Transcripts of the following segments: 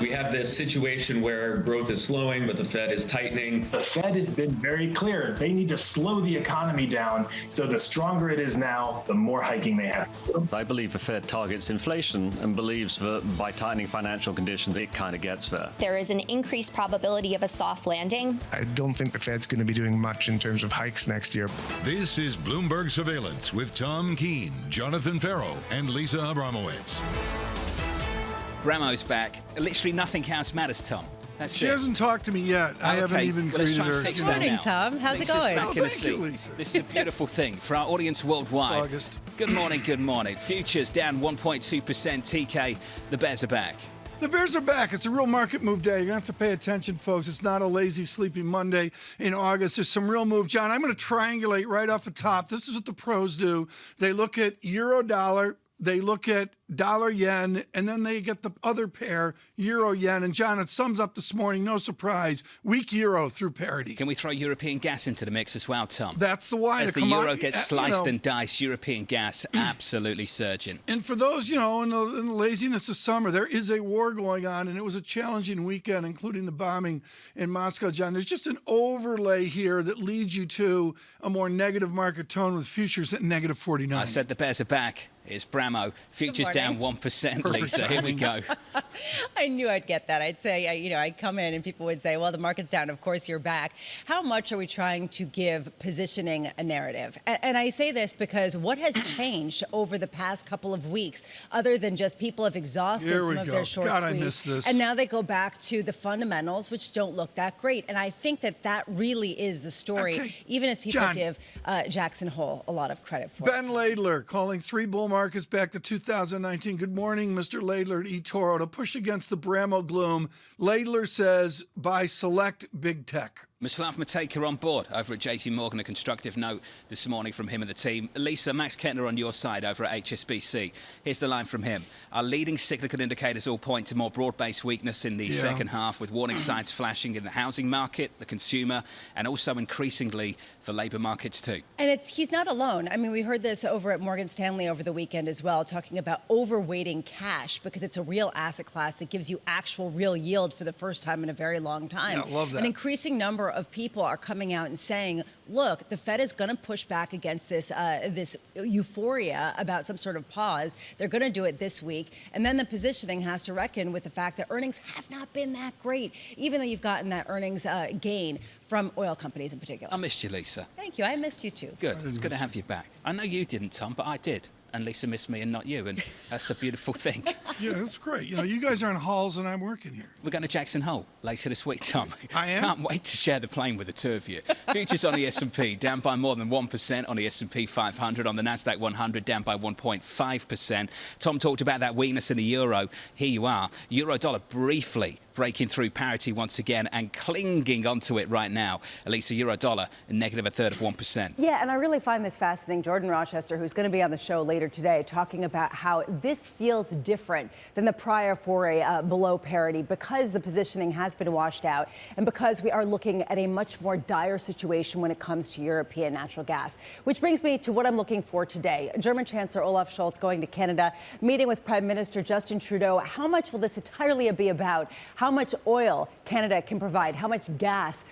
We have this situation where growth is slowing, but the Fed is tightening. The Fed has been very clear. They need to slow the economy down. So the stronger it is now, the more hiking they have. I believe the Fed targets inflation and believes that by tightening financial conditions, it kind of gets there. There is an increased probability of a soft landing. I don't think the Fed's going to be doing much in terms of hikes next year. This is Bloomberg Surveillance with Tom Keene, Jonathan Ferro, and Lisa Abramowicz. Bramo's back. Literally nothing else matters, Tom. That's she it. hasn't talked to me yet. I haven't even greeted her. Good morning, Tom. How's it going? Thank you, Lisa. This is a beautiful thing for our audience worldwide. August. Good morning, good morning. Futures down 1.2%. TK, the Bears are back. The Bears are back. It's a real market move day. You're going to have to pay attention, folks. It's not a lazy, sleepy Monday in August. There's some real move. John, I'm going to triangulate right off the top. This is what the pros do. They look at euro dollar. They look at dollar yen, and then they get the other pair, euro yen. And John, it sums up this morning, no surprise, weak euro through parity. Can we throw European gas into the mix as well, Tom? That's the why. As the euro gets sliced and diced, European gas absolutely surging. And for those, in the laziness of summer, there is a war going on, and it was a challenging weekend, including the bombing in Moscow, John. There's just an overlay here that leads you to a more negative market tone with futures at negative 49. I said the Bears are back. It's Bramo. Futures down 1%, Lisa. Here we go. I knew I'd get that. I'd say, I'd come in and people would say, well, the market's down. Of course, you're back. How much are we trying to give positioning a narrative? And I say this because what has changed over the past couple of weeks, other than just people have exhausted some of their short God, squeeze, I missed this. And now they go back to the fundamentals, which don't look that great. And I think that really is the story, even as people give Jackson Hole a lot of credit for Ben Laidler calling 3 bull markets back to 2019. Good morning, Mr. Laidler at eToro. To push against the Bramo gloom, Laidler says buy select big tech. Mislav Matejka on board over at JP Morgan, a constructive note this morning from him and the team. Lisa, Max Kettner on your side over at HSBC. Here's the line from him. Our leading cyclical indicators all point to more broad-based weakness in the second half, with warning signs flashing in the housing market, the consumer, and also increasingly the labour markets too. And he's not alone. I mean, we heard this over at Morgan Stanley over the weekend as well, talking about overweighting cash because it's a real asset class that gives you actual real yield for the first time in a very long time. Yeah, love that. An increasing number of people are coming out and saying, look, the Fed is going to push back against this euphoria about some sort of pause. They're going to do it this week. And then the positioning has to reckon with the fact that earnings have not been that great, even though you've gotten that earnings gain from oil companies in particular. I missed you, Lisa. Thank you. I missed you too. Good. It's good to have you back. I know you didn't, Tom, but I did. And Lisa missed me and not you, and that's a beautiful thing. Yeah, that's great. You guys are in halls and I'm working here. We're going to Jackson Hole later this week, Tom. I am? Can't wait to share the plane with the two of you. Futures on the S&P down by more than 1% on the S&P 500. On the Nasdaq 100 down by 1.5%. Tom talked about that weakness in the euro. Here you are. Euro dollar briefly breaking through parity once again and clinging onto it right now. Elisa, euro dollar negative 1/3%. Yeah, and I really find this fascinating. Jordan Rochester, who's going to be on the show later today, talking about how this feels different than the prior foray below parity because the positioning has been washed out and because we are looking at a much more dire situation when it comes to European natural gas. Which brings me to what I'm looking for today. German Chancellor Olaf Scholz going to Canada, meeting with Prime Minister Justin Trudeau. How much will this entirely be about? How much oil Canada can provide? How much gas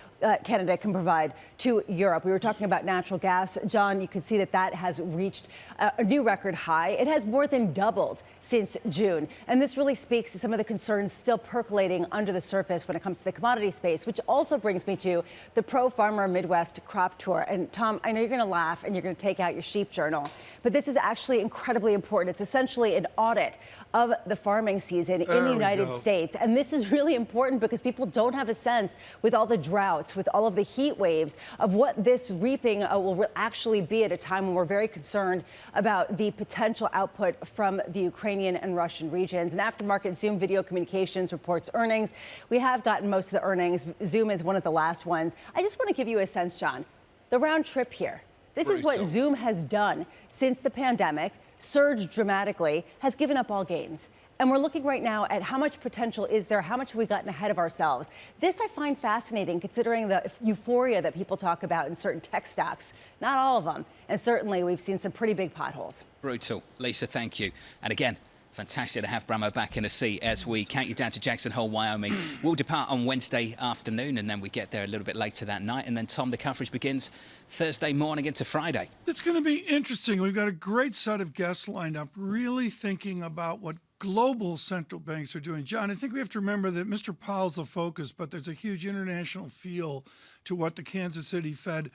Canada can provide to Europe? We were talking about natural gas. John, you can see that has reached a new record high. It has more than doubled since June. And this really speaks to some of the concerns still percolating under the surface when it comes to the commodity space, which also brings me to the Pro Farmer Midwest Crop Tour. And Tom, I know you're going to laugh and you're going to take out your sheep journal, but this is actually incredibly important. It's essentially an audit of the farming season in the United States. And this is really important because people don't have a sense with all the droughts, with all of the heat waves, of what this reaping will actually be at a time when we're very concerned about the potential output from the Ukrainian and Russian regions. And aftermarket Zoom Video Communications reports earnings. We have gotten most of the earnings. Zoom is one of the last ones. I just want to give you a sense, John, the round trip here. This is what Zoom has done since the pandemic, surged dramatically, has given up all gains. And we're looking right now at how much potential is there, how much have we gotten ahead of ourselves. This I find fascinating considering the euphoria that people talk about in certain tech stocks. Not all of them. And certainly we've seen some pretty big potholes. Brutal. Lisa, thank you. And again, Fantastic to have Bramo back in a seat as we count you down to Jackson Hole, Wyoming. We'll depart on Wednesday afternoon, and then we get there a little bit later that night. And then, Tom, the coverage begins Thursday morning into Friday. It's going to be interesting. We've got a great set of guests lined up, really thinking about what global central banks are doing. John, I think we have to remember that Mr. Powell's the focus, but there's a huge international feel to what the Kansas City Fed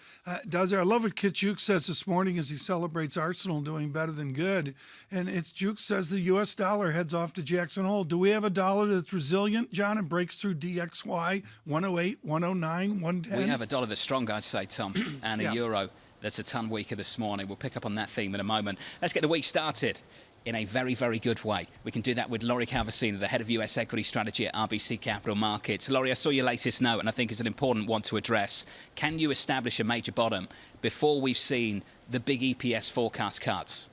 does there. I love what Kit Juke says this morning as he celebrates Arsenal doing better than good. And it's Juke says the U.S. dollar heads off to Jackson Hole. Do we have a dollar that's resilient, John, and breaks through DXY, 108, 109, 110? We have a dollar that's strong, I'd say, Tom, and a euro that's a ton weaker this morning. We'll pick up on that theme in a moment. Let's get the week started in a very, very good way. We can do that with Laurie Calvasino, the head of US equity strategy at RBC Capital Markets. Laurie, I saw your latest note, and I think it's an important one to address. Can you establish a major bottom before we've seen the big EPS forecast cuts?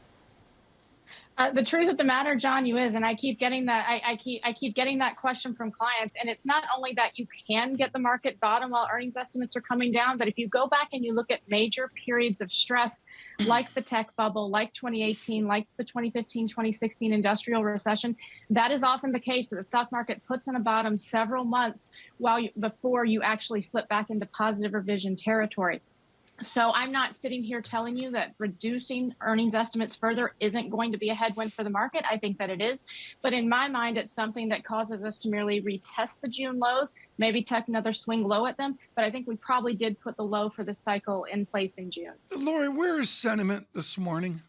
The truth of the matter, John, is, and I keep getting that. I keep getting that question from clients, and it's not only that you can get the market bottom while earnings estimates are coming down, but if you go back and you look at major periods of stress, like the tech bubble, like 2018, like the 2015-2016 industrial recession, that is often the case that the stock market puts in a bottom several months before you actually flip back into positive revision territory. So I'm not sitting here telling you that reducing earnings estimates further isn't going to be a headwind for the market. I think that it is. But in my mind, it's something that causes us to merely retest the June lows, maybe take another swing low at them. But I think we probably did put the low for the cycle in place in June. Laurie, where is sentiment this morning?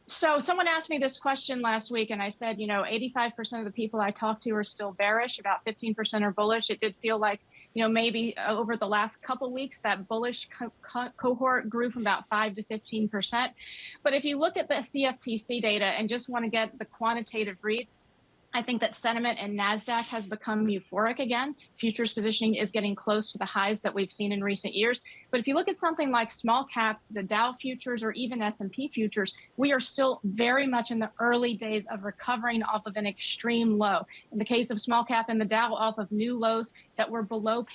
So someone asked me this question last week, and I said, 85% of the people I talked to are still bearish, about 15% are bullish. It did feel like, maybe over the last couple weeks, that bullish cohort grew from about 5 to 15%. But if you look at the CFTC data and just want to get the quantitative read, I think that sentiment in NASDAQ has become euphoric again. Futures positioning is getting close to the highs that we've seen in recent years. But if you look at something like small cap, the Dow futures, or even S&P futures, we are still very much in the early days of recovering off of an extreme low. In the case of small cap and the Dow, off of new lows that were below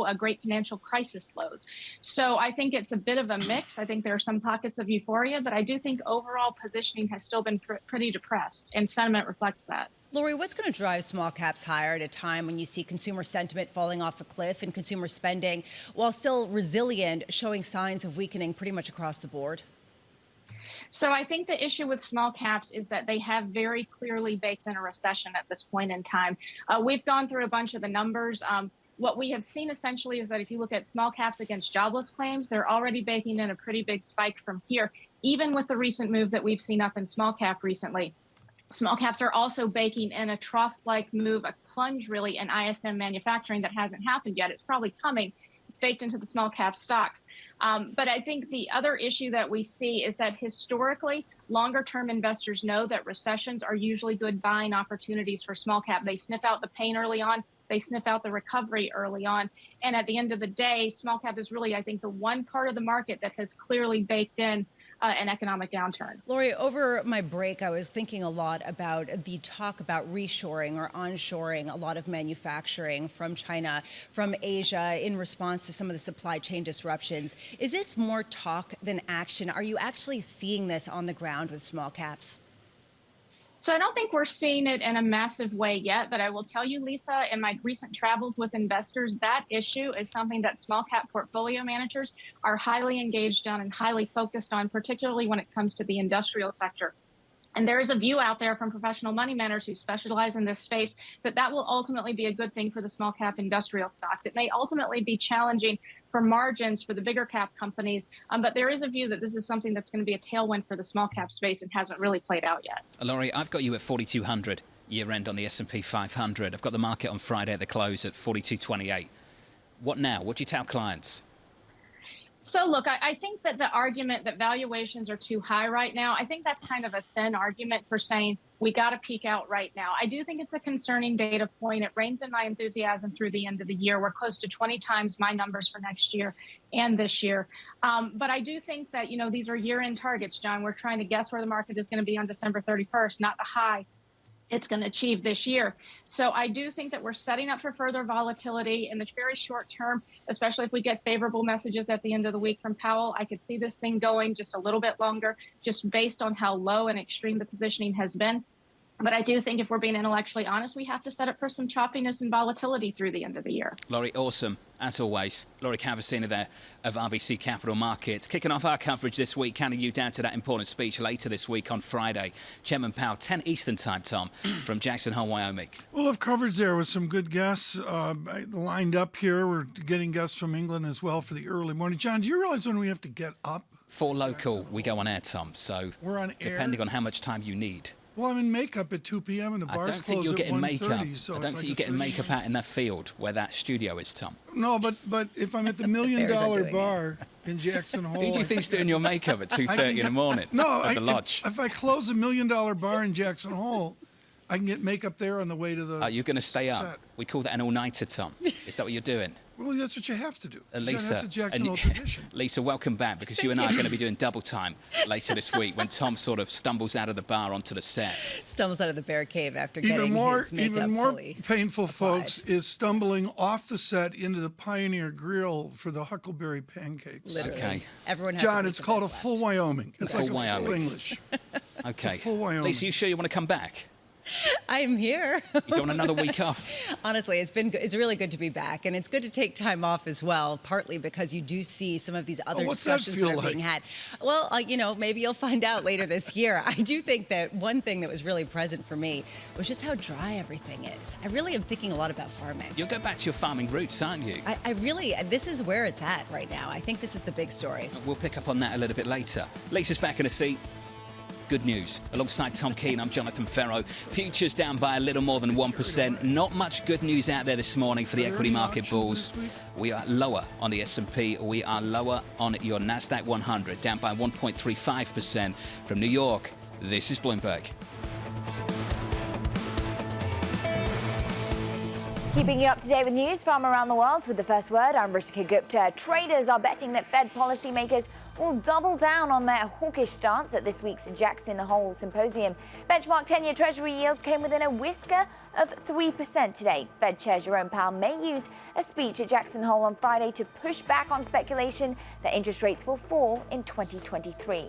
a great financial crisis lows. So I think it's a bit of a mix. I think there are some pockets of euphoria, but I do think overall positioning has still been pretty depressed, and sentiment reflects that. Laurie, what's going to drive small caps higher at a time when you see consumer sentiment falling off a cliff and consumer spending, while still resilient, showing signs of weakening pretty much across the board? So I think the issue with small caps is that they have very clearly baked in a recession at this point in time. We've gone through a bunch of the numbers. What we have seen essentially is that if you look at small caps against jobless claims, they're already baking in a pretty big spike from here, even with the recent move that we've seen up in small cap recently. Small caps are also baking in a trough-like move, a plunge really in ISM manufacturing that hasn't happened yet. It's probably coming. It's baked into the small cap stocks. But I think the other issue that we see is that historically, longer-term investors know that recessions are usually good buying opportunities for small cap. They sniff out the pain early on. They sniff out the recovery early on. And at the end of the day, small cap is really, I think, the one part of the market that has clearly baked in an economic downturn. Laurie, over my break, I was thinking a lot about the talk about reshoring or onshoring a lot of manufacturing from China, from Asia, in response to some of the supply chain disruptions. Is this more talk than action? Are you actually seeing this on the ground with small caps? So I don't think we're seeing it in a massive way yet, but I will tell you, Lisa, in my recent travels with investors, that issue is something that small cap portfolio managers are highly engaged on and highly focused on, particularly when it comes to the industrial sector. And there is a view out there from professional money managers who specialize in this space that will ultimately be a good thing for the small cap industrial stocks. It may ultimately be challenging for margins for the bigger cap companies, but there is a view that this is something that's going to be a tailwind for the small cap space and hasn't really played out yet. Laurie, I've got you at 4,200 year end on the S&P 500. I've got the market on Friday at the close at 4,228. What now? What do you tell clients? So look, I think that the argument that valuations are too high right now, I think that's kind of a thin argument for saying we got to peak out right now. I do think it's a concerning data point. It reins in my enthusiasm through the end of the year. We're close to 20 times my numbers for next year and this year. But I do think that, these are year-end targets, John. We're trying to guess where the market is going to be on December 31st, not the high it's going to achieve this year. So I do think that we're setting up for further volatility in the very short term, especially if we get favorable messages at the end of the week from Powell. I could see this thing going just a little bit longer, just based on how low and extreme the positioning has been. But I do think if we're being intellectually honest, we have to set up for some choppiness and volatility through the end of the year. Laurie, awesome, as always. Laurie Cavacina there of RBC Capital Markets. Kicking off our coverage this week, counting you down to that important speech later this week on Friday. Chairman Powell, 10 Eastern time, Tom, from Jackson Hole, Wyoming. We'll have coverage there with some good guests lined up here. We're getting guests from England as well for the early morning. John, do you realize when we have to get up? For local, we go on air, Tom, so we're on air? Depending on how much time you need. Well, I'm in makeup at 2 p.m. and the bars close at 1:30. So I don't think you're getting makeup out in that field where that studio is, Tom. No, but if I'm at the $1 million bar in Jackson Hole, who do you think's doing your makeup at 2:30 in the morning? No, at the lodge. If I close a $1 million bar in Jackson Hole, I can get makeup there on the way to the. You're going to stay set. up. We call that an all-nighter, Tom. Is that what you're doing? Well, that's what you have to do. Lisa, that's a Jackson Hole tradition. Lisa, welcome back, because you and I are going to be doing double time later this week when Tom sort of stumbles out of the bar onto the set. Stumbles out of the bear cave after getting his makeup Even more fully painful, applied. folks, is stumbling off the set into the Pioneer Grill for the Huckleberry pancakes. Literally. Okay. Everyone has John, it's called a full Wyoming. It's Full like a Wyoming. full English. Okay. It's a full Wyoming. Lisa, you sure you want to come back? I'm here. You don't want another week off? Honestly, it's really good to be back, and it's good to take time off as well, partly because you do see some of these other discussions that are being had. Well, maybe you'll find out later this year. I do think that one thing that was really present for me was just how dry everything is. I really am thinking a lot about farming. You'll go back to your farming roots, aren't you? I really, this is where it's at right now. I think this is the big story. We'll pick up on that a little bit later. Lisa's back in a seat. Good news. Alongside Tom Keene, I'm Jonathan Ferro. Futures down by a little more than 1%. Not much good news out there this morning for the equity market bulls. We are lower on the S&P. We are lower on your NASDAQ 100, down by 1.35%. From New York, this is Bloomberg. Keeping you up to date with news from around the world with the first word, I'm Ritika Gupta. Traders are betting that Fed policymakers will double down on their hawkish stance at this week's Jackson Hole Symposium. Benchmark 10-year Treasury yields came within a whisker of 3% today. Fed Chair Jerome Powell may use a speech at Jackson Hole on Friday to push back on speculation that interest rates will fall in 2023.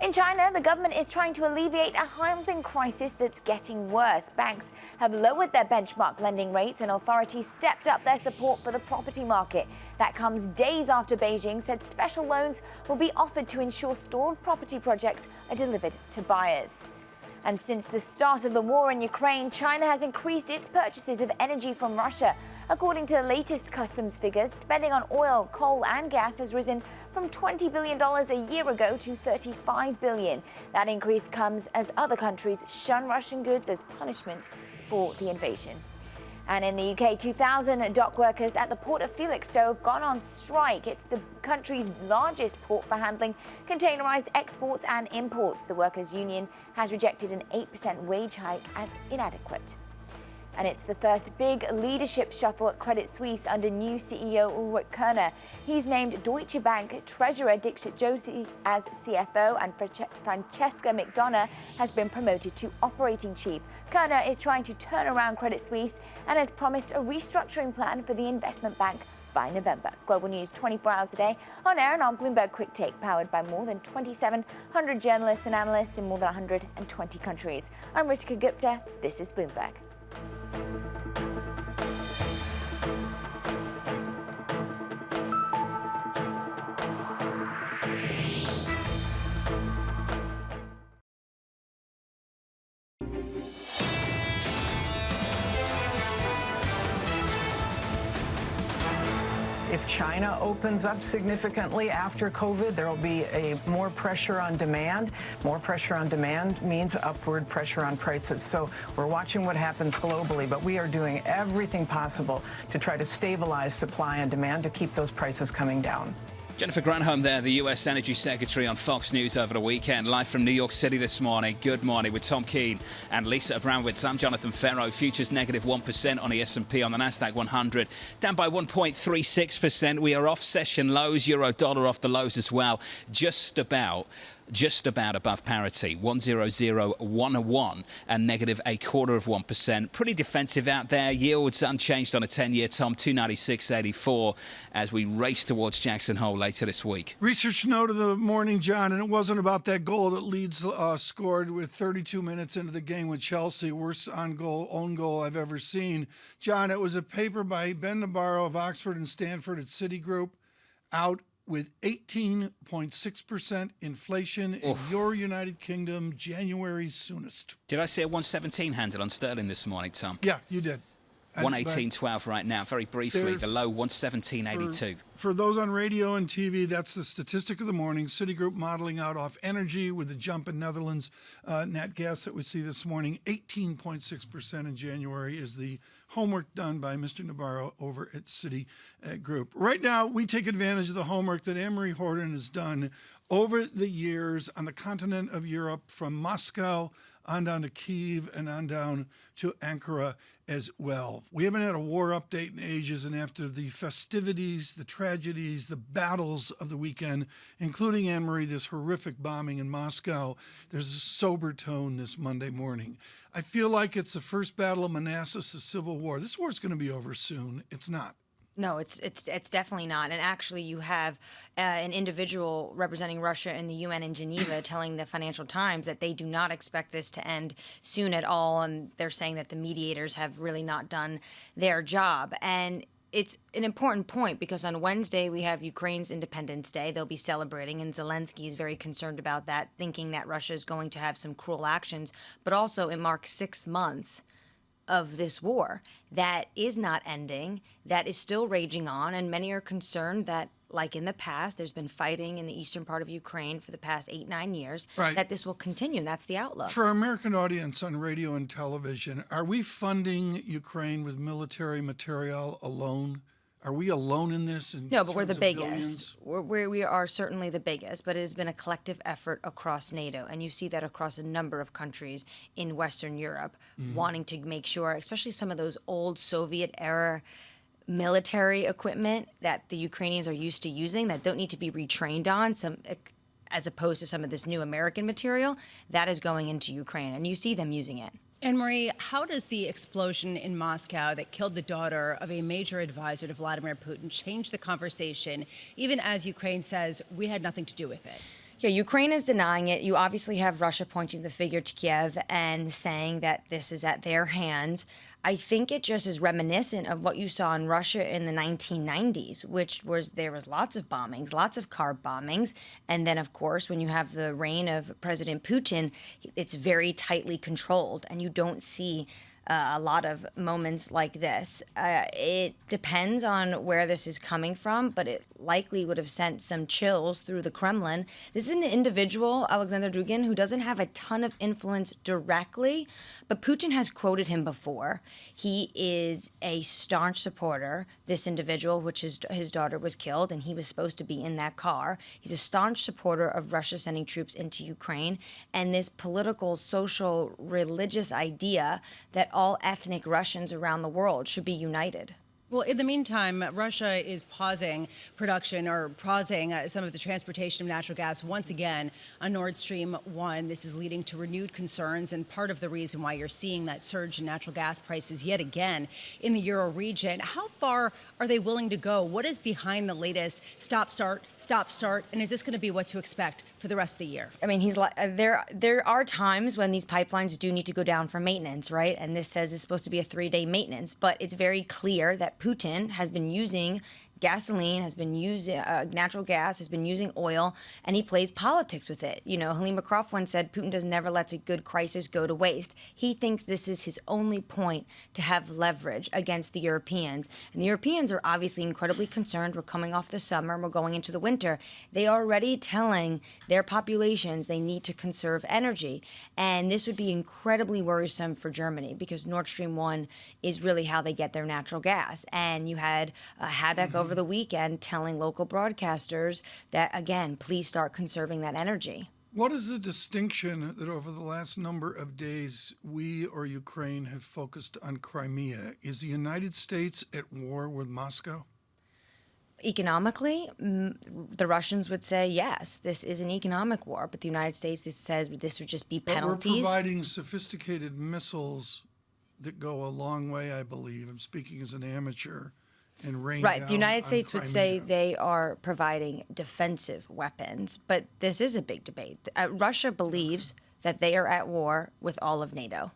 In China, the government is trying to alleviate a housing crisis that's getting worse. Banks have lowered their benchmark lending rates and authorities stepped up their support for the property market. That comes days after Beijing said special loans will be offered to ensure stalled property projects are delivered to buyers. And since the start of the war in Ukraine, China has increased its purchases of energy from Russia. According to the latest customs figures, spending on oil, coal and gas has risen from $20 billion a year ago to $35 billion. That increase comes as other countries shun Russian goods as punishment for the invasion. And in the UK, 2,000 dock workers at the port of Felixstowe have gone on strike. It's the country's largest port for handling containerized exports and imports. The workers' union has rejected an 8% wage hike as inadequate. And it's the first big leadership shuffle at Credit Suisse under new CEO Ulrich Körner. He's named Deutsche Bank Treasurer Dixit Joshi as CFO, and Francesca McDonough has been promoted to operating chief. Körner is trying to turn around Credit Suisse and has promised a restructuring plan for the investment bank by November. Global news 24 hours a day on air and on Bloomberg Quick Take, powered by more than 2,700 journalists and analysts in more than 120 countries. I'm Ritika Gupta. This is Bloomberg. If China opens up significantly after COVID, there will be more pressure on demand. More pressure on demand means upward pressure on prices. So we're watching what happens globally, but we are doing everything possible to try to stabilize supply and demand to keep those prices coming down. Jennifer Granholm there, the U.S. Energy Secretary on Fox News over the weekend. Live from New York City this morning. Good morning with Tom Keene and Lisa Abramowicz. I'm Jonathan Ferro. Futures negative 1% on the S&P, on the NASDAQ 100. Down by 1.36%. We are off session lows. Euro dollar off the lows as well. Just about just about above parity, 100.101 and negative 0.25%. Pretty defensive out there. Yields unchanged on a 10-year, Tom, 296.84 as we race towards Jackson Hole later this week. Research note of the morning, John, and it wasn't about that goal that Leeds scored with 32 minutes into the game with Chelsea. Worst own goal I've ever seen. John, it was a paper by Ben Nabarro of Oxford and Stanford at Citigroup, out with 18.6% inflation in your United Kingdom, January soonest. Did I see a 117 handle on sterling this morning, Tom? Yeah, you did. 118.12 right now. Very briefly, the low 117.82. For those on radio and TV, that's the statistic of the morning. Citigroup modeling out off energy with the jump in Netherlands nat gas that we see this morning. 18.6% in January is the homework done by Mr. Nabarro over at Citigroup. Right now, we take advantage of the homework that Anne-Marie Horton has done over the years on the continent of Europe, from Moscow on down to Kyiv and on down to Ankara as well. We haven't had a war update in ages, and after the festivities, the tragedies, the battles of the weekend, including, Anne-Marie, this horrific bombing in Moscow, there's a sober tone this Monday morning. I feel like it's the first battle of Manassas, the Civil War. This war's going to be over soon. It's not. No, it's definitely not. And actually, you have an individual representing Russia in the UN in Geneva telling the Financial Times that they do not expect this to end soon at all. And they're saying that the mediators have really not done their job. And it's an important point because on Wednesday we have Ukraine's Independence Day. They'll be celebrating, and Zelensky is very concerned about that, thinking that Russia is going to have some cruel actions. But also, it marks 6 months of this war that is not ending, that is still raging on, and many are concerned that, like in the past, there's been fighting in the eastern part of Ukraine for the past 8-9 years, that this will continue, and that's the outlook. For our American audience on radio and television, are we funding Ukraine with military material alone? Are we alone in this? No, but we're the biggest. We are certainly the biggest, but it has been a collective effort across NATO, and you see that across a number of countries in Western Europe, wanting to make sure, especially some of those old Soviet-era military equipment that the Ukrainians are used to using that don't need to be retrained on, as opposed to some of this new American material, that is going into Ukraine, and you see them using it. Anne-Marie, how does the explosion in Moscow that killed the daughter of a major advisor to Vladimir Putin change the conversation, even as Ukraine says we had nothing to do with it? Yeah, Ukraine is denying it. You obviously have Russia pointing the finger to Kiev and saying that this is at their hands. I think it just is reminiscent of what you saw in Russia in the 1990s, which was there was lots of bombings, lots of car bombings. And then, of course, when you have the reign of President Putin, it's very tightly controlled, and you don't see a lot of moments like this. It depends on where this is coming from, but it likely would have sent some chills through the Kremlin. This is an individual, Alexander Dugin, who doesn't have a ton of influence directly, but Putin has quoted him before. He is a staunch supporter, this individual, which his daughter was killed, and he was supposed to be in that car. He's a staunch supporter of Russia sending troops into Ukraine, and this political, social, religious idea that all ethnic Russians around the world should be united. Well, in the meantime, Russia is pausing production or pausing some of the transportation of natural gas once again on Nord Stream 1. This is leading to renewed concerns and part of the reason why you're seeing that surge in natural gas prices yet again in the Euro region. How far are they willing to go? What is behind the latest stop, start, and is this going to be what to expect for the rest of the year? I mean, there are times when these pipelines do need to go down for maintenance, right? And this says it's supposed to be a 3-day maintenance, but it's very clear that Putin has been using gasoline, has been using natural gas, has been using oil, and he plays politics with it. You know, Halima Croft once said Putin does never let a good crisis go to waste. He thinks this is his only point to have leverage against the Europeans. And the Europeans are obviously incredibly concerned. We're coming off the summer, we're going into the winter. They are already telling their populations they need to conserve energy. And this would be incredibly worrisome for Germany because Nord Stream 1 is really how they get their natural gas. And you had Habeck over the weekend telling local broadcasters that, again, please start conserving that energy. What is the distinction that over the last number of days we or Ukraine have focused on Crimea? Is the United States at war with Moscow? Economically, the Russians would say, yes, this is an economic war, but the United States says this would just be penalties. But we're providing sophisticated missiles that go a long way, I believe. I'm speaking as an amateur. And rain right. The United on States would say they are providing defensive weapons, but this is a big debate. Russia believes that they are at war with all of NATO.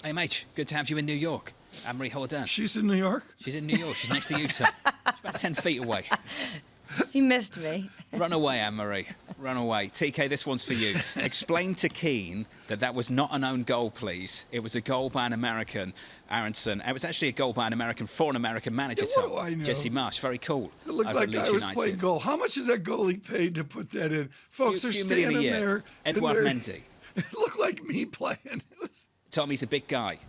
Hey, mate, good to have you in New York. Anne-Marie Holden. She's in New York? She's in New York. She's next to you, Tom. She's about 10 feet away. He missed me. Run away, Anne-Marie. Run away. TK, this one's for you. Explain to Keene that was not an own goal, please. It was a goal by an American, Aronson. It was actually a goal by an American for an American manager, What do I know? Jesse Marsh. Very cool. It looked over like Leeds I was United. playing goal. How much is that goalie paid to put that in? Folks, they're Few million standing a year. there. Edouard Mendy. It looked like me playing. Tom, he's a big guy.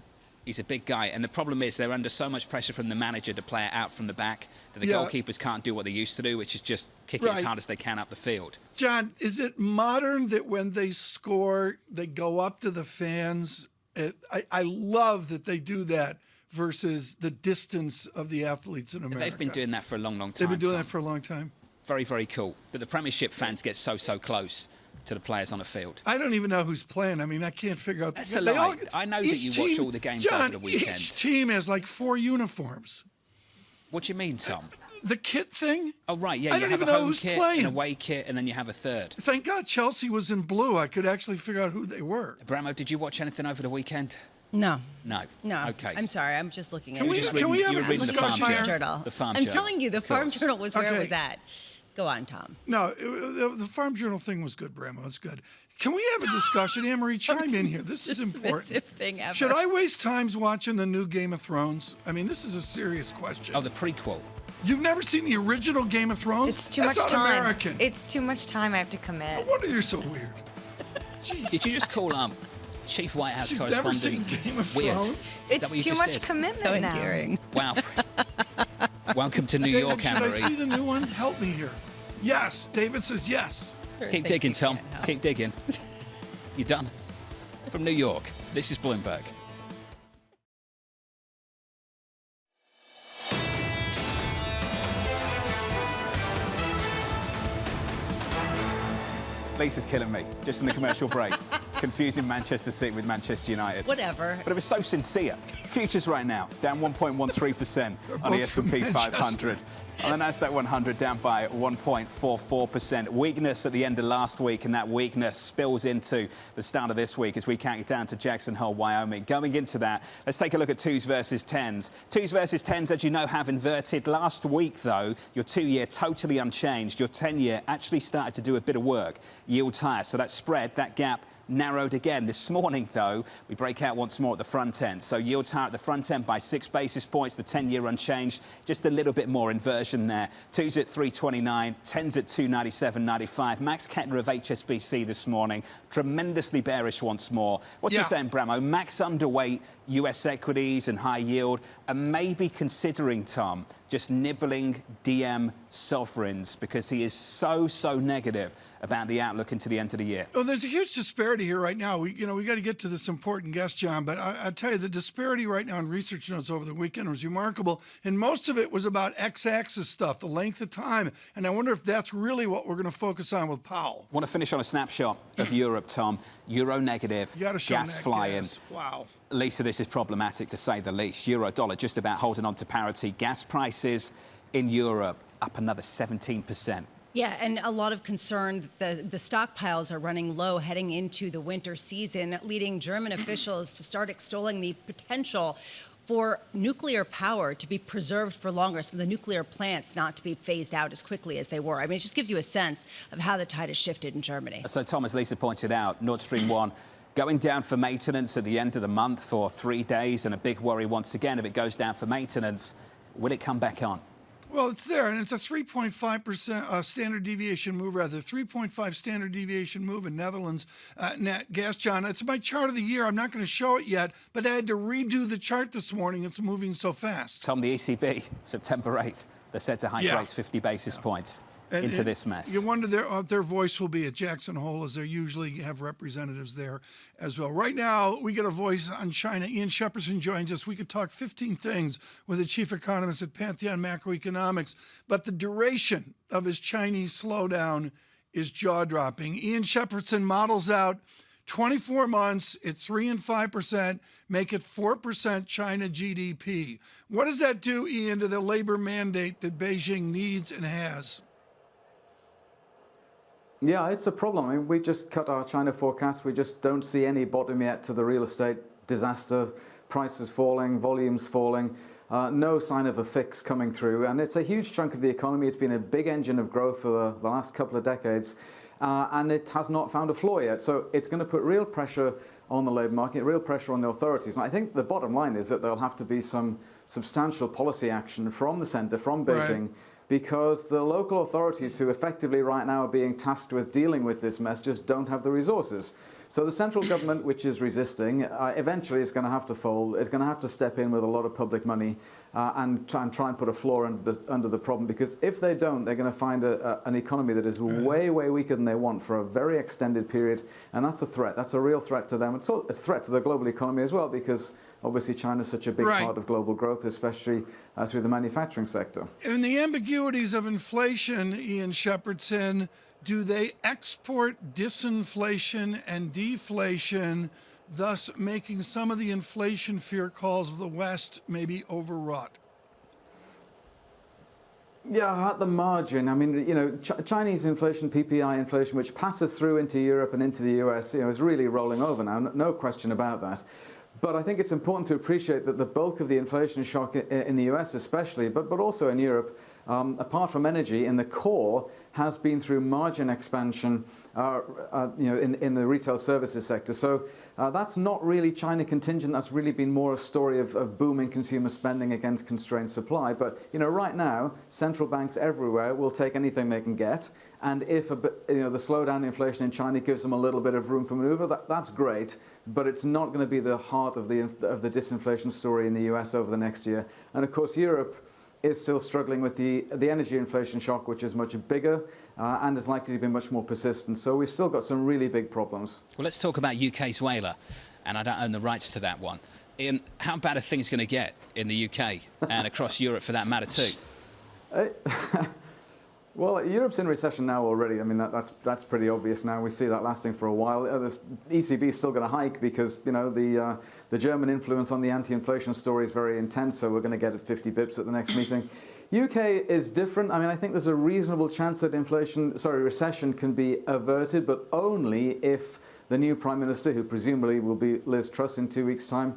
He's a big guy. And the problem is they're under so much pressure from the manager to play it out from the back that the goalkeepers can't do what they used to do, which is just kick it as hard as they can up the field. John, is it modern that when they score, they go up to the fans? I love that they do that versus the distance of the athletes in America. They've been doing that for a long, long time. They've been doing Tom. that for a long time. Very, very cool. But the Premiership fans get so close to the players on the field. I don't even know who's playing. I mean, I can't figure out. That's a lie. I know that you watch all the games over the weekend. Each team has like 4 uniforms. What do you mean, Tom? The kit thing? Oh, right, yeah. I You don't have even a know home who's kit, playing. an away kit, and then you have a third. Thank God Chelsea was in blue. I could actually figure out who they were. Abramo, did you watch anything over the weekend? No. No. No. Okay. I'm sorry. I'm just looking at Can we have a reading the Farm discussion? Journal. The Farm I'm Journal. telling you, the Farm Journal was where it Okay. was at. Go on, Tom. No, the Farm Journal thing was good, Bramo. It's good. Can we have a discussion? Anne-Marie, chime in here. This is important. Thing ever. Should I waste time watching the new Game of Thrones? I mean, this is a serious question. Oh, the prequel. You've never seen the original Game of Thrones? It's too That's much time. un-American. It's too much time. I have to commit. No wonder you're so weird. Did you just call Chief White House She's never correspondent seen Game of weird? Thrones? Is that It's what you too just much did? commitment So now. endearing. Wow. Welcome to New David, York, should I Anne-Marie. see the new one? Help me here. Yes. David says yes. Keep digging, Tom. Keep digging. You're done. From New York, this is Bloomberg. Lisa's killing me, just in the commercial break. Confusing Manchester City with Manchester United. Whatever. But it was so sincere. Futures right now, down 1.13% on the both from S&P Manchester. 500. On the Nasdaq 100, down by 1.44%. Weakness at the end of last week, and that weakness spills into the start of this week as we count it down to Jackson Hole, Wyoming. Going into that, let's take a look at 2s versus 10s. 2s versus 10s, as you know, have inverted. Last week, though, your 2-year totally unchanged. Your 10-year actually started to do a bit of work. Yields higher, so that spread, that gap, narrowed again. This morning, though, we break out once more at the front end. So yields higher at the front end by 6 basis points. The 10-year unchanged. Just a little bit more inversion there. 2s at 329, 10s at 297.95. Max Kettner of HSBC this morning, tremendously bearish once more. What's you saying, Bramo? Max underweight US equities and high yield, and maybe considering, Tom, just nibbling DM sovereigns because he is so negative about the outlook into the end of the year. Well, there's a huge disparity here right now. We got to get to this important guest, John, but I tell you, the disparity right now in research notes over the weekend was remarkable, and most of it was about X-axis stuff, the length of time, and I wonder if that's really what we're going to focus on with Powell. Want to finish on a snapshot of Europe, Tom. Euro negative, You got to show gas that flying. gas. Wow. Lisa, this is problematic to say the least. Euro dollar just about holding on to parity. Gas prices in Europe up another 17%. Yeah, and a lot of concern that the stockpiles are running low heading into the winter season, leading German officials to start extolling the potential for nuclear power to be preserved for longer, some of the nuclear plants not to be phased out as quickly as they were. I mean, it just gives you a sense of how the tide has shifted in Germany. So, Tom, as Lisa pointed out, Nord Stream 1 going down for maintenance at the end of the month for 3 days, and a big worry once again, if it goes down for maintenance, will it come back on? Well, it's there, and it's a 3.5% standard deviation move, rather 3.5 standard deviation move in Netherlands net gas, John. It's my chart of the year. I'm not going to show it yet, but I had to redo the chart this morning. It's moving so fast. Tom, the ECB, September 8th, they're set to hike rates 50 basis points. into this mess. You wonder their voice will be at Jackson Hole, as they usually have representatives there as well. Right now, we get a voice on China. Ian Shepardson joins us. We could talk 15 things with the chief economist at Pantheon Macroeconomics, but the duration of his Chinese slowdown is jaw-dropping. Ian Shepardson models out 24 months at 3% and 5%, make it 4% China GDP. What does that do, Ian, to the labor mandate that Beijing needs and has? Yeah, it's a problem. I mean, we just cut our China forecast. We just don't see any bottom yet to the real estate disaster. Prices falling, volumes falling. No sign of a fix coming through. And it's a huge chunk of the economy. It's been a big engine of growth for the last couple of decades. And it has not found a floor yet. So it's going to put real pressure on the labour market, real pressure on the authorities. And I think the bottom line is that there'll have to be some substantial policy action from the centre, from Beijing, right, because the local authorities who effectively right now are being tasked with dealing with this mess just don't have the resources. So the central government, which is resisting, eventually is going to have to fold, is going to have to step in with a lot of public money and try and put a floor under the problem, because if they don't, they're going to find an economy that is way, way weaker than they want for a very extended period, and that's a threat. That's a real threat to them. It's a threat to the global economy as well, because obviously China is such a big part of global growth, especially through the manufacturing sector. And the ambiguities of inflation, Ian Shepardson, do they export disinflation and deflation, thus making some of the inflation fear calls of the West maybe overwrought? Yeah, at the margin. I mean, you know, Chinese inflation, PPI inflation, which passes through into Europe and into the US, you know, is really rolling over now. No question about that. But I think it's important to appreciate that the bulk of the inflation shock in the US especially, but also in Europe, apart from energy, in the core, has been through margin expansion, you know, in the retail services sector. So that's not really China contingent. That's really been more a story of booming consumer spending against constrained supply. But you know, right now, central banks everywhere will take anything they can get. And if the slowdown in inflation in China gives them a little bit of room for maneuver, that's great. But it's not going to be the heart of the disinflation story in the US over the next year. And of course, Europe is still struggling with the energy inflation shock, which is much bigger and is likely to be much more persistent. So we've still got some really big problems. Well, let's talk about UK's whaler, and I don't own the rights to that one. Ian, how bad are things going to get in the UK and across Europe for that matter too? Well, Europe's in recession now already. I mean, that's pretty obvious now. We see that lasting for a while. The ECB is still going to hike because, you know, the German influence on the anti-inflation story is very intense, so we're going to get it 50 bips at the next meeting. UK is different. I mean, I think there's a reasonable chance that recession can be averted, but only if the new Prime Minister, who presumably will be Liz Truss in 2 weeks' time,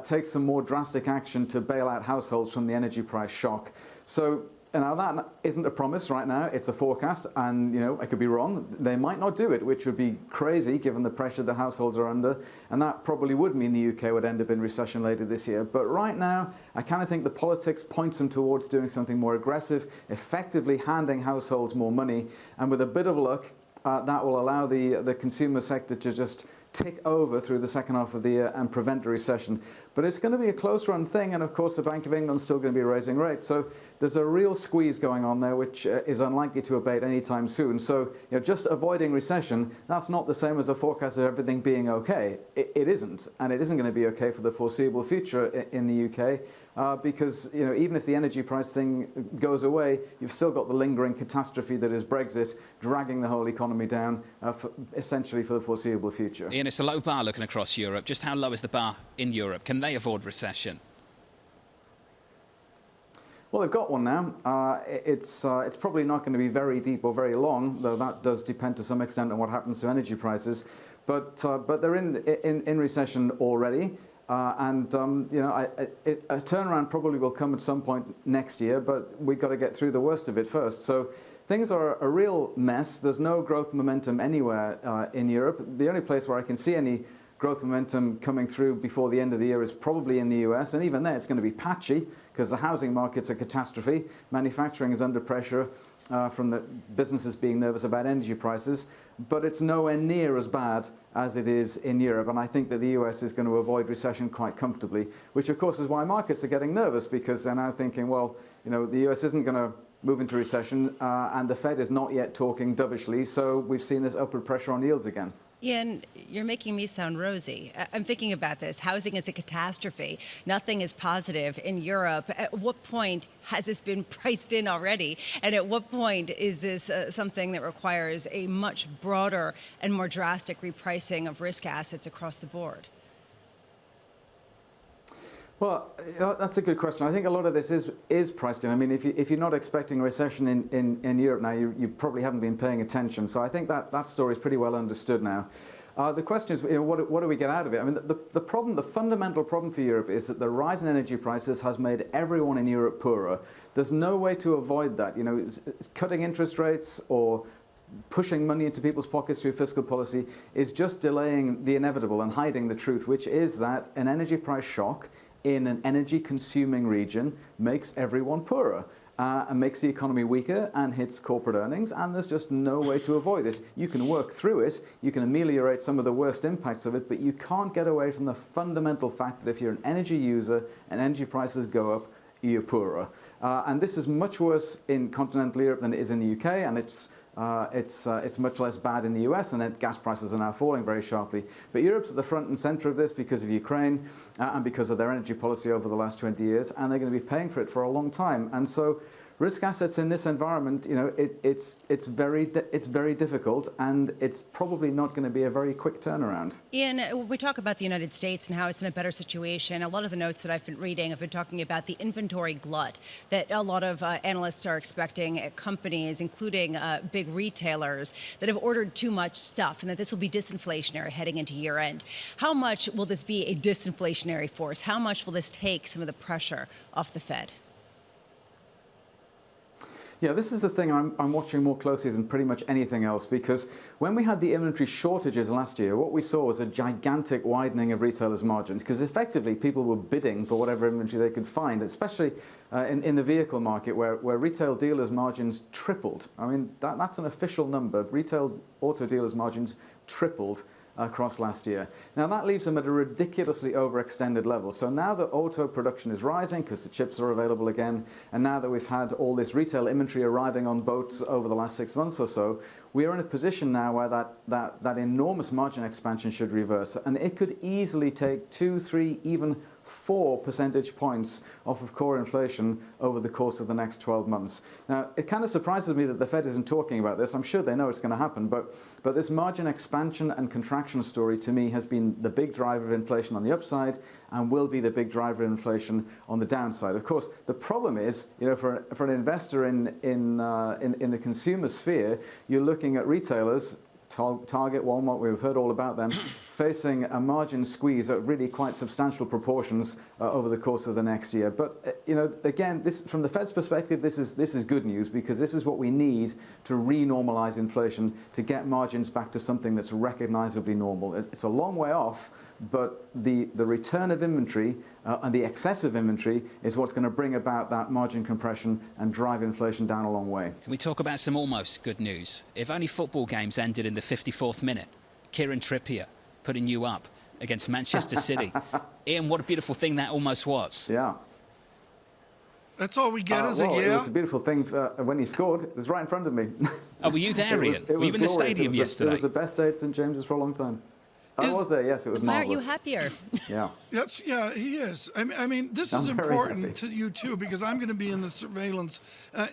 takes some more drastic action to bail out households from the energy price shock. So, now that isn't a promise right now, it's a forecast, and you know, I could be wrong. They might not do it, which would be crazy given the pressure the households are under, and that probably would mean the UK would end up in recession later this year. But right now, I kind of think the politics points them towards doing something more aggressive, effectively handing households more money, and with a bit of luck, that will allow the consumer sector to just tick over through the second half of the year and prevent a recession. But it's going to be a close run thing, and of course the Bank of England's still going to be raising rates. So there's a real squeeze going on there, which is unlikely to abate anytime soon. So you know, just avoiding recession, that's not the same as a forecast of everything being okay. It isn't, and it isn't going to be okay for the foreseeable future in the UK. Because you know, even if the energy price thing goes away, you've still got the lingering catastrophe that is Brexit, dragging the whole economy down essentially for the foreseeable future. Ian, it's a low bar looking across Europe. Just how low is the bar in Europe? Can they avoid recession? Well, they've got one now. It's probably not going to be very deep or very long, though that does depend to some extent on what happens to energy prices. But they're in recession already. You know, a turnaround probably will come at some point next year, but we've got to get through the worst of it first. So things are a real mess. There's no growth momentum anywhere in Europe. The only place where I can see any growth momentum coming through before the end of the year is probably in the US, and even there it's going to be patchy because the housing market's a catastrophe. Manufacturing is under pressure from the businesses being nervous about energy prices, but it's nowhere near as bad as it is in Europe. And I think that the US is going to avoid recession quite comfortably, which of course is why markets are getting nervous, because they're now thinking, well, you know, the US isn't going to move into recession, and the Fed is not yet talking dovishly, so we've seen this upward pressure on yields again. Ian, you're making me sound rosy. I'm thinking about this. Housing is a catastrophe. Nothing is positive in Europe. At what point has this been priced in already? And at what point is this something that requires a much broader and more drastic repricing of risk assets across the board? Well, that's a good question. I think a lot of this is priced in. I mean, if you're not expecting a recession in Europe now, you probably haven't been paying attention. So I think that story is pretty well understood now. The question is, what do we get out of it? I mean, the fundamental problem for Europe is that the rise in energy prices has made everyone in Europe poorer. There's no way to avoid that. It's cutting interest rates or pushing money into people's pockets through fiscal policy is just delaying the inevitable and hiding the truth, which is that an energy price shock in an energy-consuming region makes everyone poorer and makes the economy weaker and hits corporate earnings, and there's just no way to avoid this. You can work through it, you can ameliorate some of the worst impacts of it, but you can't get away from the fundamental fact that if you're an energy user and energy prices go up, you're poorer. And this is much worse in continental Europe than it is in the UK, and it's much less bad in the US, and gas prices are now falling very sharply. But Europe's at the front and center of this because of Ukraine and because of their energy policy over the last 20 years, and they're going to be paying for it for a long time. And so risk assets in this environment, it's very difficult, and it's probably not going to be a very quick turnaround. Ian, when we talk about the United States and how it's in a better situation, a lot of the notes that I've been reading have been talking about the inventory glut that a lot of analysts are expecting at companies, including big retailers, that have ordered too much stuff, and that this will be disinflationary heading into year end. How much will this be a disinflationary force? How much will this take some of the pressure off the Fed? Yeah, this is the thing I'm watching more closely than pretty much anything else, because when we had the inventory shortages last year, what we saw was a gigantic widening of retailers' margins, because effectively people were bidding for whatever inventory they could find, especially in the vehicle market where retail dealers' margins tripled. I mean, that's an official number. Retail auto dealers' margins tripled across last year. Now that leaves them at a ridiculously overextended level. So now that auto production is rising because the chips are available again, and now that we've had all this retail inventory arriving on boats over the last 6 months or so, we are in a position now where that enormous margin expansion should reverse, and it could easily take 2, 3, even 4 percentage points off of core inflation over the course of the next 12 months. Now, it kind of surprises me that the Fed isn't talking about this. I'm sure they know it's going to happen, but this margin expansion and contraction story, to me, has been the big driver of inflation on the upside and will be the big driver of inflation on the downside. Of course, the problem is, for an investor in the consumer sphere, you're looking at retailers, Target, Walmart, we've heard all about them, facing a margin squeeze at really quite substantial proportions over the course of the next year. But again, this, from the Fed's perspective, this is good news, because this is what we need to re-normalize inflation, to get margins back to something that's recognizably normal. It's a long way off, but the return of inventory and the excessive inventory is what's going to bring about that margin compression and drive inflation down a long way. Can we talk about some almost good news? If only football games ended in the 54th minute, Kieran Trippier putting you up against Manchester City. Ian, what a beautiful thing that almost was. Yeah. That's all we get is a yeah. It was a beautiful thing when he scored. It was right in front of me. Oh, were you there, Ian? Were you in the stadium yesterday? It was the best day at St James's for a long time. I was there, yes, it was marvellous. Why aren't you happier? Yeah. Yeah, he is. I mean, this is important to you, too, because I'm going to be in the surveillance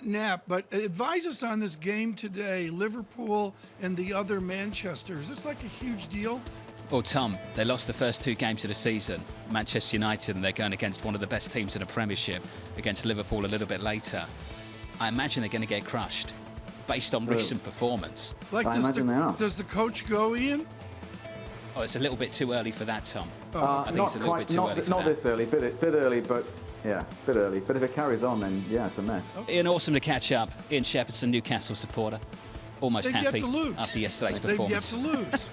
nap. But advise us on this game today, Liverpool and the other Manchester. Is this like a huge deal? Well, Tom, they lost the first 2 games of the season. Manchester United, and they're going against one of the best teams in the Premiership, against Liverpool a little bit later. I imagine they're going to get crushed, based on recent performance. Like, does the coach go, Ian? Oh, it's a little bit too early for that, Tom. I think it's a little bit too early for that. Not this early, bit early, but yeah, bit early. But if it carries on, then yeah, it's a mess. Ian, awesome to catch up. Ian Shepherdson, Newcastle supporter. Almost happy after yesterday's performance. They get to lose.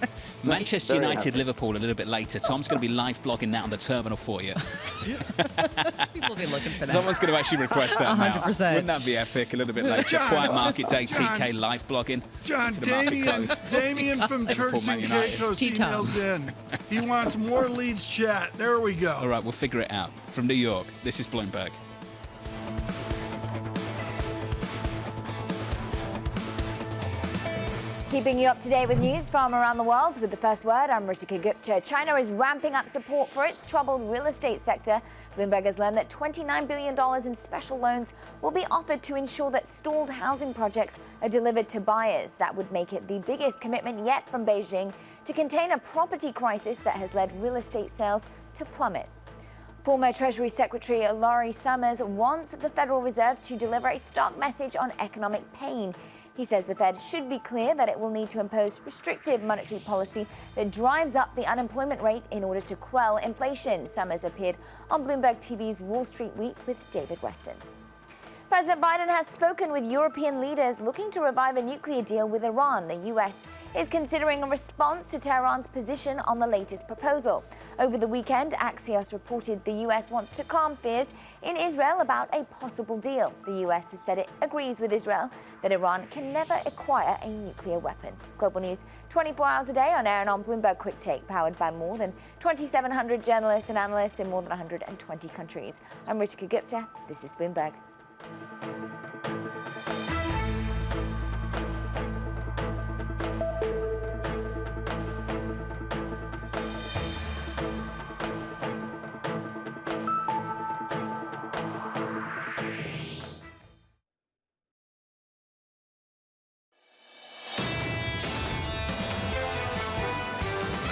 Manchester United, Liverpool a little bit later. Tom's going to be live blogging that on the terminal for you. People will be looking for that. Someone's going to actually request that 100%. now. Wouldn't that be epic? A little bit later. Quiet Market Day, TK live blogging. John, Damien from Turks and Caicos emails in. He wants more Leeds chat. There we go. All right, we'll figure it out. From New York, this is Bloomberg. Keeping you up to date with news from around the world with the first word, I'm Ritika Gupta. China is ramping up support for its troubled real estate sector. Bloomberg has learned that $29 billion in special loans will be offered to ensure that stalled housing projects are delivered to buyers. That would make it the biggest commitment yet from Beijing to contain a property crisis that has led real estate sales to plummet. Former Treasury Secretary Larry Summers wants the Federal Reserve to deliver a stark message on economic pain. He says the Fed should be clear that it will need to impose restrictive monetary policy that drives up the unemployment rate in order to quell inflation. Summers appeared on Bloomberg TV's Wall Street Week with David Weston. President Biden has spoken with European leaders looking to revive a nuclear deal with Iran. The U.S. is considering a response to Tehran's position on the latest proposal. Over the weekend, Axios reported the U.S. wants to calm fears in Israel about a possible deal. The U.S. has said it agrees with Israel that Iran can never acquire a nuclear weapon. Global news 24 hours a day on air and on Bloomberg Quick Take, powered by more than 2,700 journalists and analysts in more than 120 countries. I'm Ritika Gupta. This is Bloomberg.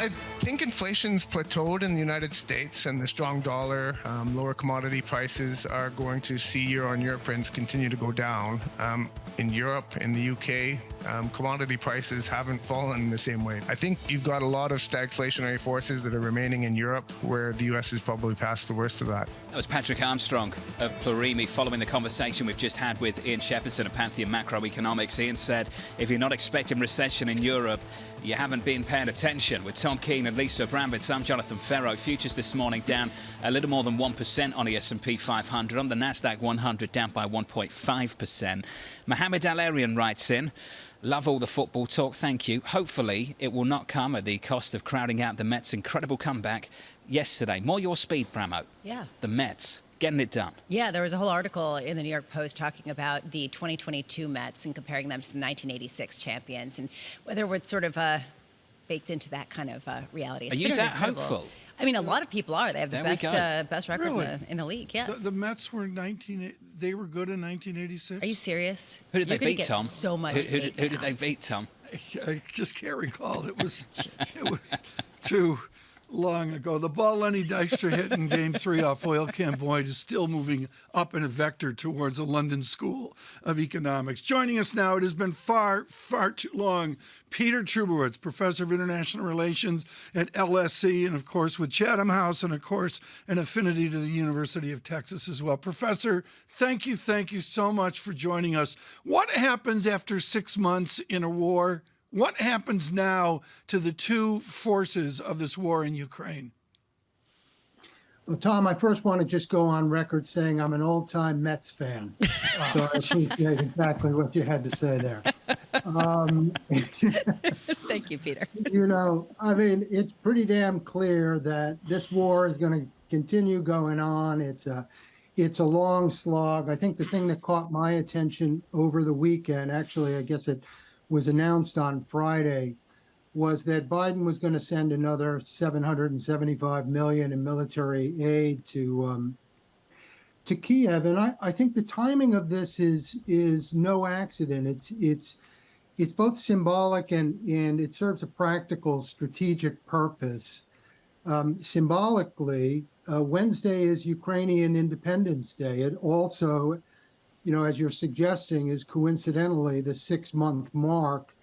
I think inflation's plateaued in the United States, and the strong dollar, lower commodity prices are going to see year-on-year prints continue to go down. In Europe, in the UK, commodity prices haven't fallen in the same way. I think you've got a lot of stagflationary forces that are remaining in Europe, where the US is probably past the worst of that. That was Patrick Armstrong of Plurimi following the conversation we've just had with Ian Shepherdson of Pantheon Macroeconomics. Ian said, if you're not expecting recession in Europe, you haven't been paying attention. With Tom Keene and Lisa Abramowicz, I'm Jonathan Ferro. Futures this morning down a little more than 1% on the S&P 500. On the Nasdaq 100, down by 1.5%. Mohamed Al-Arian writes in, love all the football talk, thank you. Hopefully it will not come at the cost of crowding out the Mets' incredible comeback yesterday. More your speed, Bramo. Yeah. The Mets getting it done. Yeah, there was a whole article in the New York Post talking about the 2022 Mets and comparing them to the 1986 champions and whether it's sort of baked into that kind of reality. It's Are you that incredible. hopeful? I mean, a lot of people are. They have the best record Really? in the league, yes. The Mets were they were good in 1986? Are you serious? Who did You're they gonna beat, get Tom? so much Who hate did now. they beat, Tom? I just can't recall. It was too long ago. The ball Lenny Dykstra hit in Game 3 off Oil Can Boyd is still moving up in a vector towards a London School of Economics. Joining us now, it has been far, far too long, Peter Trubowitz, Professor of International Relations at LSE, and of course with Chatham House, and of course an affinity to the University of Texas as well. Professor, thank you so much for joining us. What happens after 6 months in a war? What happens now to the two forces of this war in Ukraine? Well, Tom, I first want to just go on record saying I'm an old-time Mets fan. So I appreciate exactly what you had to say there. Thank you, Peter. You know, I mean, it's pretty damn clear that this war is going to continue going on. It's a long slog. I think the thing that caught my attention over the weekend, actually, I guess it was announced on Friday, was that Biden was going to send another $775 million in military aid to Kiev, and I think the timing of this is no accident. It's both symbolic and it serves a practical strategic purpose. Symbolically, Wednesday is Ukrainian Independence Day. It also, you know, as you're suggesting, is coincidentally the 6-month mark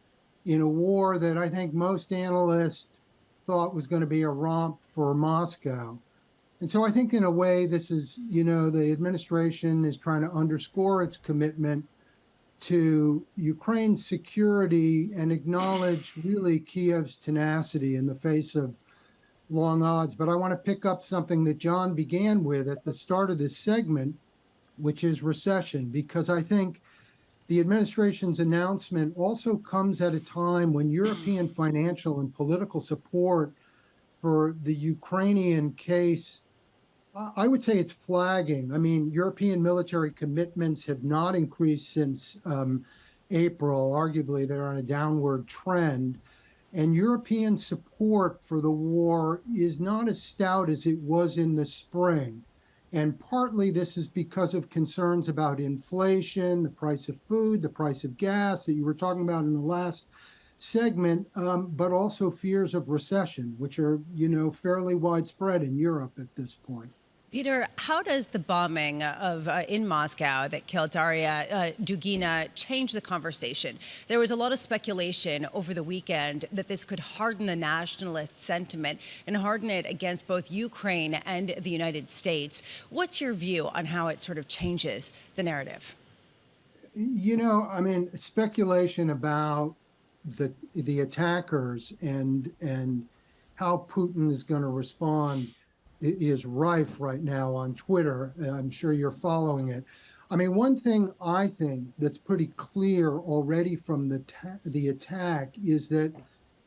in a war that I think most analysts thought was going to be a romp for Moscow. And so I think in a way this is, you know, the administration is trying to underscore its commitment to Ukraine's security and acknowledge really Kiev's tenacity in the face of long odds. But I want to pick up something that John began with at the start of this segment, which is recession, because I think the administration's announcement also comes at a time when European financial and political support for the Ukrainian case, I would say it's flagging. I mean, European military commitments have not increased since April. Arguably, they're on a downward trend. And European support for the war is not as stout as it was in the spring. And partly this is because of concerns about inflation, the price of food, the price of gas that you were talking about in the last segment, but also fears of recession, which are, fairly widespread in Europe at this point. Peter, how does the bombing of in Moscow that killed Daria Dugina change the conversation? There was a lot of speculation over the weekend that this could harden the nationalist sentiment and harden it against both Ukraine and the United States. What's your view on how it sort of changes the narrative? Speculation about the attackers and how Putin is going to respond is rife right now on Twitter. I'm sure you're following it. One thing I think that's pretty clear already from the attack is that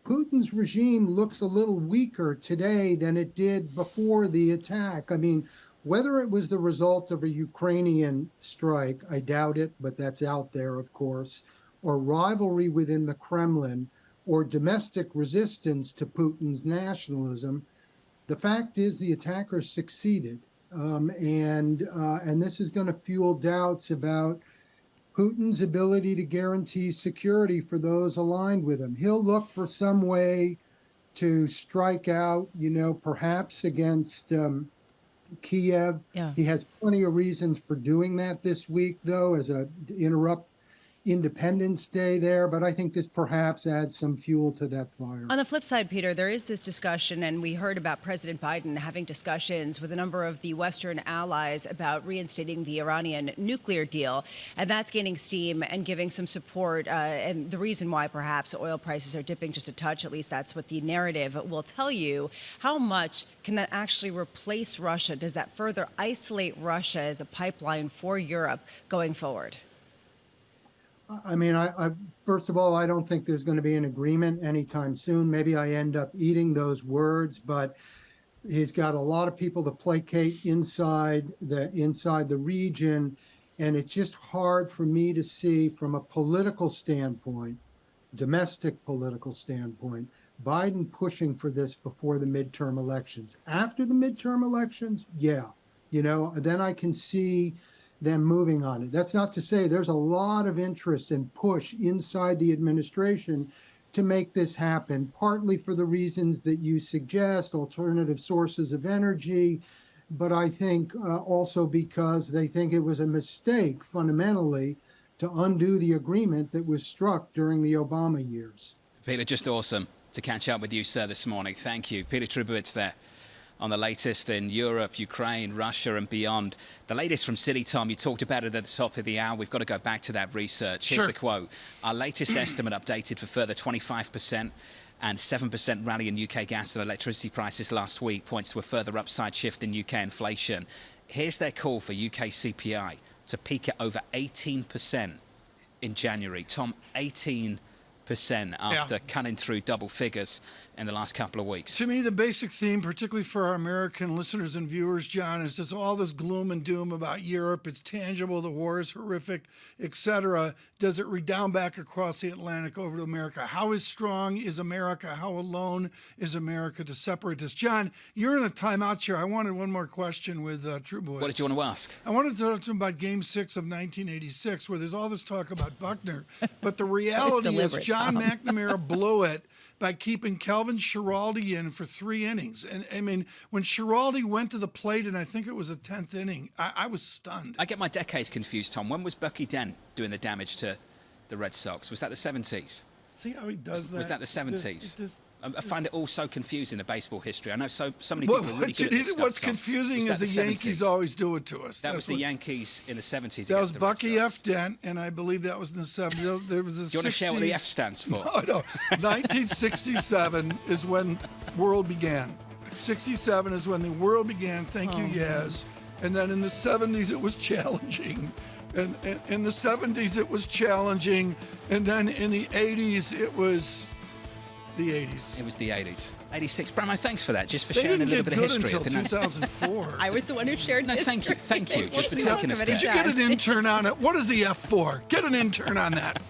Putin's regime looks a little weaker today than it did before the attack. Whether it was the result of a Ukrainian strike, I doubt it, but that's out there, of course, or rivalry within the Kremlin, or domestic resistance to Putin's nationalism, the fact is the attackers succeeded, and this is going to fuel doubts about Putin's ability to guarantee security for those aligned with him. He'll look for some way to strike out, perhaps against Kiev. Yeah. He has plenty of reasons for doing that this week, though, interrupt Independence Day there, but I think this perhaps adds some fuel to that fire. On the flip side, Peter, there is this discussion, and we heard about President Biden having discussions with a number of the Western allies about reinstating the Iranian nuclear deal, and that's gaining steam and giving some support, and the reason why perhaps oil prices are dipping just a touch, at least that's what the narrative will tell you. How much can that actually replace Russia? Does that further isolate Russia as a pipeline for Europe going forward? First of all, I don't think there's going to be an agreement anytime soon. Maybe I end up eating those words, but he's got a lot of people to placate inside the region, and it's just hard for me to see from a political standpoint, domestic political standpoint, Biden pushing for this before the midterm elections. After the midterm elections, then I can see them moving on it. That's not to say there's a lot of interest and push inside the administration to make this happen, partly for the reasons that you suggest, alternative sources of energy, but I think also because they think it was a mistake fundamentally to undo the agreement that was struck during the Obama years. Peter, just awesome to catch up with you, sir, this morning. Thank you. Peter Trubowitz there on the latest in Europe, Ukraine, Russia and beyond. The latest from Citi, Tom, you talked about it at the top of the hour. We've got to go back to that research. Here's the quote. Our latest estimate updated for further 25% and 7% rally in UK gas and electricity prices last week points to a further upside shift in UK inflation. Here's their call for UK CPI to peak at over 18% in January. Tom, 18% after cutting through double figures in the last couple of weeks. To me, the basic theme, particularly for our American listeners and viewers, John, is just all this gloom and doom about Europe. It's tangible, the war is horrific, etc. Does it redound back across the Atlantic over to America? How strong is America? How alone is America to separate this? John, you're in a timeout chair. I wanted one more question with Trubowitz. What did you want to ask? I wanted to talk to him about Game 6 of 1986, where there's all this talk about Buckner. But the reality is John McNamara blew it by keeping Calvin Schiraldi in for 3 innings. And I mean, when Schiraldi went to the plate, and I think it was the 10th inning, I was stunned. I get my decades confused, Tom. When was Bucky Dent doing the damage to the Red Sox? Was that the 70s? See how he does that? Was that the 70s? I find it all so confusing in baseball history. I know so many people are really good at this stuff. What's confusing is the Yankees always do it to us. That was the Yankees in the 70s. That was Bucky F. Dent, and I believe that was in the 70s. There was a 60s. Do you want to share what the F stands for? No. 1967 is when world began. 67 is when the world began. Thank you, Yaz. And then in the 70s, it was challenging. And in the 70s, it was challenging. And then in the 80s, it was the 80s. It was the 80s. 86. Bramo, thanks for that, just for sharing a little bit of history. Until 2004. I was the one who shared No, thank you, just for taking us there. Did you get an intern on it? What is the F for? Get an intern on that.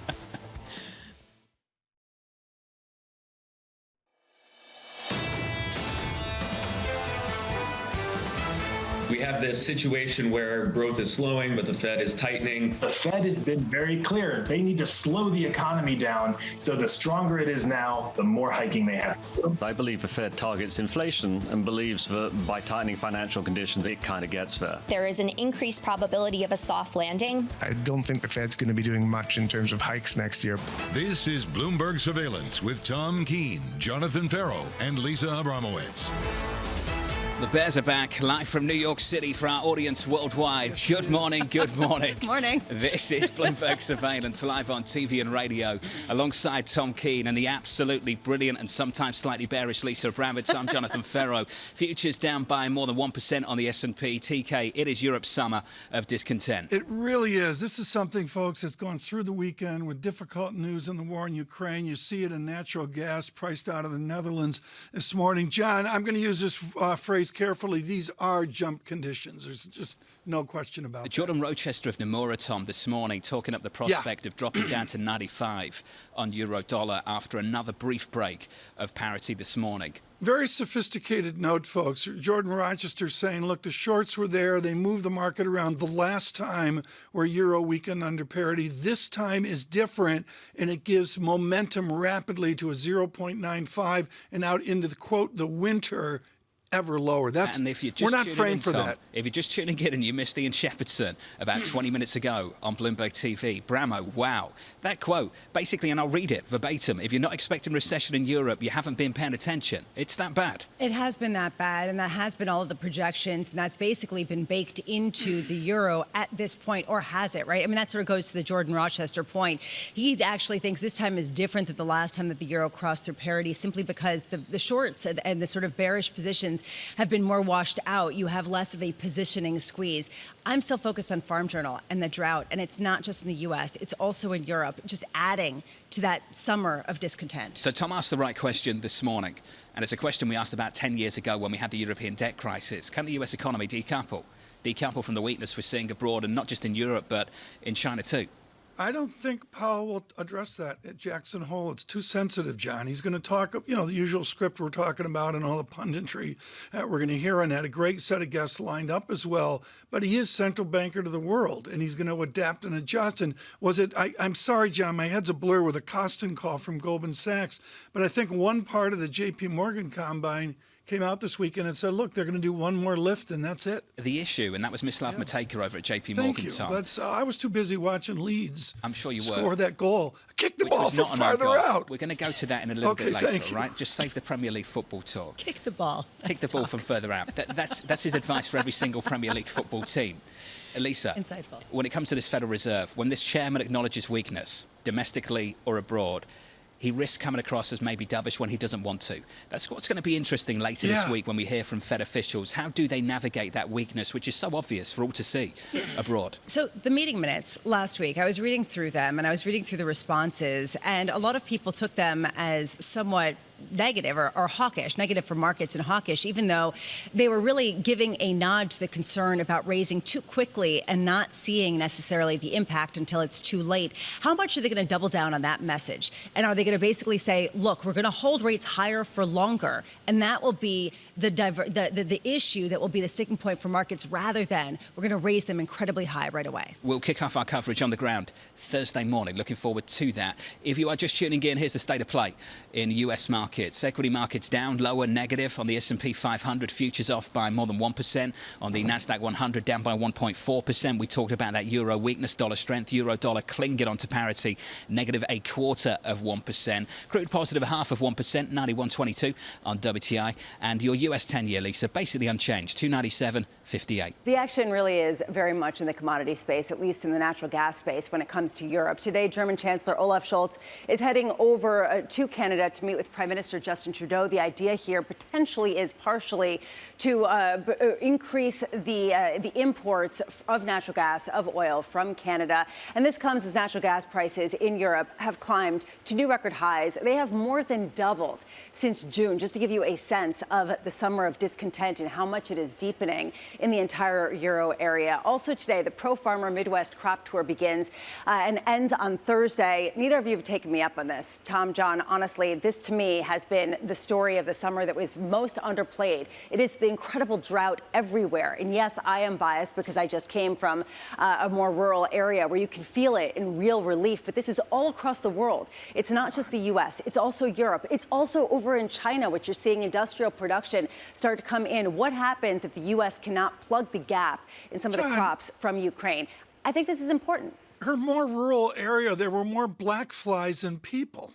We have this situation where growth is slowing, but the Fed is tightening. The Fed has been very clear. They need to slow the economy down. So the stronger it is now, the more hiking they have. I believe the Fed targets inflation and believes that by tightening financial conditions, it kind of gets there. There is an increased probability of a soft landing. I don't think the Fed's going to be doing much in terms of hikes next year. This is Bloomberg Surveillance with Tom Keene, Jonathan Ferro, and Lisa Abramowicz. The Bears are back live from New York City for our audience worldwide. Good morning, good morning. Morning. This is Bloomberg Surveillance live on TV and radio alongside Tom Keene and the absolutely brilliant and sometimes slightly bearish Lisa Abramowicz. I'm Jonathan Ferro. Futures down by more than 1% on the S&P. TK, it is Europe's summer of discontent. It really is. This is something, folks, that's gone through the weekend with difficult news in the war in Ukraine. You see it in natural gas priced out of the Netherlands this morning. John, I'm going to use this phrase carefully. These are jump conditions. There's just no question about that. Jordan Rochester of Nomura, Tom, this morning talking up the prospect of dropping down to 95 on euro dollar after another brief break of parity this morning. Very sophisticated note, folks. Jordan Rochester saying, look, the shorts were there. They moved the market around the last time where euro weakened under parity. This time is different, and it gives momentum rapidly to a 0.95 and out into the, quote, the winter ever lower. And if you're just we're not framed for Tom, that. If you're just tuning in and you missed Ian Shepherdson about 20 minutes ago on Bloomberg TV, Bramo, wow. That quote, basically, and I'll read it verbatim, if you're not expecting recession in Europe, you haven't been paying attention. It's that bad. It has been that bad, and that has been all of the projections, and that's basically been baked into the euro at this point, or has it, right? I mean, that sort of goes to the Jordan Rochester point. He actually thinks this time is different than the last time that the euro crossed through parity, simply because the shorts and the sort of bearish positions have been more washed out. You have less of a positioning squeeze. I'm still focused on Farm Journal and the drought, and it's not just in the U.S., it's also in Europe, just adding to that summer of discontent. So Tom asked the right question this morning, and it's a question we asked about 10 years ago when we had the European debt crisis. Can the U.S. economy decouple? Decouple from the weakness we're seeing abroad, and not just in Europe, but in China too? I don't think Powell will address that at Jackson Hole. It's too sensitive, John. He's going to talk, the usual script we're talking about and all the punditry we're going to hear on that. A great set of guests lined up as well. But he is central banker to the world, and he's going to adapt and adjust. And I'm sorry, John, my head's a blur with a Costin call from Goldman Sachs. But I think one part of the J.P. Morgan combine came out this weekend and said, look, they're going to do one more lift, and that's it. The issue, and that was Mislav Matejka over at J.P. Morgan, Tom. I was too busy watching Leeds. I'm sure you score that goal. Kick the ball from farther out. We're going to go to that in a little bit later, right? Just save the Premier League football talk. Kick the ball. Kick the ball from further out. That's his advice for every single Premier League football team. Elisa, insightful. When it comes to this Federal Reserve, when this chairman acknowledges weakness, domestically or abroad, he risks coming across as maybe dovish when he doesn't want to. That's what's going to be interesting later this week when we hear from Fed officials. How do they navigate that weakness, which is so obvious for all to see abroad? So the meeting minutes last week, I was reading through them, and I was reading through the responses, and a lot of people took them as somewhat negative or hawkish, negative for markets and hawkish, even though they were really giving a nod to the concern about raising too quickly and not seeing necessarily the impact until it's too late. How much are they going to double down on that message? And are they going to basically say, look, we're going to hold rates higher for longer, and that will be the issue that will be the sticking point for markets, rather than we're going to raise them incredibly high right away? We'll kick off our coverage on the ground Thursday morning. Looking forward to that. If you are just tuning in, here's the state of play in US markets. Equity markets down, lower, negative on the S&P 500. Futures off by more than 1%. On the NASDAQ 100, down by 1.4%. We talked about that euro weakness, dollar strength. Euro dollar clinging onto parity, negative 0.25%. Crude positive 0.5%, 91.22 on WTI. And your US 10-year, Lisa, basically unchanged, 297.58. The action really is very much in the commodity space, at least in the natural gas space when it comes to Europe. Today, German Chancellor Olaf Scholz is heading over to Canada to meet with Prime Minister Justin Trudeau. The idea here potentially is partially to increase the imports of natural gas, of oil from Canada. And this comes as natural gas prices in Europe have climbed to new record highs. They have more than doubled since June, just to give you a sense of the summer of discontent and how much it is deepening in the entire euro area. Also today, the Pro Farmer Midwest Crop Tour begins and ends on Thursday. Neither of you have taken me up on this. Tom, John, honestly, this to me has been the story of the summer that was most underplayed. It is the incredible drought everywhere. And yes, I am biased because I just came from a more rural area where you can feel it in real relief. But this is all across the world. It's not just the U.S. It's also Europe. It's also over in China, which you're seeing industrial production start to come in. What happens if the U.S. cannot plug the gap in some of the crops from Ukraine? I think this is important. Her more rural area, there were more black flies than people.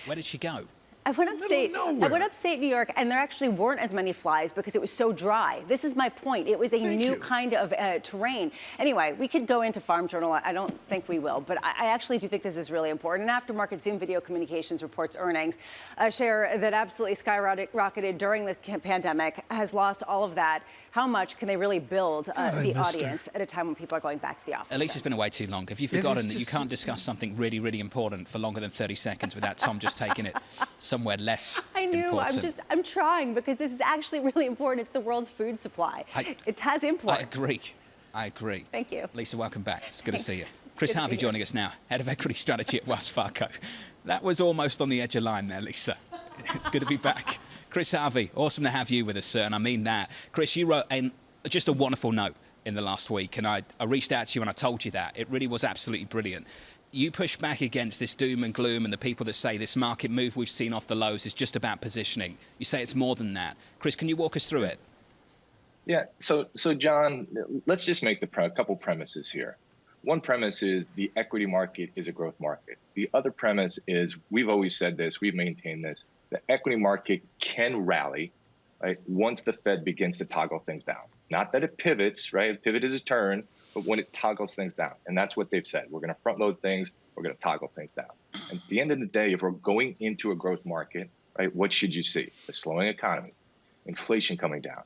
Where did she go? I went upstate New York, and there actually weren't as many flies because it was so dry. This is my point. It was a new kind of terrain. Anyway, we could go into Farm Journal. I don't think we will, but I actually do think this is really important. And Aftermarket Zoom Video Communications reports earnings. A share that absolutely skyrocketed during the pandemic has lost all of that. How much can they really build the audience at a time when people are going back to the office? Elisa's been away too long. Have you forgotten that you can't discuss something really, really important for longer than 30 seconds without Tom just taking it somewhere less I knew. important? I'm trying because this is actually really important. It's the world's food supply. It has import. I agree. Thank you. Lisa, welcome back. It's good to see you. Chris Harvey joining us now, Head of Equity Strategy at Wells Fargo. That was almost on the edge of line there, Lisa. It's good to be back. Chris Harvey, awesome to have you with us, sir, and I mean that. Chris, you wrote just a wonderful note in the last week, and I reached out to you and I told you that. It really was absolutely brilliant. You push back against this doom and gloom and the people that say this market move we've seen off the lows is just about positioning. You say it's more than that. Chris, can you walk us through it? Yeah, so John, let's just make a couple premises here. One premise is the equity market is a growth market. The other premise is, we've always said this, we've maintained this, the equity market can rally, right, once the Fed begins to toggle things down. Not that it pivots, right? Pivot is a turn, but when it toggles things down. And that's what they've said. We're going to front load things. We're going to toggle things down. And at the end of the day, if we're going into a growth market, right, what should you see? A slowing economy, inflation coming down,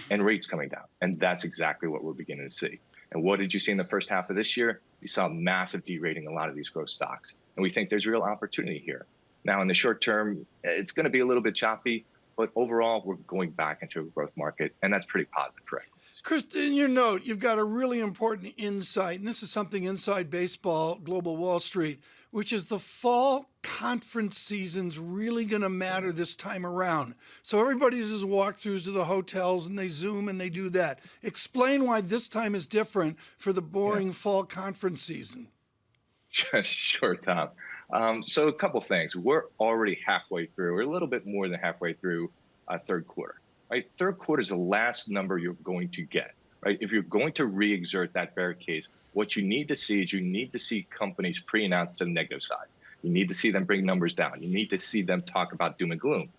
and rates coming down. And that's exactly what we're beginning to see. And what did you see in the first half of this year? You saw massive derating a lot of these growth stocks. And we think there's real opportunity here. Now, in the short term, it's going to be a little bit choppy, but overall, we're going back into a growth market, and that's pretty positive for equities. Chris, in your note, you've got a really important insight, and this is something inside baseball, Global Wall Street, which is the fall conference season's really going to matter this time around. So everybody does walkthroughs to the hotels, and they Zoom, and they do that. Explain why this time is different for the boring fall conference season. Sure, Tom. So a couple things. We're already halfway through, or a little bit more than halfway through third quarter. Right? Third quarter is the last number you're going to get. Right? If you're going to re-exert that bear case, what you need to see is you need to see companies pre-announce to the negative side. You need to see them bring numbers down. You need to see them talk about doom and gloom.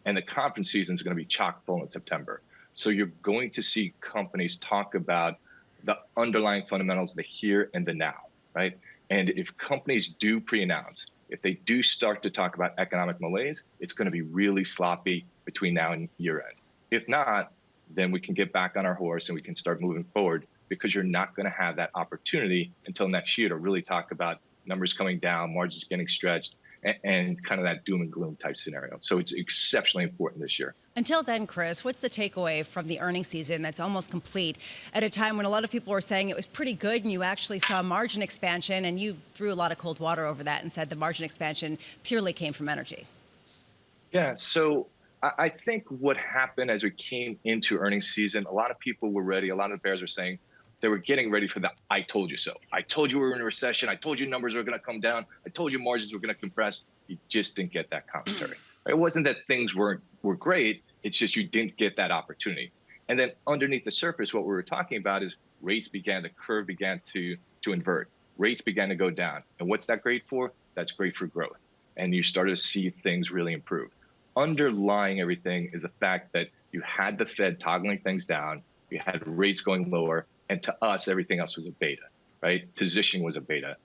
And the conference season is going to be chock full in September. So you're going to see companies talk about the underlying fundamentals, the here and the now, right? And if companies do pre-announce, if they do start to talk about economic malaise, it's going to be really sloppy between now and year end. If not, then we can get back on our horse and we can start moving forward, because you're not going to have that opportunity until next year to really talk about numbers coming down, margins getting stretched, and kind of that doom and gloom type scenario. So it's exceptionally important this year. Until then, Chris, what's the takeaway from the earnings season that's almost complete at a time when a lot of people were saying it was pretty good and you actually saw margin expansion, and you threw a lot of cold water over that and said the margin expansion purely came from energy? Yeah, so I think what happened as we came into earnings season, a lot of people were ready. A lot of the bears were saying they were getting ready for the "I told you so." I told you we were in a recession. I told you numbers were going to come down. I told you margins were going to compress. You just didn't get that commentary. It wasn't that things were great. It's just you didn't get that opportunity. And then underneath the surface, what we were talking about is the curve began to invert. Rates began to go down. And what's that great for? That's great for growth. And you started to see things really improve. Underlying everything is the fact that you had the Fed toggling things down. You had rates going lower. And to us, everything else was a beta, right? Positioning was a beta.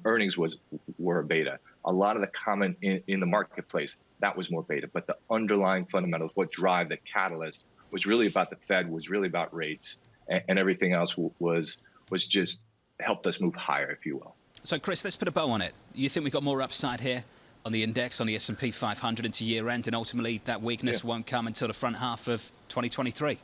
Earnings were a beta. A lot of the comment in the marketplace, that was more beta. But the underlying fundamentals, what drive the catalyst, was really about the Fed, was really about rates, and everything else was just helped us move higher, if you will. So, Chris, let's put a bow on it. You think we've got more upside here on the index, on the S&P 500 into year end, and ultimately that weakness won't come until the front half of 2023?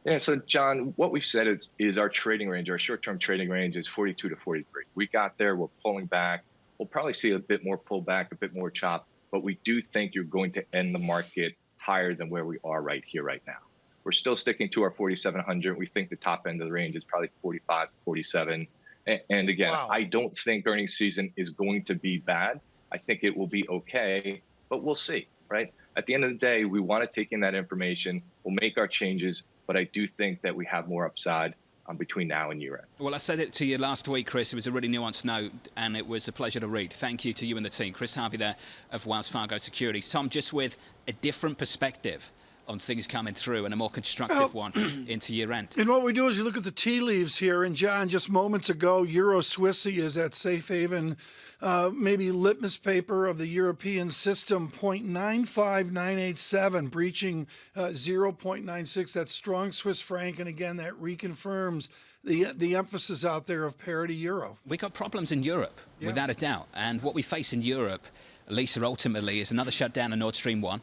Yeah, so John, what we've said is our trading range, our short-term trading range is 42 to 43. We got there, we're pulling back. We'll probably see a bit more pullback, a bit more chop but we do think you're going to end the market higher than where we are right here, right now. We're still sticking to our 4,700. We think the top end of the range is probably 45 to 47. And again, Wow. I don't think earnings season is going to be bad. I think it will be okay, but we'll see, right? At the end of the day, we want to take in that information. We'll make our changes, but I do think that we have more upside between now and year end. Well, I said it to you last week, Chris. It was a really nuanced note, and it was a pleasure to read. Thank you to you and the team. Chris Harvey there of Wells Fargo Securities. Tom, just with a different perspective on things coming through and a more constructive one into year end. And what we do is you look at the tea leaves here, and John, just moments ago, Euro Swissy is at safe haven, maybe litmus paper of the European system, 0.95987, breaching 0.96. That's strong Swiss franc, and again, that reconfirms the emphasis out there of parity euro. We got problems in Europe, without a doubt. And what we face in Europe, Lisa, ultimately, is another shutdown of Nord Stream 1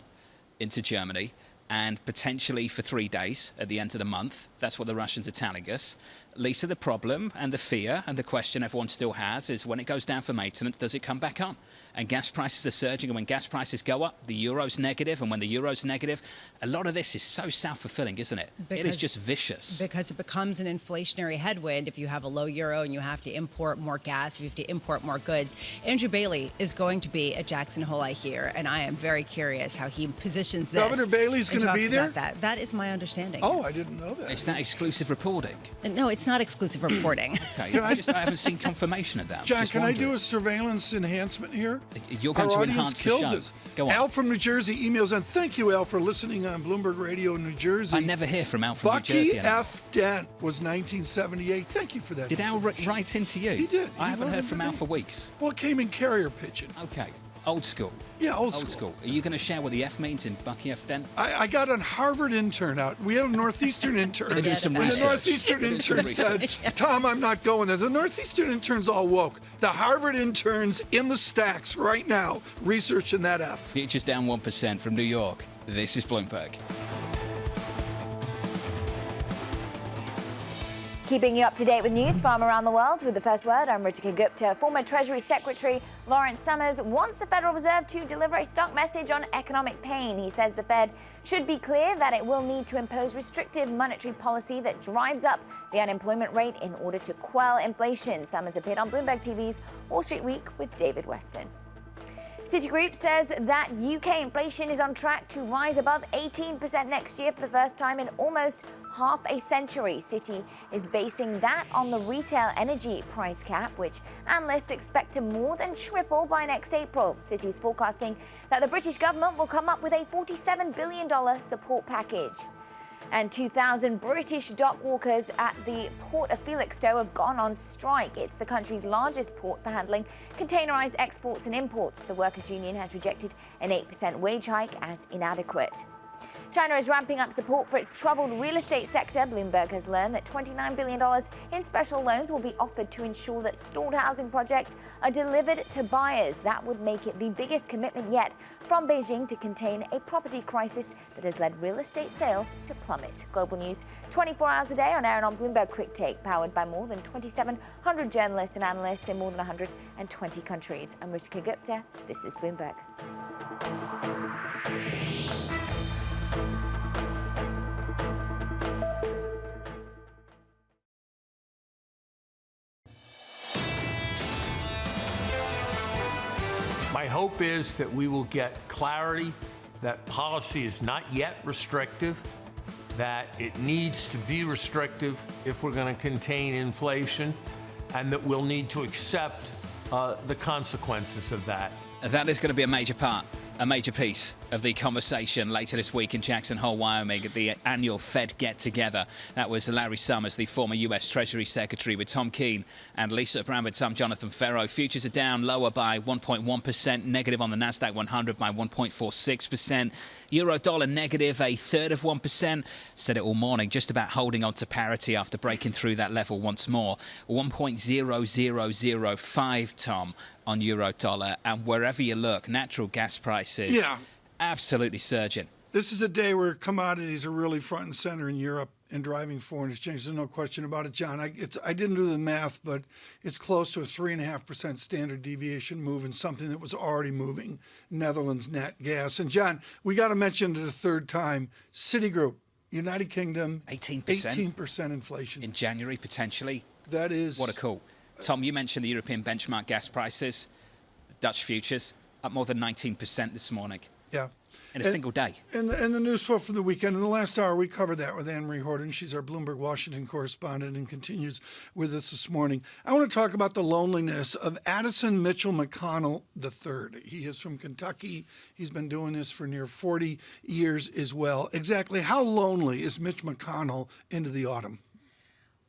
into Germany, and potentially for 3 days at the end of the month. That's what the Russians are telling us. Lisa, the problem and the fear and the question everyone still has is when it goes down for maintenance, does it come back on? And gas prices are surging, and when gas prices go up, the euro's negative, and when the euro's negative, a lot of this is so self-fulfilling, isn't it? It is just vicious. Because it becomes an inflationary headwind if you have a low euro and you have to import more gas, if you have to import more goods. Andrew Bailey is going to be at Jackson Hole, I hear, and I am very curious how he positions this. Governor Bailey's going to be there? That is my understanding. Oh, yes. I didn't know that. It's that exclusive reporting. No, it's not exclusive reporting. Okay, I haven't seen confirmation of that. John, Just can I wondering. do a surveillance enhancement here? You're going Our to audience enhance the kills show. us. Go on. Al from New Jersey emails, and thank you, Al, for listening on Bloomberg Radio in New Jersey. I never hear from Al from New Bucky Jersey anymore. F. Dent was 1978. Thank you for that. Did Al write into you? He did. I He haven't wrote heard into from Al me. for weeks. Well, it came in carrier pigeon. Okay. Old school. Yeah, old school. Are you going to share what the F means in Bucky F. Dent? I got a Harvard intern out. We had a Northeastern intern. They're doing some and the research. Northeastern They're doing some intern said, Tom, I'm not going there. The Northeastern intern's all woke. The Harvard intern's in the stacks right now, researching that F. Futures down 1% from New York. This is Bloomberg. Keeping you up to date with news from around the world with the first word, I'm Ritika Gupta. Former Treasury Secretary Lawrence Summers wants the Federal Reserve to deliver a stark message on economic pain. He says the Fed should be clear that it will need to impose restrictive monetary policy that drives up the unemployment rate in order to quell inflation. Summers appeared on Bloomberg TV's Wall Street Week with David Weston. Citigroup says that UK inflation is on track to rise above 18% next year for the first time in almost half a century. Citi is basing that on the retail energy price cap, which analysts expect to more than triple by next April. Citi is forecasting that the British government will come up with a $47 billion support package. And 2,000 British dock workers at the port of Felixstowe have gone on strike. It's the country's largest port for handling containerized exports and imports. The workers' union has rejected an 8% wage hike as inadequate. China is ramping up support for its troubled real estate sector. Bloomberg has learned that $29 billion in special loans will be offered to ensure that stalled housing projects are delivered to buyers. That would make it the biggest commitment yet from Beijing to contain a property crisis that has led real estate sales to plummet. Global news 24 hours a day on air and on Bloomberg Quick Take, powered by more than 2,700 journalists and analysts in more than 120 countries. I'm Ritika Gupta. This is Bloomberg. My hope is that we will get clarity that policy is not yet restrictive, that it needs to be restrictive if we're going to contain inflation, and that we'll need to accept the consequences of that. That is going to be a major part, a major piece of the conversation later this week in Jackson Hole, Wyoming, at the annual Fed get-together. That was Larry Summers, the former U.S. Treasury Secretary, with Tom Keene and Lisa Abramowicz. I'm Jonathan Ferro. Futures are down lower by 1.1%, negative on the NASDAQ 100 by 1.46%. Euro-dollar negative a third of 1%. Said it all morning, just about holding on to parity after breaking through that level once more. 1.0005, Tom, on euro-dollar. And wherever you look, natural gas prices absolutely surging. This is a day where commodities are really front and center in Europe. and driving foreign exchange. There's no question about it, John. I didn't do the math, but it's close to a 3.5% standard deviation move in something that was already moving, Netherlands net gas. And John, we got to mention it a third time, Citigroup, United Kingdom, 18% inflation. In January, potentially. That is... What a call. Tom, you mentioned the European benchmark gas prices, Dutch futures, up more than 19% this morning. Yeah. In a single day. And the news flow for the weekend. In the last hour, we covered that with Anne-Marie Horton. She's our Bloomberg Washington correspondent and continues with us this morning. I want to talk about the loneliness of Addison Mitchell McConnell III. He is from Kentucky. He's been doing this for near 40 years as well. Exactly how lonely is Mitch McConnell into the autumn?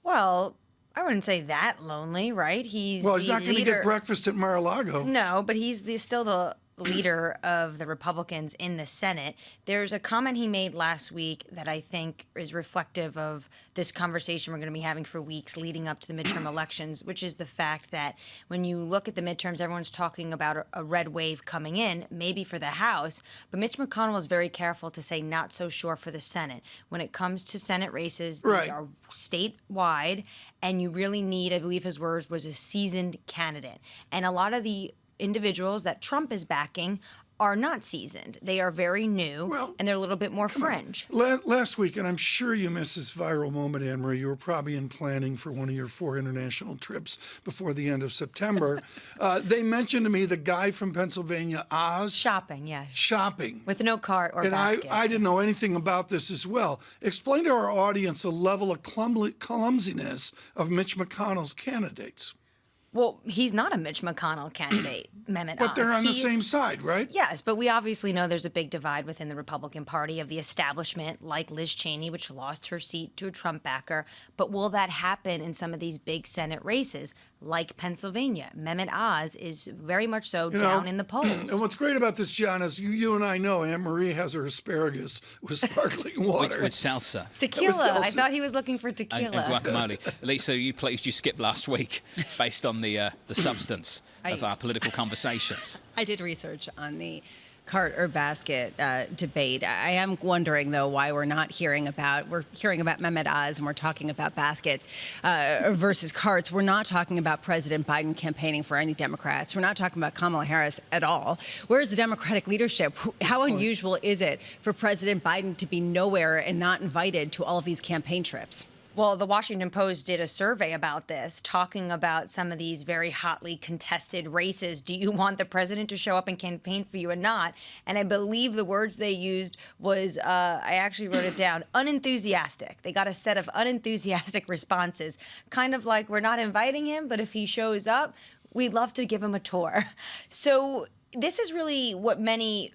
Well, I wouldn't say that lonely, right? He's not going to get breakfast at Mar-a-Lago. No, but he's still the leader of the Republicans in the Senate. There's a comment he made last week that I think is reflective of this conversation we're going to be having for weeks leading up to the midterm elections, which is the fact that when you look at the midterms, everyone's talking about a red wave coming in, maybe for the House, but Mitch McConnell was very careful to say not so sure for the Senate. When it comes to Senate races, these are statewide, and you really need, I believe his words was, a seasoned candidate. And a lot of the individuals that Trump is backing are not seasoned. They are very new, and they're a little bit more fringe. Last week, and I'm sure you missed this viral moment, Anne-Marie, you were probably in planning for one of your 4 international trips before the end of September. They mentioned to me the guy from Pennsylvania, Oz. Shopping. With no cart or basket. And I didn't know anything about this as well. Explain to our audience the level of clumsiness of Mitch McConnell's candidates. Well, he's not a Mitch McConnell candidate, Mehmet Oz. But they're on the same side, right? Yes, but we obviously know there's a big divide within the Republican Party of the establishment, like Liz Cheney, which lost her seat to a Trump backer. But will that happen in some of these big Senate races, like Pennsylvania? Mehmet Oz is very much so down in the polls. And what's great about this, John, is you and I know Anne-Marie has her asparagus with sparkling water. with salsa. Tequila. I thought he was looking for tequila. And guacamole. Lisa, you skipped last week based on the substance of our political conversations. I did research on the cart or basket debate. I am wondering, though, why we're hearing about Mehmet Oz and we're talking about baskets versus carts. We're not talking about President Biden campaigning for any Democrats. We're not talking about Kamala Harris at all. Where's the Democratic leadership? How unusual is it for President Biden to be nowhere and not invited to all of these campaign trips? Well, the Washington Post did a survey about this, talking about some of these very hotly contested races. Do you want the president to show up and campaign for you or not? And I believe the words they used was, I actually wrote it down, unenthusiastic. They got a set of unenthusiastic responses, kind of like, we're not inviting him, but if he shows up, we'd love to give him a tour. So this is really what many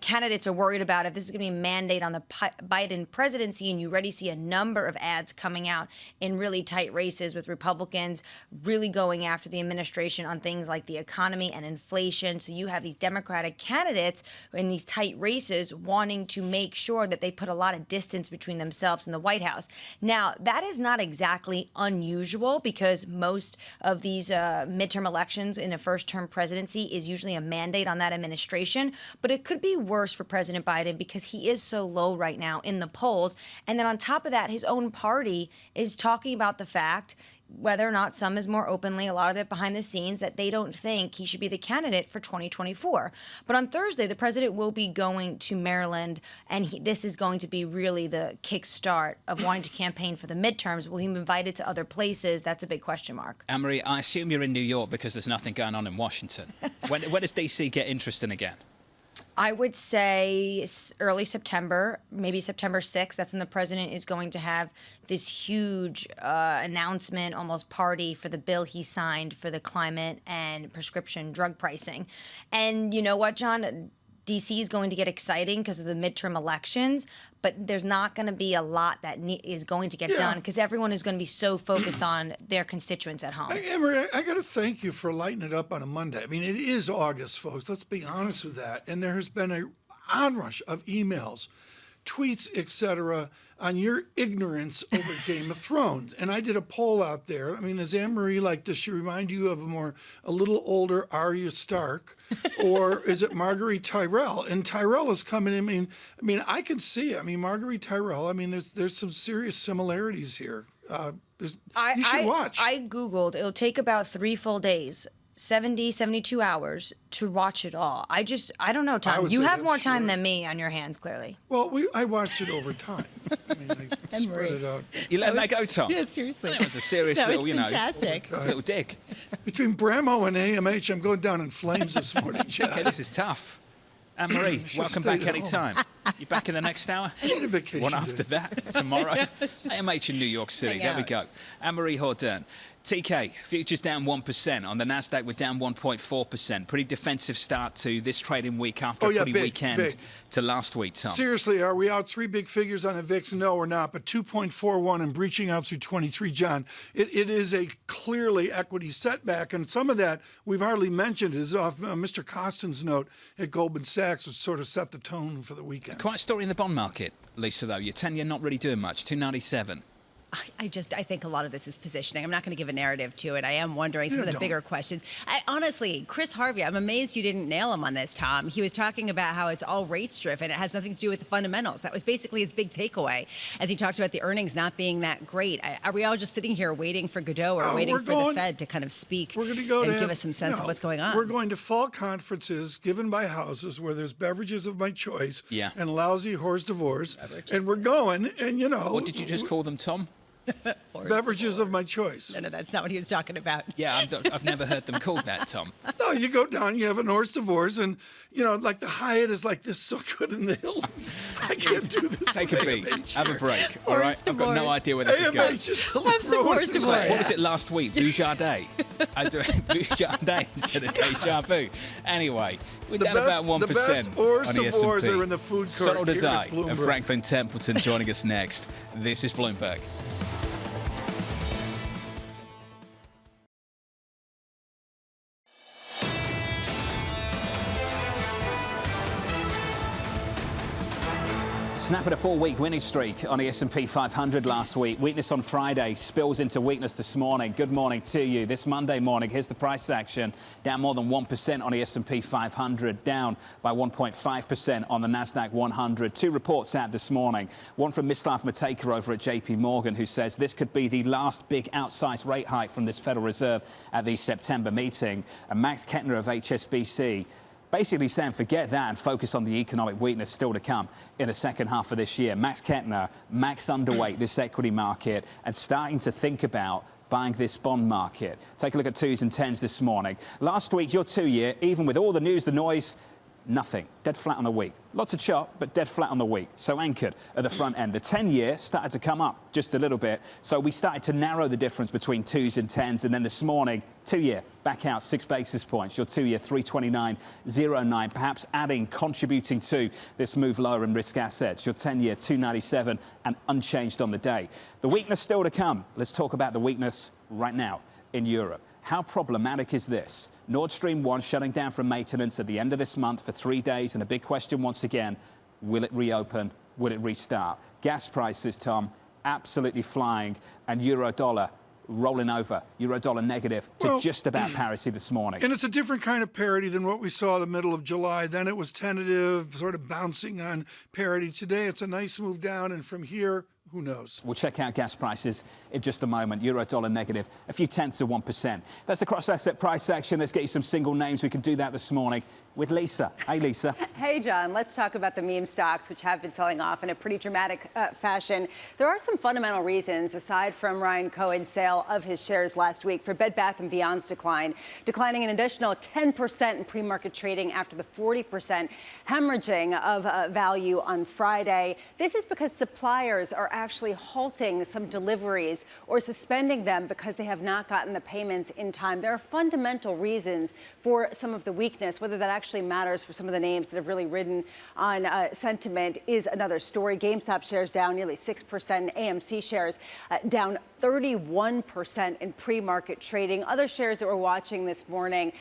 candidates are worried about, if this is going to be a mandate on the Biden presidency, and you already see a number of ads coming out in really tight races with Republicans really going after the administration on things like the economy and inflation. So you have these Democratic candidates in these tight races wanting to make sure that they put a lot of distance between themselves and the White House. Now, that is not exactly unusual, because most of these midterm elections in a first-term presidency is usually a mandate on that administration. But it could be worse for President Biden because he is so low right now in the polls. And then on top of that, his own party is talking about the fact, whether or not some is more openly, a lot of it behind the scenes, that they don't think he should be the candidate for 2024. But on Thursday, the president will be going to Maryland, and this is going to be really the kickstart of wanting to campaign for the midterms. Will he be invited to other places? That's a big question mark. Anne-Marie, I assume you're in New York because there's nothing going on in Washington. When does D.C. get interesting again? I would say early September, maybe September 6th. That's when the president is going to have this huge announcement, almost party, for the bill he signed for the climate and prescription drug pricing. And you know what, John? D.C. is going to get exciting because of the midterm elections, but there's not going to be a lot that is going to get done because everyone is going to be so focused on their constituents at home. Anne-Marie, I got to thank you for lighting it up on a Monday. I mean, it is August, folks. Let's be honest with that. And there has been an onrush of emails tweets, etc., on your ignorance over Game of Thrones. And I did a poll out there. I mean, is Anne-Marie like, does she remind you of a little older Arya Stark, or is it Marguerite Tyrell? And Tyrell is coming in. I mean, I can see it. I mean, Marguerite Tyrell, I mean, there's some serious similarities here. You should watch. I Googled, it'll take about 3 full days, 72 hours to watch it all. I don't know, Tom. You have more time than me on your hands, clearly. Well, I watched it over time. I mean, I spread it out. You let that go, Tom? Yeah, seriously. That was a serious That was little, fantastic. A little dig. Between Bramo and AMH, I'm going down in flames this morning, John. Okay, this is tough. Anne-Marie, welcome back anytime. You back in the next hour? I need a vacation. One after that, tomorrow. AMH in New York City. There we go. Anne-Marie Hordern. TK, futures down 1%. On the Nasdaq, we're down 1.4%. Pretty defensive start to this trading week after a pretty weekend to last week, Tom. Seriously, are we out 3 big figures on a VIX? No, we're not. But 2.41 and breaching out through 23, John. It is a clearly equity setback. And some of that we've hardly mentioned is off Mr. Costin's note at Goldman Sachs, which sort of set the tone for the weekend. Quite a story in the bond market, Lisa, though. Your 10-year not really doing much, 297. I think a lot of this is positioning. I'm not going to give a narrative to it. I am wondering some of the bigger questions. Honestly, Chris Harvey, I'm amazed you didn't nail him on this, Tom. He was talking about how it's all rates driven. It has nothing to do with the fundamentals. That was basically his big takeaway as he talked about the earnings not being that great. Are we all just sitting here waiting for Godot or waiting for the Fed to kind of speak and give us some sense of what's going on? We're going to fall conferences given by houses where there's beverages of my choice and lousy hors d'oeuvres. And we're going, and What did you just call them, Tom? Beverages of my choice. No, that's not what he was talking about. Yeah, I've never heard them called that, Tom. No, you go down, you have an hors d'oeuvres, and, like the Hyatt is like this so good in the Hills. I can't do this. Take a beat. Have a break. All right? I've got no idea where this is going. Have some hors d'oeuvres. What was it last week? Vujardé. I do Vujardé instead of Deja Vu. Anyway, we're down about 1% the best hors on the d'oeuvres S&P. are in the food court. Sonal Desai Bloomberg. and Franklin Templeton joining us next. This is Bloomberg. Snapping a 4-week winning streak on the S&P 500 last week. Weakness on Friday spills into weakness this morning. Good morning to you. This Monday morning, here's the price action. Down more than 1% on the S&P 500. Down by 1.5% on the Nasdaq 100. 2 reports out this morning. One from Mislav Matejka over at JP Morgan, who says this could be the last big outsized rate hike from this Federal Reserve at the September meeting. And Max Kettner of HSBC basically saying forget that and focus on the economic weakness still to come in the second half of this year. Max Kettner, max underweight this equity market and starting to think about buying this bond market. Take a look at 2s and 10s this morning. Last week, your 2-year, even with all the news, the noise, nothing. Dead flat on the week. Lots of chop, but dead flat on the week. So anchored at the front end. The 10-year started to come up just a little bit. So we started to narrow the difference between 2s and 10s. And then this morning, 2-year back out 6 basis points. Your 2-year 329.09, perhaps contributing to this move lower in risk assets. Your 10-year 297 and unchanged on the day. The weakness still to come. Let's talk about the weakness right now in Europe. How problematic is this? Nord Stream 1 shutting down from maintenance at the end of this month for 3 days. And a big question once again, will it reopen? Will it restart? Gas prices, Tom, absolutely flying. And euro-dollar rolling over, euro-dollar negative to just about parity this morning. And it's a different kind of parity than what we saw the middle of July. Then it was tentative, sort of bouncing on parity. Today it's a nice move down, and from here, who knows? We'll check out gas prices in just a moment. Euro-dollar negative, a few tenths of 1%. That's the cross-asset price action. Let's get you some single names. We can do that this morning with Lisa. Hey, Lisa. Hey, John. Let's talk about the meme stocks, which have been selling off in a pretty dramatic fashion. There are some fundamental reasons, aside from Ryan Cohen's sale of his shares last week, for Bed Bath & Beyond's declining an additional 10% in pre-market trading after the 40% hemorrhaging of value on Friday. This is because suppliers are actually halting some deliveries or suspending them because they have not gotten the payments in time. There are fundamental reasons for some of the weakness. Whether that actually matters for some of the names that have really ridden on sentiment is another story. GameStop shares down nearly 6%, AMC shares down 31% in pre-market trading. Other shares that we're watching this morning,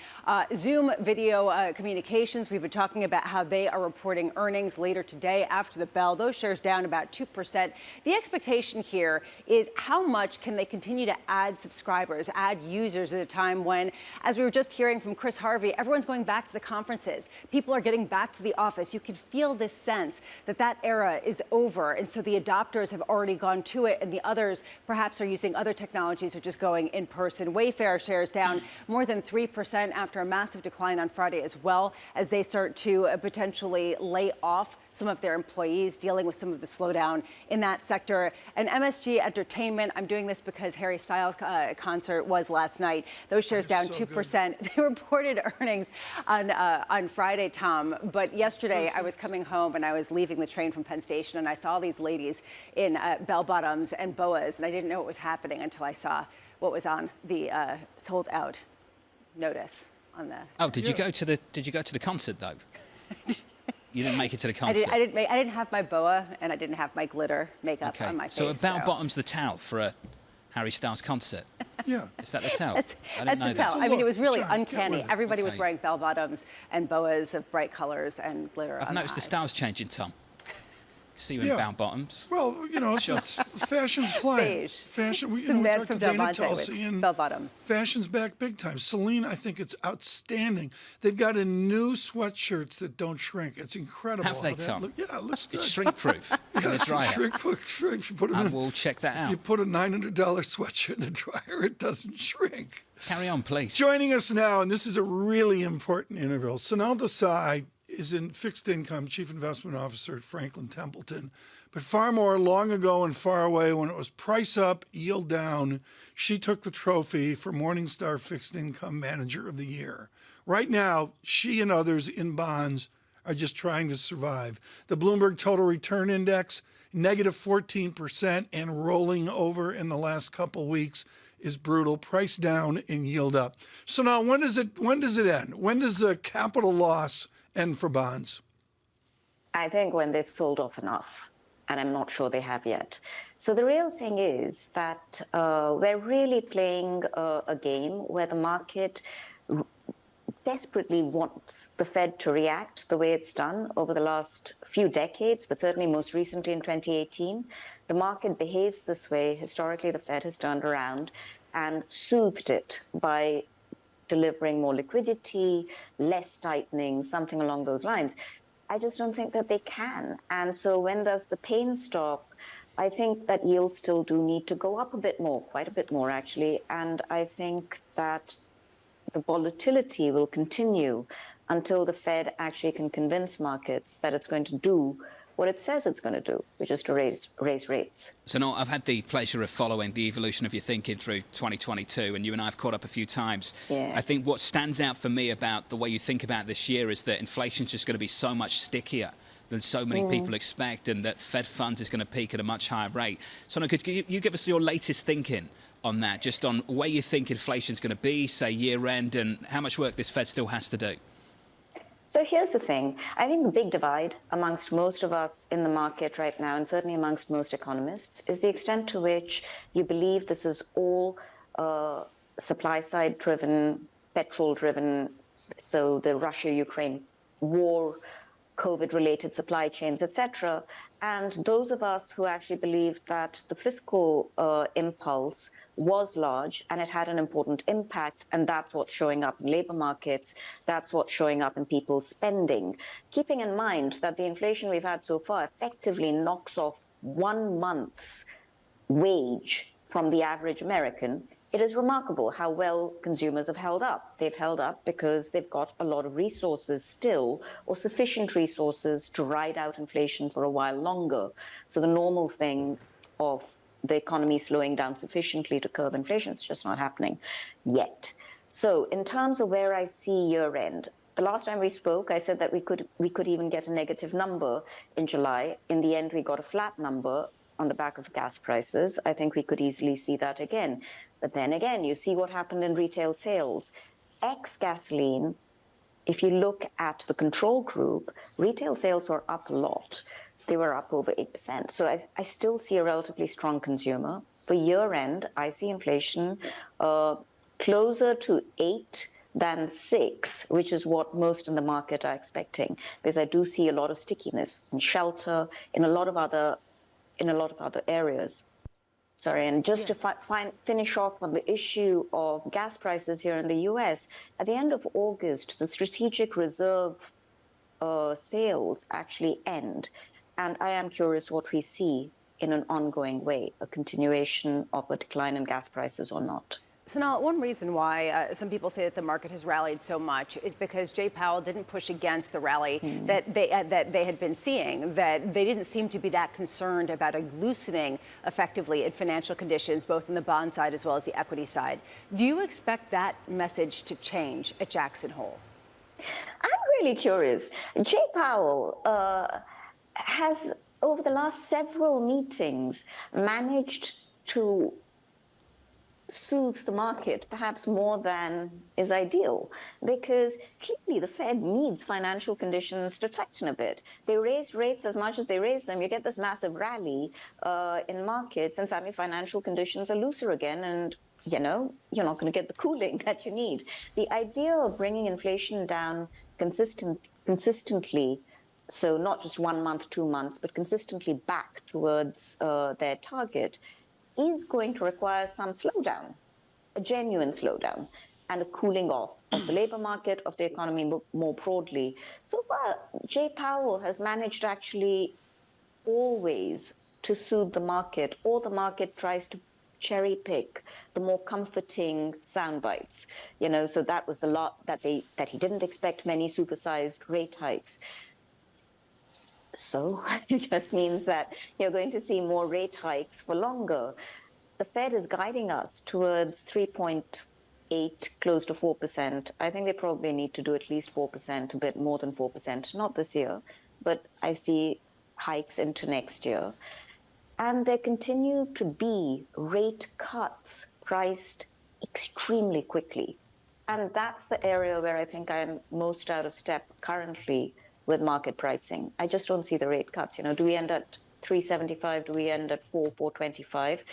Zoom Video Communications. We've been talking about how they are reporting earnings later today after the bell. Those shares down about 2%. The expectation here is how much can they continue to add subscribers, add users at a time when, as we were just hearing from Chris Harvey, everyone's going back to the conferences. People are getting back to the office. You can feel this sense that that era is over. And so the adopters have already gone to it, and the others perhaps are using other technologies or just going in person. Wayfair shares down more than 3% after a massive decline on Friday, as well as they start to potentially lay off some of their employees, dealing with some of the slowdown in that sector. And MSG Entertainment, I'm doing this because Harry Styles' concert was last night. Those shares down 2%. They reported earnings on Friday, Tom. But yesterday, I was coming home and I was leaving the train from Penn Station, and I saw these ladies in bell-bottoms and boas, and I didn't know what was happening until I saw what was on the sold-out notice on the. Oh, did you go to the concert though? You didn't make it to the concert. I didn't have my boa, and I didn't have my glitter makeup on my face. So bell-bottoms the towel for a Harry Styles concert. Yeah. Is that the towel? That's the towel. I mean, it was really uncanny. Everybody was wearing bell-bottoms and boas of bright colors and glitter. I've noticed the style's changing, Tom. See you in bell-bottoms. Well, you know, fashion's flying. Beige. Fashion, we The man talked from to Dana Delmonte Tulsi, and bell-bottoms. Fashion's back big time. Celine, I think it's outstanding. They've got a new sweatshirts that don't shrink. It's incredible. Have they, Tom? Yeah, it looks good. It's shrink-proof in the dryer. Shrink-proof. You put them I will check that out. If you put a $900 sweatshirt in the dryer, it doesn't shrink. Carry on, please. Joining us now, and this is a really important interview, Sonal Desai is in fixed income, Chief Investment Officer at Franklin Templeton. But far more long ago and far away, when it was price up, yield down, she took the trophy for Morningstar Fixed Income Manager of the Year. Right now, she and others in bonds are just trying to survive. The Bloomberg Total Return Index, negative 14% and rolling over in the last couple weeks, is brutal. Price down and yield up. So now, when does it end? When does the capital loss end for bonds? I think when they've sold off enough. And I'm not sure they have yet. So the real thing is that we're really playing a game where the market desperately wants the Fed to react the way it's done over the last few decades, but certainly most recently in 2018. The market behaves this way. Historically, the Fed has turned around and soothed it by delivering more liquidity, less tightening, something along those lines. I just don't think that they can. And so when does the pain stop? I think that yields still do need to go up a bit more, quite a bit more actually. And I think that the volatility will continue until the Fed actually can convince markets that it's going to do what it says it's going to do, which is to raise rates. So, no, I've had the pleasure of following the evolution of your thinking through 2022, and you and I have caught up a few times. Yeah. I think what stands out for me about the way you think about this year is that inflation's just going to be so much stickier than so many people expect, and that Fed funds is going to peak at a much higher rate. So, no, could you give us your latest thinking on that, just on where you think inflation's going to be, say, year-end, and how much work this Fed still has to do? So here's the thing. I think the big divide amongst most of us in the market right now, and certainly amongst most economists, is the extent to which you believe this is all supply-side driven, petrol-driven, so the Russia-Ukraine war, COVID-related supply chains, etc. And those of us who actually believe that the fiscal impulse was large and it had an important impact, and that's what's showing up in labor markets, that's what's showing up in people's spending. Keeping in mind that the inflation we've had so far effectively knocks off 1 month's wage from the average American, it is remarkable how well consumers have held up. They've held up because they've got a lot of resources still, or sufficient resources to ride out inflation for a while longer. So the normal thing of the economy slowing down sufficiently to curb inflation, it's just not happening yet. So in terms of where I see year end, the last time we spoke, I said that we could even get a negative number in July. In the end, we got a flat number on the back of gas prices. I think we could easily see that again. But then again, you see what happened in retail sales. Ex-gasoline, if you look at the control group, retail sales were up a lot. They were up over 8%. So I still see a relatively strong consumer. for year end, I see inflation closer to 8 than 6, which is what most in the market are expecting, because I do see a lot of stickiness in shelter, in a lot of other areas. Sorry, and just to finish off on the issue of gas prices here in the US, at the end of August, the strategic reserve sales actually end. And I am curious what we see in an ongoing way, a continuation of a decline in gas prices or not. Sonal, one reason why some people say that the market has rallied so much is because Jay Powell didn't push against the rally that they had been seeing, that they didn't seem to be that concerned about a loosening effectively in financial conditions, both on the bond side as well as the equity side. Do you expect that message to change at Jackson Hole? I'm really curious. Jay Powell has, over the last several meetings, managed to soothe the market perhaps more than is ideal, because clearly the Fed needs financial conditions to tighten a bit. They raise rates as much as they raise them, you get this massive rally in markets, and suddenly financial conditions are looser again, and you're not going to get the cooling that you need. The idea of bringing inflation down consistently, so not just 1 month, 2 months, but consistently back towards their target, is going to require some slowdown, a genuine slowdown, and a cooling off of the labor market, of the economy more broadly. So far, Jay Powell has managed actually always to soothe the market, or the market tries to cherry pick the more comforting sound bites. So that was the lot that he didn't expect many supersized rate hikes. So it just means that you're going to see more rate hikes for longer. The Fed is guiding us towards 3.8, close to 4%. I think they probably need to do at least 4%, a bit more than 4%, not this year, but I see hikes into next year. And there continue to be rate cuts priced extremely quickly. And that's the area where I think I'm most out of step currently with market pricing. I just don't see the rate cuts. Do we end at 375? Do we end at 425?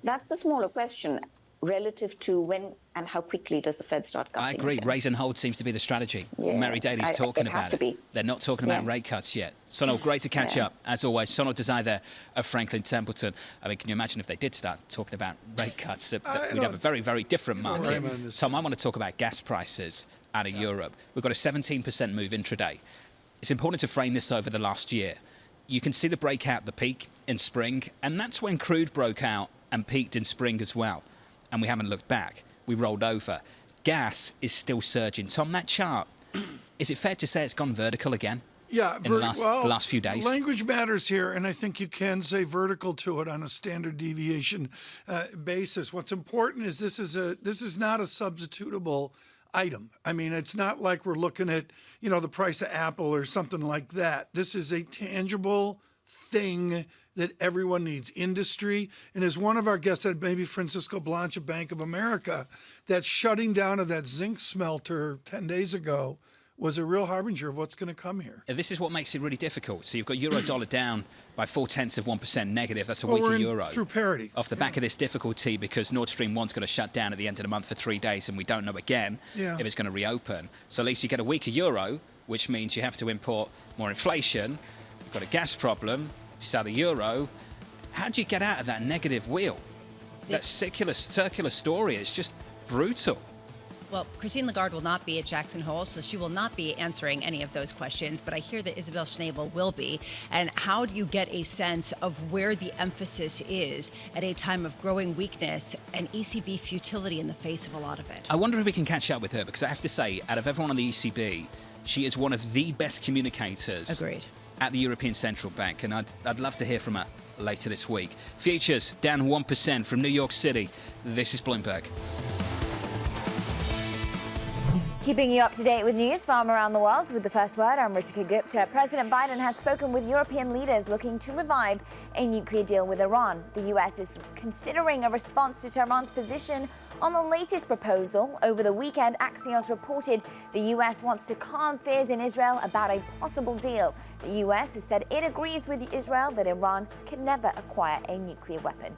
That's the smaller question relative to when and how quickly does the Fed start cutting. I agree. Again. Raise and hold seems to be the strategy. Yeah. Mary Daly's talking about it. They're not talking about rate cuts yet. Sonal, great to catch up, as always. Sonal Desai there of Franklin Templeton. I mean, can you imagine if they did start talking about rate cuts? We'd have a very, very different market. Tom, I want to talk about gas prices out of Europe. We've got a 17% move intraday. It's important to frame this over the last year. You can see the breakout, the peak in spring, and that's when crude broke out and peaked in spring as well. And we haven't looked back. We rolled over. Gas is still surging. Tom, that chart, is it fair to say it's gone vertical again? Yeah, in the last few days. Language matters here, and I think you can say vertical to it on a standard deviation basis. What's important is this is not a substitutable item. I mean, it's not like we're looking at, the price of Apple or something like that. This is a tangible thing that everyone needs. Industry, and as one of our guests said, maybe Francisco Blanch of Bank of America, that shutting down of that zinc smelter 10 days ago was a real harbinger of what's going to come here. This is what makes it really difficult. So you've got euro dollar down by 0.4% negative. That's a weaker euro. Through parity. Off the back of this difficulty, because Nord Stream 1's going to shut down at the end of the month for 3 days, and we don't know again if it's going to reopen. So at least you get a weaker euro, which means you have to import more inflation. You've got a gas problem. You sell the euro. How do you get out of that negative wheel? That circular story is just brutal. Well, Christine Lagarde will not be at Jackson Hole, so she will not be answering any of those questions. But I hear that Isabel Schnabel will be. And how do you get a sense of where the emphasis is at a time of growing weakness and ECB futility in the face of a lot of it? I wonder if we can catch up with her, because I have to say, out of everyone on the ECB, she is one of the best communicators. Agreed. At the European Central Bank, and I'd love to hear from her later this week. Futures down 1% from New York City. This is Bloomberg. Keeping you up to date with news from around the world with the first word, I'm Ritika Gupta. President Biden has spoken with European leaders looking to revive a nuclear deal with Iran. The U.S. is considering a response to Tehran's position on the latest proposal. Over the weekend, Axios reported the U.S. wants to calm fears in Israel about a possible deal. The U.S. has said it agrees with Israel that Iran can never acquire a nuclear weapon.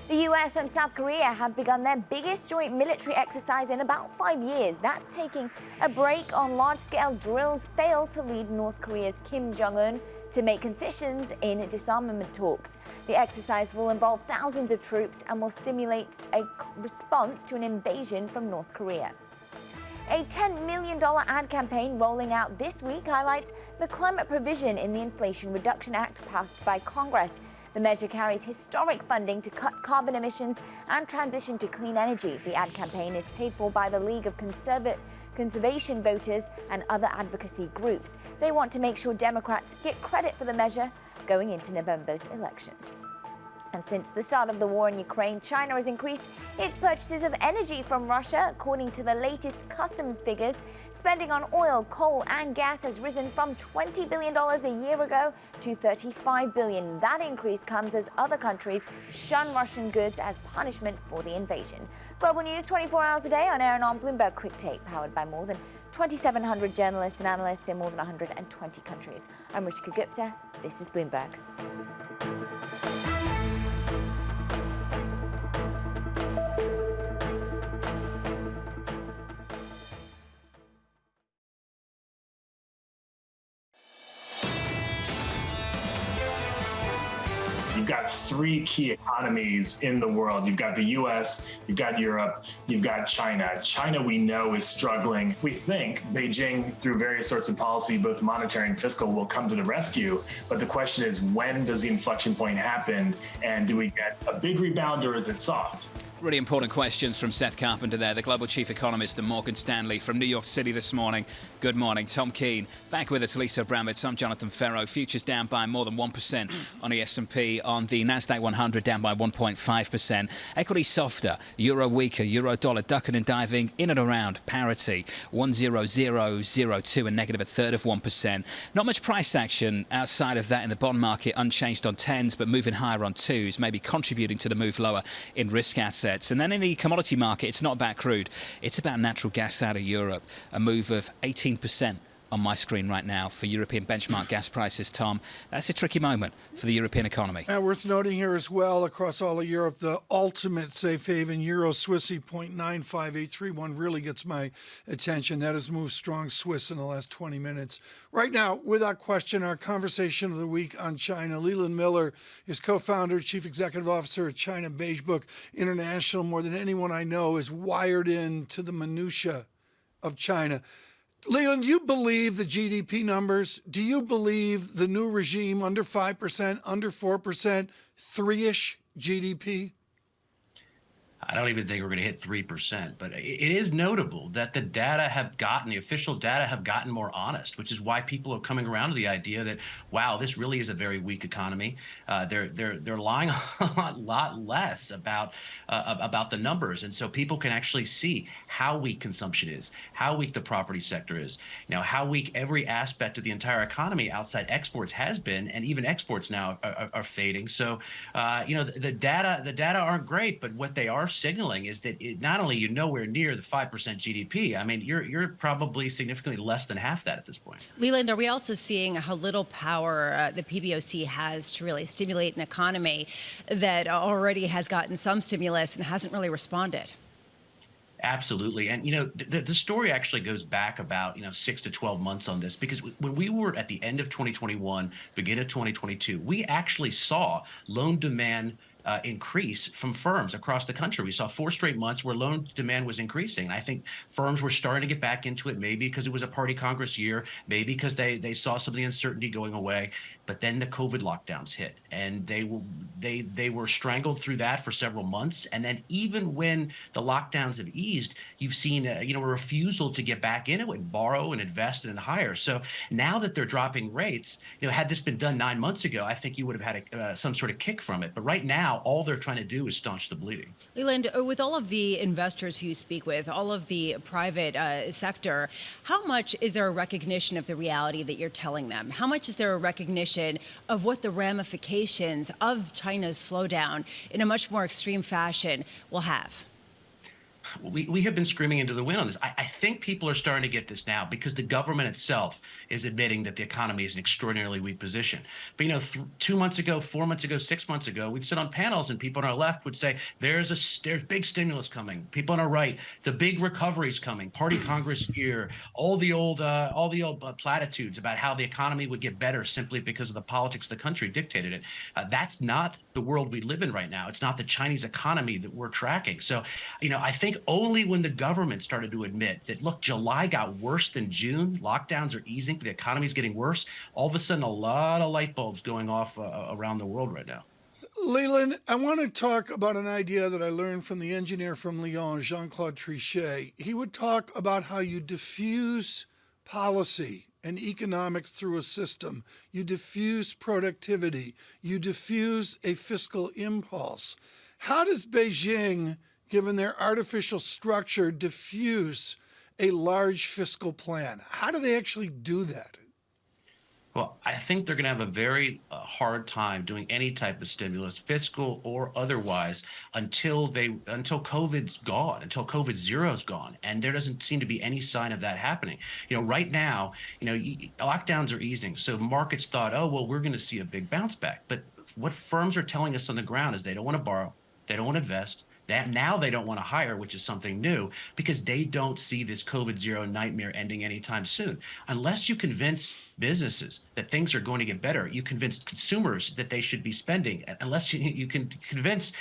The US and South Korea have begun their biggest joint military exercise in about 5 years. That's taking a break on large-scale drills failed to lead North Korea's Kim Jong-un to make concessions in disarmament talks. The exercise will involve thousands of troops and will stimulate a response to an invasion from North Korea. A $10 million ad campaign rolling out this week highlights the climate provision in the Inflation Reduction Act passed by Congress. The measure carries historic funding to cut carbon emissions and transition to clean energy. The ad campaign is paid for by the League of Conservation Voters and other advocacy groups. They want to make sure Democrats get credit for the measure going into November's elections. And since the start of the war in Ukraine, China has increased its purchases of energy from Russia. According to the latest customs figures, spending on oil, coal and gas has risen from $20 billion a year ago to $35 billion. That increase comes as other countries shun Russian goods as punishment for the invasion. Global news 24 hours a day on air and on Bloomberg Quick Take, powered by more than 2,700 journalists and analysts in more than 120 countries. I'm Ritika Gupta. This is Bloomberg. You've got three key economies in the world. You've got the US, you've got Europe, you've got China. China, we know, is struggling. We think Beijing, through various sorts of policy, both monetary and fiscal, will come to the rescue. But the question is, when does the inflection point happen? And do we get a big rebound, or is it soft? Really important questions from Seth Carpenter there, the global chief economist at Morgan Stanley from New York City this morning. Good morning. Tom Keene. Back with us, Lisa Abramowicz. I'm Jonathan Ferro. Futures down by more than 1% on the S&P. On the NASDAQ 100, down by 1.5%. Equity softer. Euro weaker. Euro dollar ducking and diving in and around parity. 100.02 and negative a third of 1%. Not much price action outside of that in the bond market. Unchanged on 10s, but moving higher on 2s. Maybe contributing to the move lower in risk assets. And then in the commodity market, it's not about crude. It's about natural gas out of Europe. A move of 18% on my screen right now for European benchmark gas prices, Tom. That's a tricky moment for the European economy. And worth noting here as well, across all of Europe, the ultimate safe haven, Euro Swissy 0.95831 really gets my attention. That has moved strong Swiss in the last 20 minutes. Right now, without question, our conversation of the week on China. Leland Miller is co-founder, chief executive officer at China Beige Book International. More than anyone I know is wired in to the minutia of China. Leland, do you believe the GDP numbers? Do you believe the new regime under 5%, under 4%, 3-ish GDP? I don't even think we're going to hit 3%, but it is notable that the data have gotten, the official data have gotten more honest, which is why people are coming around to the idea that, wow, this really is a very weak economy. They're lying a lot less about the numbers, and so people can actually see how weak consumption is, how weak the property sector is, how weak every aspect of the entire economy outside exports has been, and even exports now are fading. So, the data aren't great, but what they are signaling is that not only you're nowhere near the 5% GDP, I mean, you're probably significantly less than half that at this point. Leland, are we also seeing how little power the PBOC has to really stimulate an economy that already has gotten some stimulus and hasn't really responded? Absolutely. And, the story actually goes back about, 6 to 12 months on this, because when we were at the end of 2021, beginning of 2022, we actually saw loan demand increase from firms across the country. We saw 4 straight months where loan demand was increasing. And I think firms were starting to get back into it, maybe because it was a party Congress year, maybe because they saw some of the uncertainty going away. But then the COVID lockdowns hit, and they were strangled through that for several months. And then even when the lockdowns have eased, you've seen a refusal to get back into it and borrow and invest and hire. So now that they're dropping rates, had this been done 9 months ago, I think you would have had some sort of kick from it. But right now, all they're trying to do is staunch the bleeding. Leland, with all of the investors who you speak with, all of the private sector, how much is there a recognition of the reality that you're telling them? How much is there a recognition of what the ramifications of China's slowdown in a much more extreme fashion will have? we have been screaming into the wind on this. I think people are starting to get this now because the government itself is admitting that the economy is in an extraordinarily weak position. But, 2 months ago, 4 months ago, 6 months ago, we'd sit on panels and people on our left would say, there's big stimulus coming. People on our right, the big recovery is coming. Party Congress here, all the old platitudes about how the economy would get better simply because of the politics of the country dictated it. That's not the world we live in right now. It's not the Chinese economy that we're tracking. So, I think only when the government started to admit that, look, July got worse than June, lockdowns are easing, the economy's getting worse, all of a sudden a lot of light bulbs going off around the world right now. Leland, I want to talk about an idea that I learned from the engineer from Lyon, Jean-Claude Trichet. He would talk about how you diffuse policy and economics through a system. You diffuse productivity. You diffuse a fiscal impulse. How does Beijing, given their artificial structure, diffuse a large fiscal plan? How do they actually do that? Well, I think they're going to have a very hard time doing any type of stimulus, fiscal or otherwise, until COVID's gone, until COVID zero is gone. And there doesn't seem to be any sign of that happening. Right now, lockdowns are easing. So markets thought, oh, well, we're going to see a big bounce back. But what firms are telling us on the ground is they don't want to borrow, they don't want to invest. Now they don't want to hire, which is something new, because they don't see this COVID zero nightmare ending anytime soon. Unless you convince businesses that things are going to get better, you convince consumers that they should be spending. Unless you can convince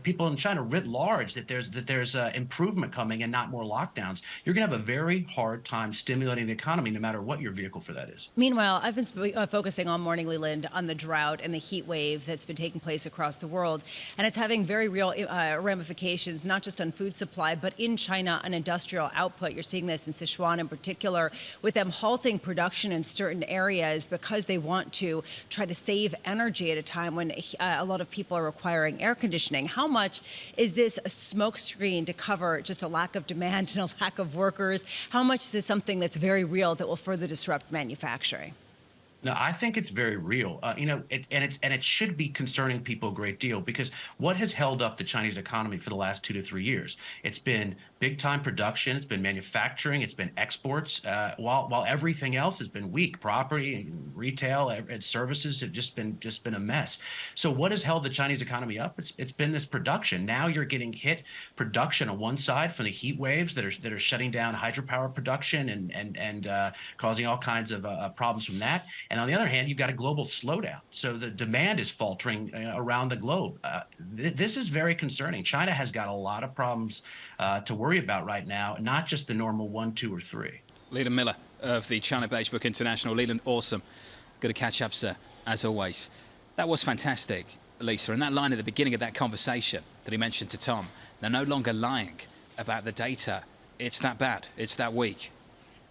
people in China writ large that there's improvement coming and not more lockdowns, you're going to have a very hard time stimulating the economy, no matter what your vehicle for that is. Meanwhile, I've been focusing all morning, Leland, on the drought and the heat wave that's been taking place across the world, and it's having very real ramifications, not just on food supply, but in China on industrial output. You're seeing this in Sichuan in particular, with them halting production in certain areas because they want to try to save energy at a time when a lot of people are requiring air conditioning. How much is this a smokescreen to cover just a lack of demand and a lack of workers? How much is this something that's very real that will further disrupt manufacturing? No, I think it's very real, it should be concerning people a great deal, because what has held up the Chinese economy for the last 2 to 3 years? It's been big-time production, it's been manufacturing, it's been exports, while everything else has been weak. Property, and retail, and services have just been a mess. So what has held the Chinese economy up? It's been this production. Now you're getting hit production on one side from the heat waves that are shutting down hydropower production and causing all kinds of problems from that. And on the other hand, you've got a global slowdown. So the demand is faltering around the globe. This is very concerning. China has got a lot of problems to worry about right now, not just the normal 1, 2, or 3. Leland Miller of the China Beige Book International. Leland, awesome. Good to catch up, sir, as always. That was fantastic, Lisa. And that line at the beginning of that conversation that he mentioned to Tom, they're no longer lying about the data. It's that bad. It's that weak.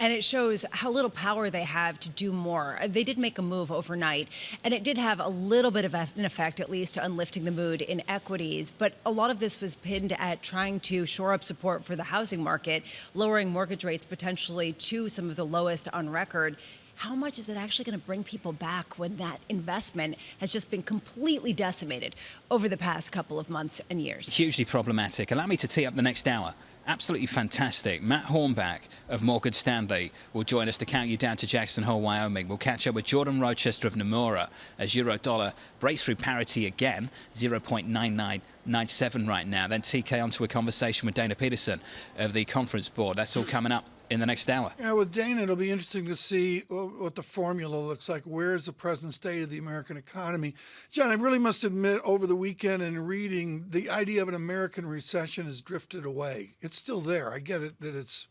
And it shows how little power they have to do more. They did make a move overnight, and it did have a little bit of an effect, at least, on lifting the mood in equities. But a lot of this was pinned at trying to shore up support for the housing market, lowering mortgage rates potentially to some of the lowest on record. How much is it actually going to bring people back when that investment has just been completely decimated over the past couple of months and years? Hugely problematic. Allow me to tee up the next hour. Absolutely fantastic. Matt Hornback of Morgan Stanley will join us to count you down to Jackson Hole, Wyoming. We'll catch up with Jordan Rochester of Nomura as euro-dollar breaks through parity again, 0.9997 right now. Then TK onto a conversation with Dana Peterson of the Conference Board. That's all coming up in the next hour. Yeah, with Dana, it'll be interesting to see what the formula looks like. Where is the present state of the American economy? John, I really must admit, over the weekend and reading, the idea of an American recession has drifted away. It's still there. I get it that it's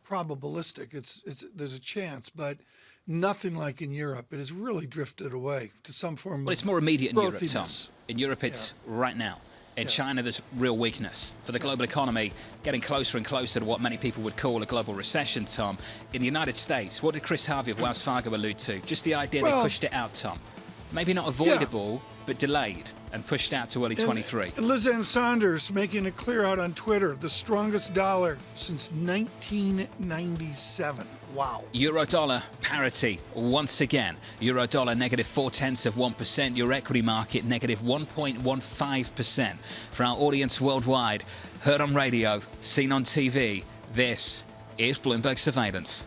probabilistic. There's a chance, but nothing like in Europe. It has really drifted away to some form of it's more immediate in Europe, Tom. growthiness. In Europe, it's right now. In China, there's real weakness. For the global economy, getting closer and closer to what many people would call a global recession, Tom. In the United States, what did Chris Harvey of Wells Fargo allude to? Just the idea they pushed it out, Tom. Maybe not avoidable, but delayed and pushed out to early 23. And Liz Ann Saunders making it clear out on Twitter, the strongest dollar since 1997. Wow. Euro dollar parity once again. Euro dollar negative 0.4%. Your equity market negative 1.15%. For our audience worldwide, heard on radio, seen on TV, this is Bloomberg Surveillance.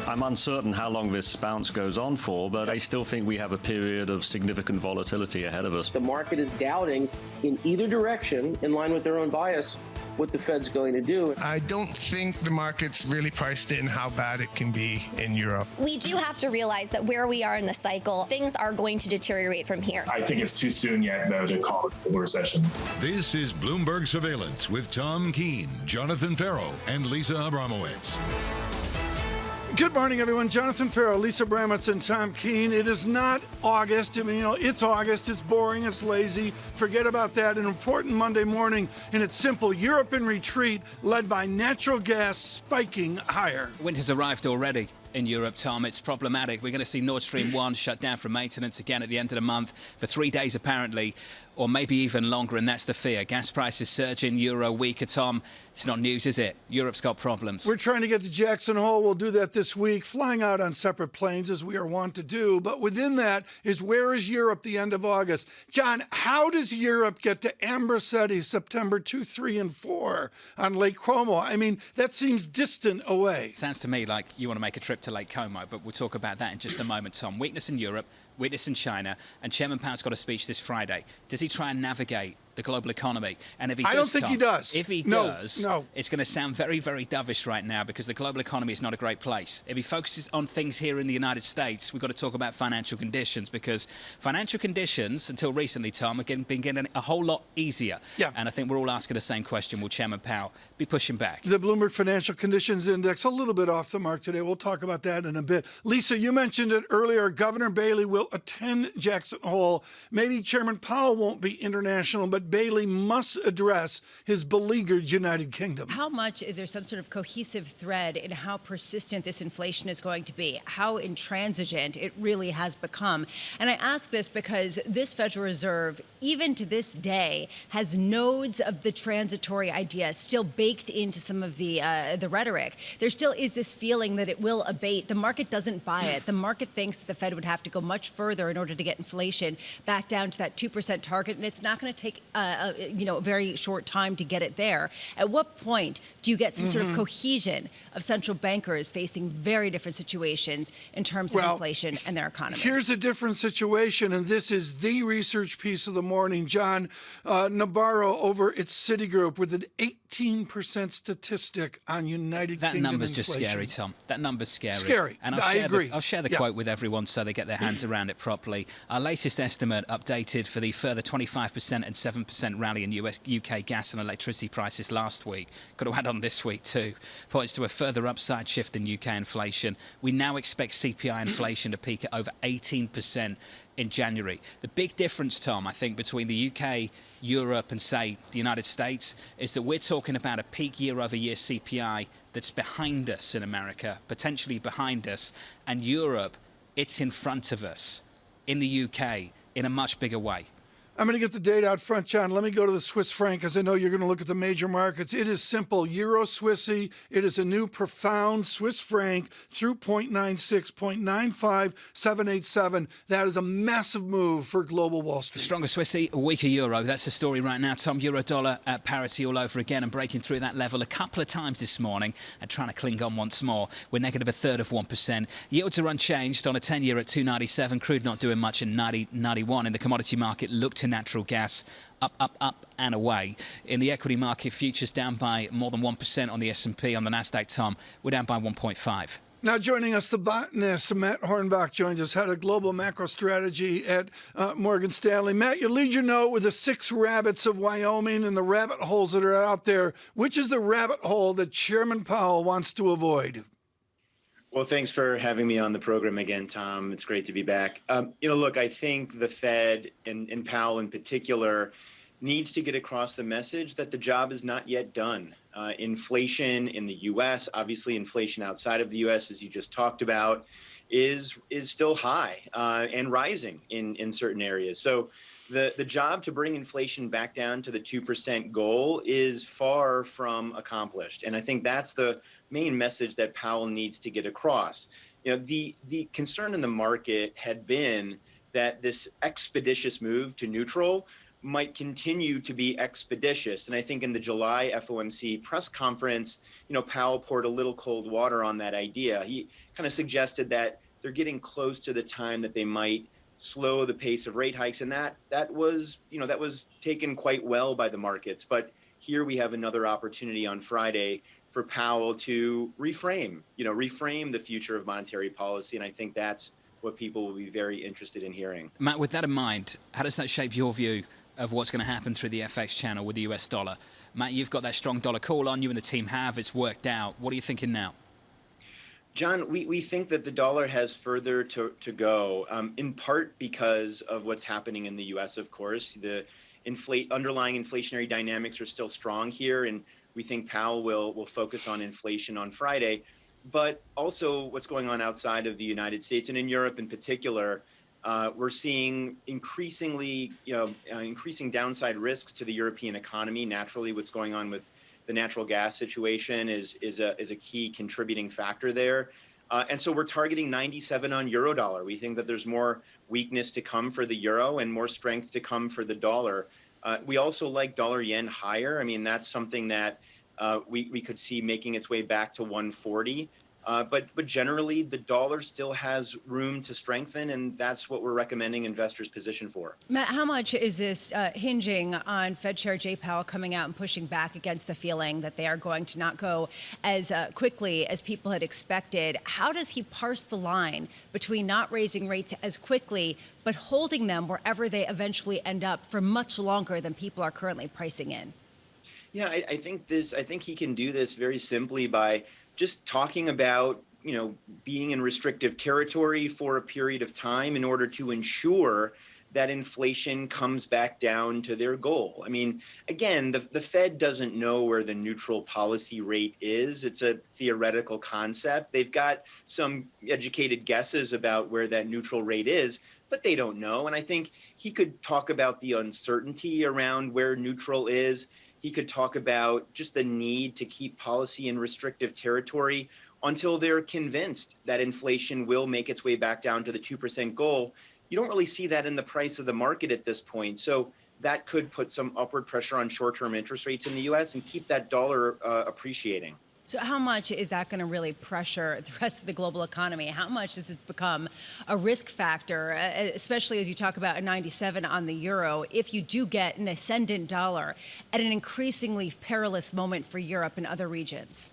I'm uncertain how long this bounce goes on for, but I still think we have a period of significant volatility ahead of us. The market is doubting in either direction, in line with their own bias, what the Fed's going to do. I don't think the market's really priced in how bad it can be in Europe. We do have to realize that where we are in the cycle, things are going to deteriorate from here. I think it's too soon yet, though, to call it a recession. This is Bloomberg Surveillance with Tom Keene, Jonathan Ferro, and Lisa Abramowicz. Good morning, everyone. Jonathan Ferro, Lisa Abramowicz, and Tom Keene. It is not August. I mean, it's August. It's boring. It's lazy. Forget about that. An important Monday morning, and it's simple. Europe in retreat, led by natural gas spiking higher. Winter's arrived already in Europe, Tom. It's problematic. We're going to see Nord Stream 1 shut down for maintenance again at the end of the month for 3 days, apparently, or maybe even longer, and that's the fear. Gas prices surging, euro weaker, Tom. It's not news, is it? Europe's got problems. We're trying to get to Jackson Hole. We'll do that this week, flying out on separate planes as we are wont to do. But within that is, where is Europe the end of August? John, how does Europe get to Ambrosetti September 2, 3, and 4 on Lake Como? I mean, that seems distant away. Sounds to me like you want to make a trip to Lake Como, but we'll talk about that in just a moment, Tom. Weakness in Europe, weakness in China, and Chairman Powell's got a speech this Friday. Does he try and navigate the global economy? And if he does, I don't think he does. If he does, it's going to sound very, very dovish right now, because the global economy is not a great place. If he focuses on things here in the United States, we've got to talk about financial conditions, because financial conditions, until recently, Tom, have been getting a whole lot easier. Yeah. And I think we're all asking the same question. Will Chairman Powell be pushing back? The Bloomberg Financial Conditions Index, a little bit off the mark today. We'll talk about that in a bit. Lisa, you mentioned it earlier. Governor Bailey will attend Jackson Hole. Maybe Chairman Powell won't be international, but Bailey must address his beleaguered United Kingdom. How much is there some sort of cohesive thread in how persistent this inflation is going to be, how intransigent it really has become? And I ask this because this Federal Reserve, even to this day, has nodes of the transitory idea still baked into some of the rhetoric. There still is this feeling that it will abate. The market doesn't buy it. The market thinks that the Fed would have to go much further in order to get inflation back down to that 2% target, and it's not going to take a very short time to get it there. At what point do you get some sort of cohesion of central bankers facing very different situations in terms of inflation and their economies? Here's a different situation, and this is the research piece of the morning. John Nabarro over at Citigroup with an 18% statistic on United Kingdom number's inflation. just scary, Tom. That number's scary. Scary. And I agree. I'll share the quote with everyone so they get their hands around it properly. Our latest estimate, updated for the further 25% and 7% rally in UK gas and electricity prices last week, got to add on this week too, points to a further upside shift in UK inflation. We now expect CPI inflation to peak at over 18% in January. The big difference, Tom, I think, between the UK, Europe, and, say, the United States is that we're talking about a peak year-over-year CPI that's behind us in America, potentially behind us, and Europe, it's in front of us, in the UK, in a much bigger way. I'm going to get the data out front, John. Let me go to the Swiss franc, because I know you're going to look at the major markets. It is simple. Euro Swissy. It is a new profound Swiss franc through 0.96, 0.95, 787. That is a massive move for global Wall Street. Stronger Swissy, a weaker euro. That's the story right now, Tom. Euro dollar at parity all over again and breaking through that level a couple of times this morning and trying to cling on once more. We're negative a third of 1%. Yields are unchanged on a 10-year at 297. Crude not doing much in 90.91. In the commodity market, look to natural gas, up and away. In the equity market, futures down by more than 1% on the S&P. On the Nasdaq, Tom, we're down by 1.5. Now joining us, the botanist, Matt Hornbach, joins us, head of global macro strategy at Morgan Stanley. Matt, you lead your note with the 6 rabbits of Wyoming and the rabbit holes that are out there. Which is the rabbit hole that Chairman Powell wants to avoid? Well, thanks for having me on the program again, Tom. It's great to be back. Look, I think the Fed and Powell in particular needs to get across the message that the job is not yet done. Inflation in the U.S., obviously inflation outside of the U.S., as you just talked about, is still high and rising in certain areas. So the job to bring inflation back down to the 2% goal is far from accomplished. And I think that's the main message that Powell needs to get across. The concern in the market had been that this expeditious move to neutral might continue to be expeditious. And I think in the July FOMC press conference, Powell poured a little cold water on that idea. He kind of suggested that they're getting close to the time that they might slow the pace of rate hikes, and that was taken quite well by the markets. But here we have another opportunity on Friday for Powell to reframe the future of monetary policy, and I think that's what people will be very interested in hearing. Matt, with that in mind, how does that shape your view of what's going to happen through the FX channel with the US dollar? Matt, you've got that strong dollar call on, you and the team have, it's worked out. What are you thinking now? John, we think that the dollar has further to go, in part because of what's happening in the U.S., of course. The underlying inflationary dynamics are still strong here, and we think Powell will focus on inflation on Friday. But also what's going on outside of the United States and in Europe in particular, we're seeing increasing downside risks to the European economy. Naturally, what's going on with the natural gas situation is a key contributing factor there. And so we're targeting 97 on Eurodollar. We think that there's more weakness to come for the euro and more strength to come for the dollar. We also like dollar yen higher. I mean, that's something that we could see making its way back to 140. But generally, the dollar still has room to strengthen, and that's what we're recommending investors position for. Matt, how much is this hinging on Fed Chair Jay Powell coming out and pushing back against the feeling that they are going to not go as quickly as people had expected? How does he parse the line between not raising rates as quickly, but holding them wherever they eventually end up for much longer than people are currently pricing in? Yeah, I think he can do this very simply by just talking about, being in restrictive territory for a period of time in order to ensure that inflation comes back down to their goal. I mean, again, the Fed doesn't know where the neutral policy rate is. It's a theoretical concept. They've got some educated guesses about where that neutral rate is, but they don't know. And I think he could talk about the uncertainty around where neutral is. He could talk about just the need to keep policy in restrictive territory until they're convinced that inflation will make its way back down to the 2% goal. You don't really see that in the price of the market at this point. So that could put some upward pressure on short-term interest rates in the U.S. and keep that dollar appreciating. So how much is that going to really pressure the rest of the global economy? How much has this become a risk factor, especially as you talk about a 97 on the euro, if you do get an ascendant dollar at an increasingly perilous moment for Europe and other regions?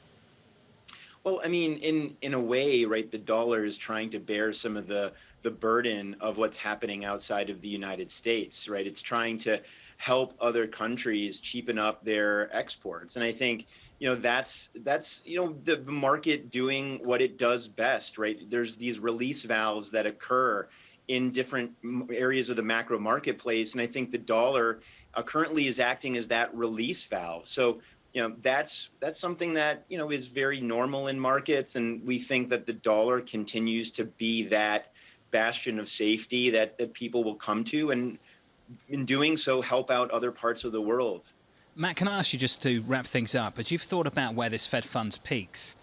Well, I mean, in a way, right, the dollar is trying to bear some of the burden of what's happening outside of the United States, right? It's trying to help other countries cheapen up their exports. And I think, that's the market doing what it does best, right? There's these release valves that occur in different areas of the macro marketplace. And I think the dollar currently is acting as that release valve. So, that's something that, is very normal in markets. And we think that the dollar continues to be that bastion of safety that people will come to, and in doing so, help out other parts of the world. Matt, can I ask you just to wrap things up, as you've thought about where this Fed funds peaks,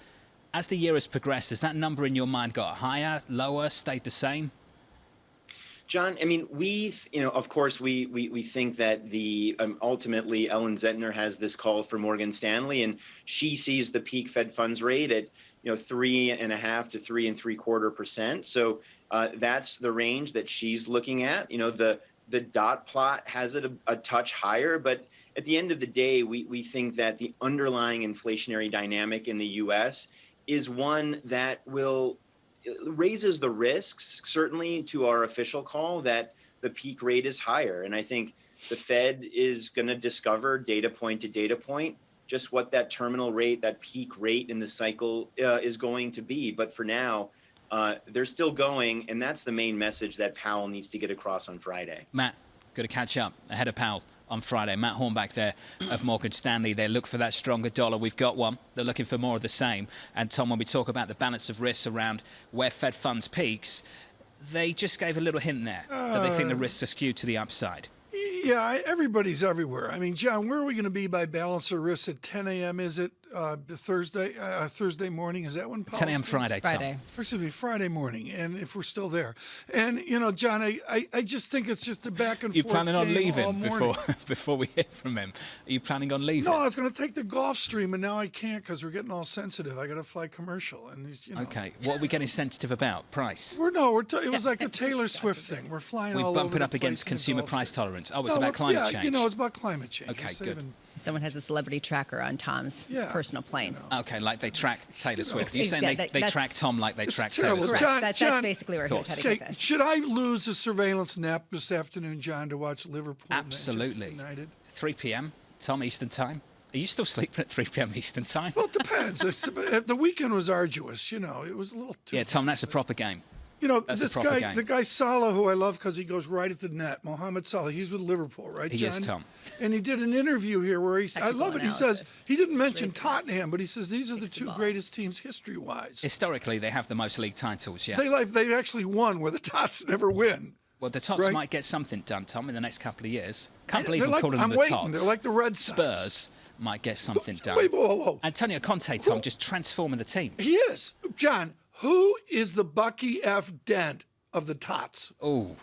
as the year has progressed, has that number in your mind got higher, lower, stayed the same? John, I mean, of course, we think that the ultimately Ellen Zentner has this call for Morgan Stanley, and she sees the peak Fed funds rate at 3.5 to 3.75%. So that's the range that she's looking at. The dot plot has it a touch higher, but at the end of the day, we think that the underlying inflationary dynamic in the U.S. is one that raises the risks, certainly, to our official call that the peak rate is higher. And I think the Fed is going to discover data point to data point just what that terminal rate, that peak rate in the cycle is going to be. But for now, they're still going, and that's the main message that Powell needs to get across on Friday. Matt, good to catch up ahead of Powell. on Friday. Matt Hornback there of Morgan Stanley. They look for that stronger dollar. We've got one. They're looking for more of the same. And Tom, when we talk about the balance of risks around where Fed funds peaks, they just gave a little hint there that they think the risks are skewed to the upside. Yeah, everybody's everywhere. I mean, John, where are we going to be by balance of risks at 10 a.m.? Is it Thursday morning? Is that when? 10 a.m. Friday, Tom. First it'll be Friday morning, and if we're still there. And, John, I just think it's just a back and forth. You planning on game leaving all before we hear from him? Are you planning on leaving? No, I was going to take the Gulfstream, and now I can't because we're getting all sensitive. I got to fly commercial. And Okay, what are we getting sensitive about? Price? It was like a Taylor Swift thing. We're flying all over We're bumping the up against place in consumer the price tolerance. Oh, it's No, about climate change. It's about climate change. Okay, good. Someone has a celebrity tracker on Tom's personal plane. Okay, like they track Taylor Swift. You're saying they track Tom like they track Taylor terrible. Swift? John, That's basically where he was heading with this. Should I lose a surveillance nap this afternoon, John, to watch Liverpool? Absolutely. United? 3 p.m. Tom Eastern Time. Are you still sleeping at 3 p.m. Eastern Time? Well, it depends. The weekend was arduous. It was a little too. Yeah, Tom, that's a proper game. That's this a proper guy, game. the guy Salah, who I love because he goes right at the net, Mohamed Salah, he's with Liverpool, right, John? He is, Tom. And he did an interview here where I love it. He says, he didn't mention Tottenham, but he says these are the two greatest teams history-wise. Historically, they have the most league titles, yeah. They actually won where the Tots never win. Well, the Tots Right. might get something done, Tom, in the next couple of years. Can't believe They're I'm like- calling them I'm the waiting. Tots. They're like the Red Sox. Spurs might get something done. Wait, whoa. Antonio Conte, Tom, just transforming the team. He is. John, who is the Bucky F. Dent of the Tots? Oh,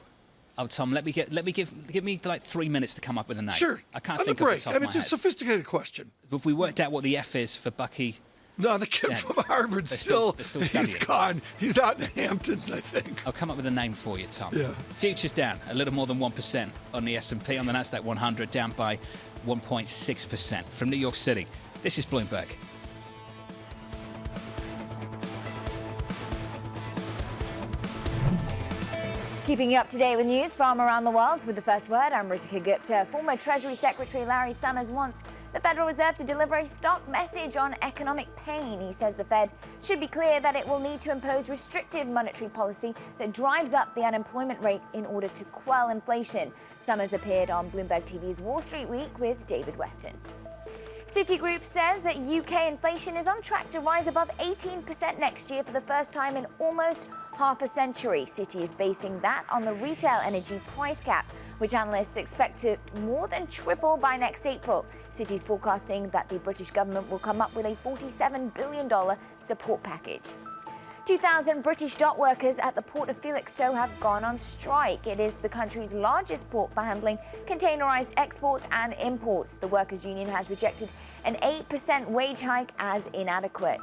Tom, give me like 3 minutes to come up with a name. Sure. I can't On think the of break. the top of my It's a head. sophisticated question. Have we worked out what the F is for Bucky? No, the kid Yeah. from Harvard They're still studying he's it. gone. He's out in the Hamptons, I think. I'll come up with a name for you, Tom. Yeah. Futures down a little more than 1% on the S&P. On the Nasdaq 100, down by 1.6%. From New York City, this is Bloomberg. Keeping you up to date with news from around the world with the first word, I'm Ritika Gupta. Former Treasury Secretary Larry Summers wants the Federal Reserve to deliver a stark message on economic pain. He says the Fed should be clear that it will need to impose restrictive monetary policy that drives up the unemployment rate in order to quell inflation. Summers appeared on Bloomberg TV's Wall Street Week with David Weston. Citigroup says that UK inflation is on track to rise above 18% next year for the first time in almost half a century. Citi is basing that on the retail energy price cap, which analysts expect to more than triple by next April. Citi's forecasting that the British government will come up with a $47 billion support package. 2,000 British dock workers at the port of Felixstowe have gone on strike. It is the country's largest port for handling containerized exports and imports. The workers' union has rejected an 8% wage hike as inadequate.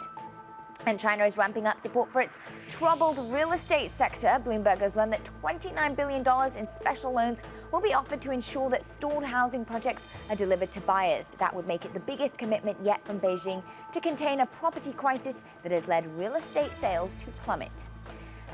And China is ramping up support for its troubled real estate sector. Bloomberg has learned that $29 billion in special loans will be offered to ensure that stalled housing projects are delivered to buyers. That would make it the biggest commitment yet from Beijing to contain a property crisis that has led real estate sales to plummet.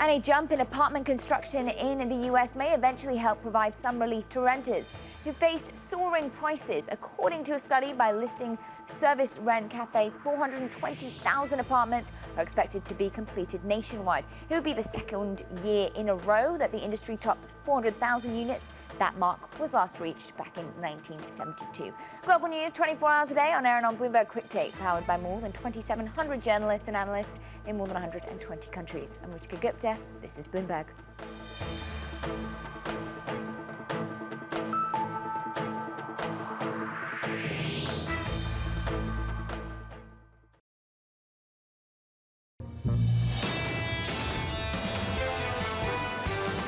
And a jump in apartment construction in the U.S. may eventually help provide some relief to renters who faced soaring prices. According to a study by Listing Service Rent Cafe, 420,000 apartments are expected to be completed nationwide. It would be the second year in a row that the industry tops 400,000 units. That mark was last reached back in 1972. Global news 24 hours a day on air and on Bloomberg Quick Take, powered by more than 2,700 journalists and analysts in more than 120 countries. I'm Ritika Gupta. This is Bloomberg.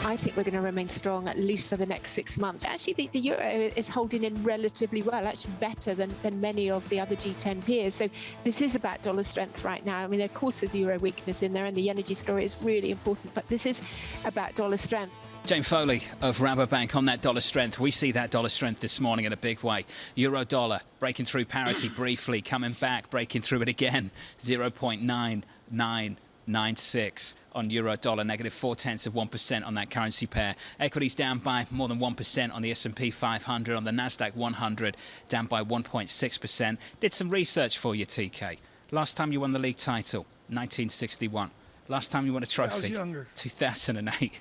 I think we're going to remain strong at least for the next 6 months. Actually, the euro is holding in relatively well, actually better than many of the other G10 peers. So this is about dollar strength right now. I mean, of course, there's euro weakness in there, and the energy story is really important, but this is about dollar strength. Jane Foley of Rabobank on that dollar strength. We see that dollar strength this morning in a big way. Euro dollar breaking through parity briefly, coming back, breaking through it again. 0.9996 on euro dollar, negative 0.4% on that currency pair. Equities down by more than 1% on the S&P 500, on the Nasdaq 100, down by 1.6%. Did some research for you, TK. Last time you won the league title, 1961. Last time you won a trophy, I was younger. 2008.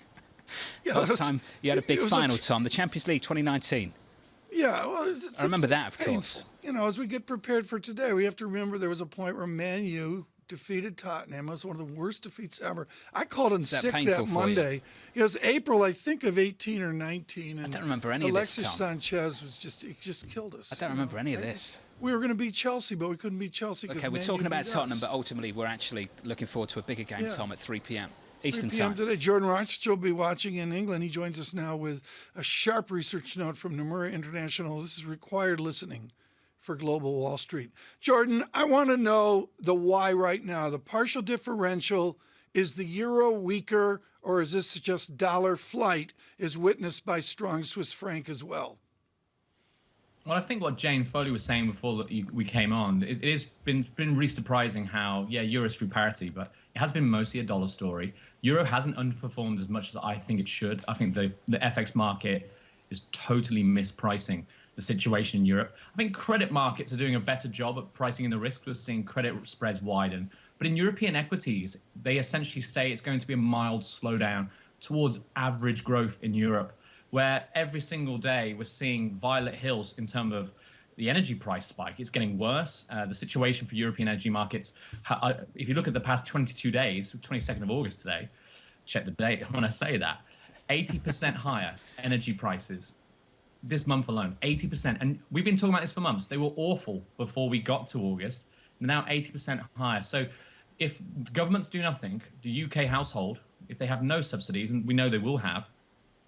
Yeah, Last time you had a big it was final, Tom, the Champions League 2019. Yeah, well, I remember that, of course. You know, as we get prepared for today, we have to remember there was a point where Man U defeated Tottenham. It was one of the worst defeats ever. I called in sick that Monday. It was April, I think, of 18 or 19. And I don't remember any Alexis of this, Tom. Sanchez was just killed us. I don't remember any of this. We were going to beat Chelsea, but we couldn't beat Chelsea. Okay, we're talking about Tottenham, but ultimately we're actually looking forward to a bigger game, Tom, at 3 p.m. Eastern 3 p.m. time. today. Jordan Rochester will be watching in England. He joins us now with a sharp research note from Nomura International. This is required listening for Global Wall Street. Jordan, I want to know the why right now. The partial differential, is the euro weaker, or is this just dollar flight is witnessed by strong Swiss franc as well? Well, I think what Jane Foley was saying before we came on, it has been really surprising how, euro's through parity, but it has been mostly a dollar story. Euro hasn't underperformed as much as I think it should. I think the FX market is totally mispricing the situation in Europe. I think credit markets are doing a better job at pricing in the risk. We're seeing credit spreads widen. But in European equities, they essentially say it's going to be a mild slowdown towards average growth in Europe, where every single day we're seeing violet hills in terms of the energy price spike. It's getting worse. The situation for European energy markets, if you look at the past 22 days, 22nd of August today, check the date when I say that, 80% higher energy prices this month alone, 80%. And we've been talking about this for months. They were awful before we got to August. They're now 80% higher. So if governments do nothing, the UK household, if they have no subsidies, and we know they will have,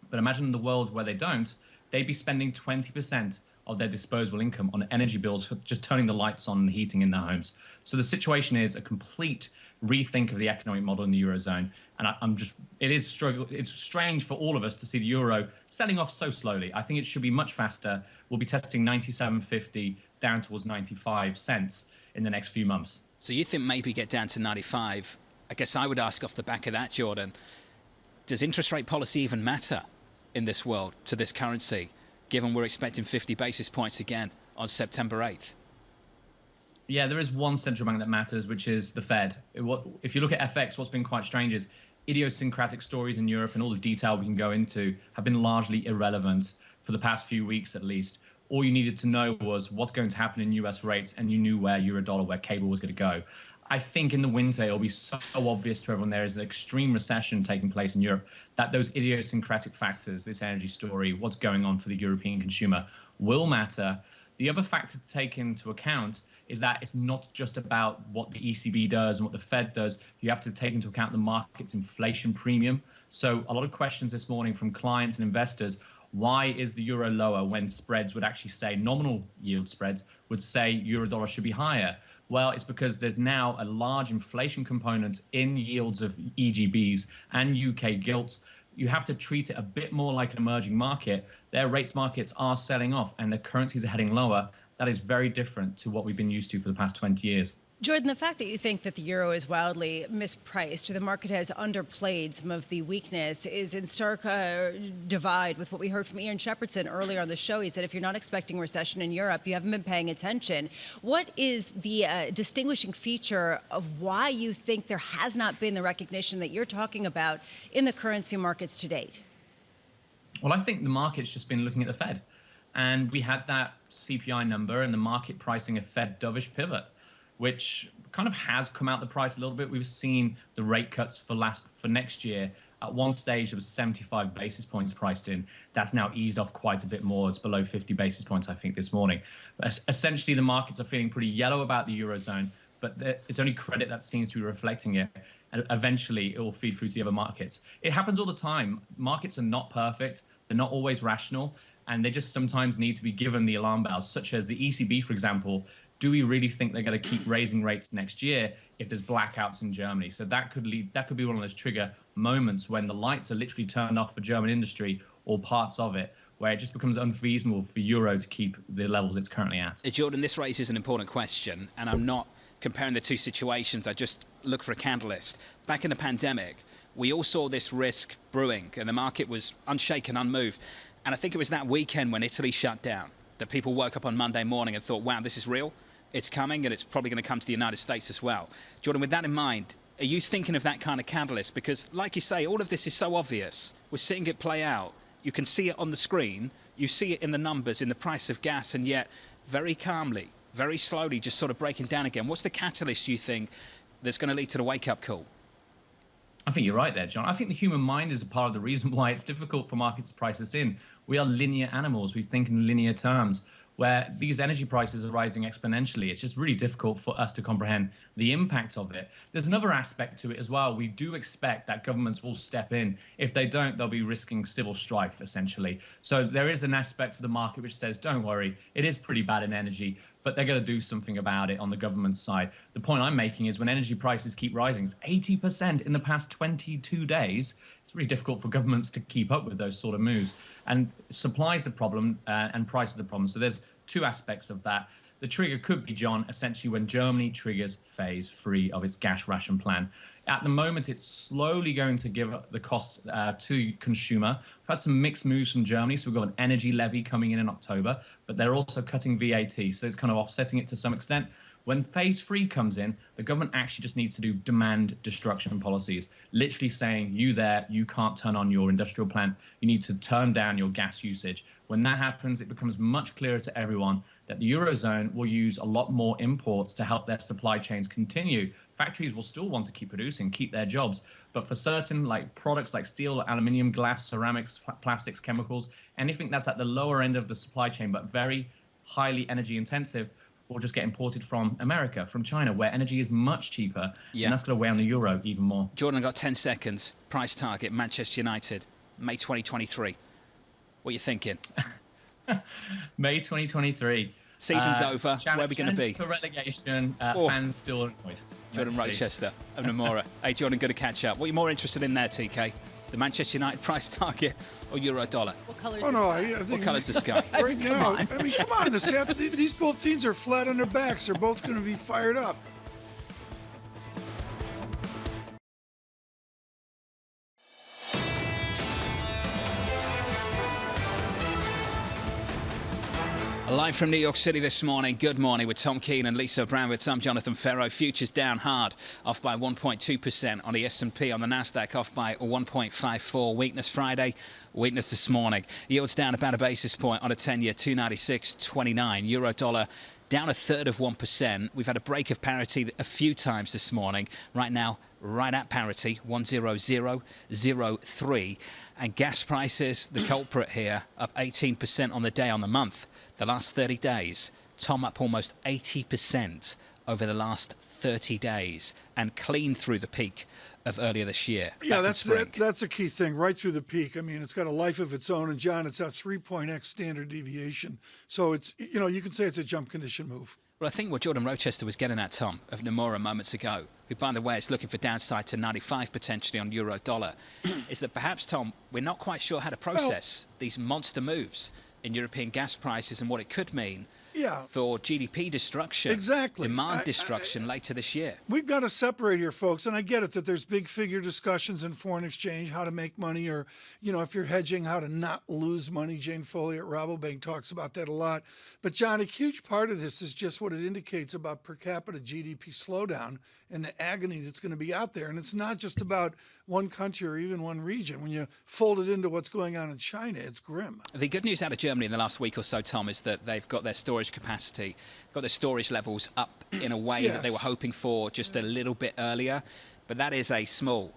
but imagine the world where they don't, they'd be spending 20% of their disposable income on energy bills for just turning the lights on and the heating in their homes. So the situation is a complete rethink of the economic model in the Eurozone. And it's strange for all of us to see the euro selling off so slowly. I think it should be much faster. We'll be testing 97.50 down towards 95 cents in the next few months. So you think maybe get down to 95? I guess I would ask off the back of that, Jordan, does interest rate policy even matter in this world to this currency, given we're expecting 50 basis points again on September 8th? Yeah, there is one central bank that matters, which is the Fed. If you look at FX, what's been quite strange is idiosyncratic stories in Europe and all the detail we can go into have been largely irrelevant for the past few weeks at least. All you needed to know was what's going to happen in US rates, and you knew where euro-dollar, where cable was going to go. I think in the winter, it'll be so obvious to everyone there is an extreme recession taking place in Europe that those idiosyncratic factors, this energy story, what's going on for the European consumer, will matter. The other factor to take into account is that it's not just about what the ECB does and what the Fed does. You have to take into account the market's inflation premium. So a lot of questions this morning from clients and investors. Why is the euro lower when spreads would actually say, nominal yield spreads would say euro dollar should be higher? Well, it's because there's now a large inflation component in yields of EGBs and UK gilts. You have to treat it a bit more like an emerging market. Their rates markets are selling off and the currencies are heading lower. That is very different to what we've been used to for the past 20 years. Jordan, the fact that you think that the euro is wildly mispriced, or the market has underplayed some of the weakness, is in stark divide with what we heard from Ian Shepherdson earlier on the show. He said if you're not expecting recession in Europe, you haven't been paying attention. What is the distinguishing feature of why you think there has not been the recognition that you're talking about in the currency markets to date? Well, I think the market's just been looking at the Fed. And we had that CPI number and the market pricing a Fed dovish pivot, which kind of has come out the price a little bit. We've seen the rate cuts for next year. At one stage, there was 75 basis points priced in. That's now eased off quite a bit more. It's below 50 basis points, I think, this morning. But essentially, the markets are feeling pretty yellow about the Eurozone, but it's only credit that seems to be reflecting it. And eventually, it will feed through to the other markets. It happens all the time. Markets are not perfect. They're not always rational. And they just sometimes need to be given the alarm bells, such as the ECB, for example. Do we really think they're going to keep raising rates next year if there's blackouts in Germany? So that could be one of those trigger moments when the lights are literally turned off for German industry or parts of it, where it just becomes unreasonable for euro to keep the levels it's currently at. Jordan, this raises an important question, and I'm not comparing the two situations. I just look for a catalyst. Back in the pandemic, we all saw this risk brewing, and the market was unshaken, unmoved. And I think it was that weekend when Italy shut down that people woke up on Monday morning and thought, wow, this is real. It's coming, and it's probably going to come to the United States as well. Jordan, with that in mind, are you thinking of that kind of catalyst? Because, like you say, all of this is so obvious. We're seeing it play out. You can see it on the screen. You see it in the numbers, in the price of gas, and yet very calmly, very slowly, just sort of breaking down again. What's the catalyst, you think, that's going to lead to the wake-up call? I think you're right there, John. I think the human mind is a part of the reason why it's difficult for markets to price this in. We are linear animals. We think in linear terms, where these energy prices are rising exponentially. It's just really difficult for us to comprehend the impact of it. There's another aspect to it as well. We do expect that governments will step in. If they don't, they'll be risking civil strife, essentially. So there is an aspect of the market which says, don't worry, it is pretty bad in energy, but they're going to do something about it on the government side. The point I'm making is when energy prices keep rising, it's 80% in the past 22 days, it's really difficult for governments to keep up with those sort of moves. And supply is the problem and price is the problem. So there's two aspects of that. The trigger could be, John, essentially when Germany triggers phase 3 of its gas ration plan. At the moment, it's slowly going to give up the cost to consumer. We've had some mixed moves from Germany. So we've got an energy levy coming in October, but they're also cutting VAT. So it's kind of offsetting it to some extent. When phase 3 comes in, the government actually just needs to do demand destruction policies, literally saying, you there, you can't turn on your industrial plant. You need to turn down your gas usage. When that happens, it becomes much clearer to everyone that the Eurozone will use a lot more imports to help their supply chains continue. Factories will still want to keep producing, keep their jobs. But for certain products like steel, aluminium, glass, ceramics, plastics, chemicals, anything that's at the lower end of the supply chain, but very highly energy intensive, will just get imported from America, from China, where energy is much cheaper. Yeah. And that's going to weigh on the euro even more. Jordan, I've got 10 seconds. Price target, Manchester United, May 2023. What are you thinking? May 2023. Season's over. Where are we going to be? For relegation, fans still annoyed. Jordan Rochester of Nomura. Hey, Jordan, good to catch up. What are you more interested in there, TK? The Manchester United price target or euro dollar? What colour's the sky? I think what colour's the sky? Right now, I mean, come on. These both teams are flat on their backs. They're both going to be fired up. Live from New York City this morning. Good morning with Tom Keene and Lisa Abramowicz. I'm Jonathan Ferro. Futures down hard, off by 1.2% on the S&P. On the Nasdaq, off by 1.54. Weakness Friday, weakness this morning. Yields down about a basis point on a 10-year, 296.29. Euro dollar down 1/3 of 1%. We've had a break of parity a few times this morning. Right now, right at parity, 100.03. And gas prices, the culprit here, up 18% on the day, on the month. The last 30 days, Tom, up almost 80% over the last 30 days, and clean through the peak of earlier this year. Yeah, that's a key thing, right through the peak. I mean, it's got a life of its own, and John, it's a 3-point standard deviation. So it's, you can say it's a jump condition move. Well, I think what Jordan Rochester was getting at, Tom, of Nomura moments ago, who, by the way, is looking for downside to 95 potentially on euro dollar, is that perhaps, Tom, we're not quite sure how to process these monster moves in European gas prices and what it could mean for GDP destruction, demand destruction later this year. We've got to separate here, folks, and I get it that there's big figure discussions in foreign exchange, how to make money, or, if you're hedging, how to not lose money. Jane Foley at Rabobank talks about that a lot. But, John, a huge part of this is just what it indicates about per capita GDP slowdown and the agony that's going to be out there. And it's not just about one country or even one region. When you fold it into what's going on in China, it's grim. The good news out of Germany in the last week or so, Tom, is that they've got their storage capacity, got their storage levels up in a way that they were hoping for just a little bit earlier. But that is a small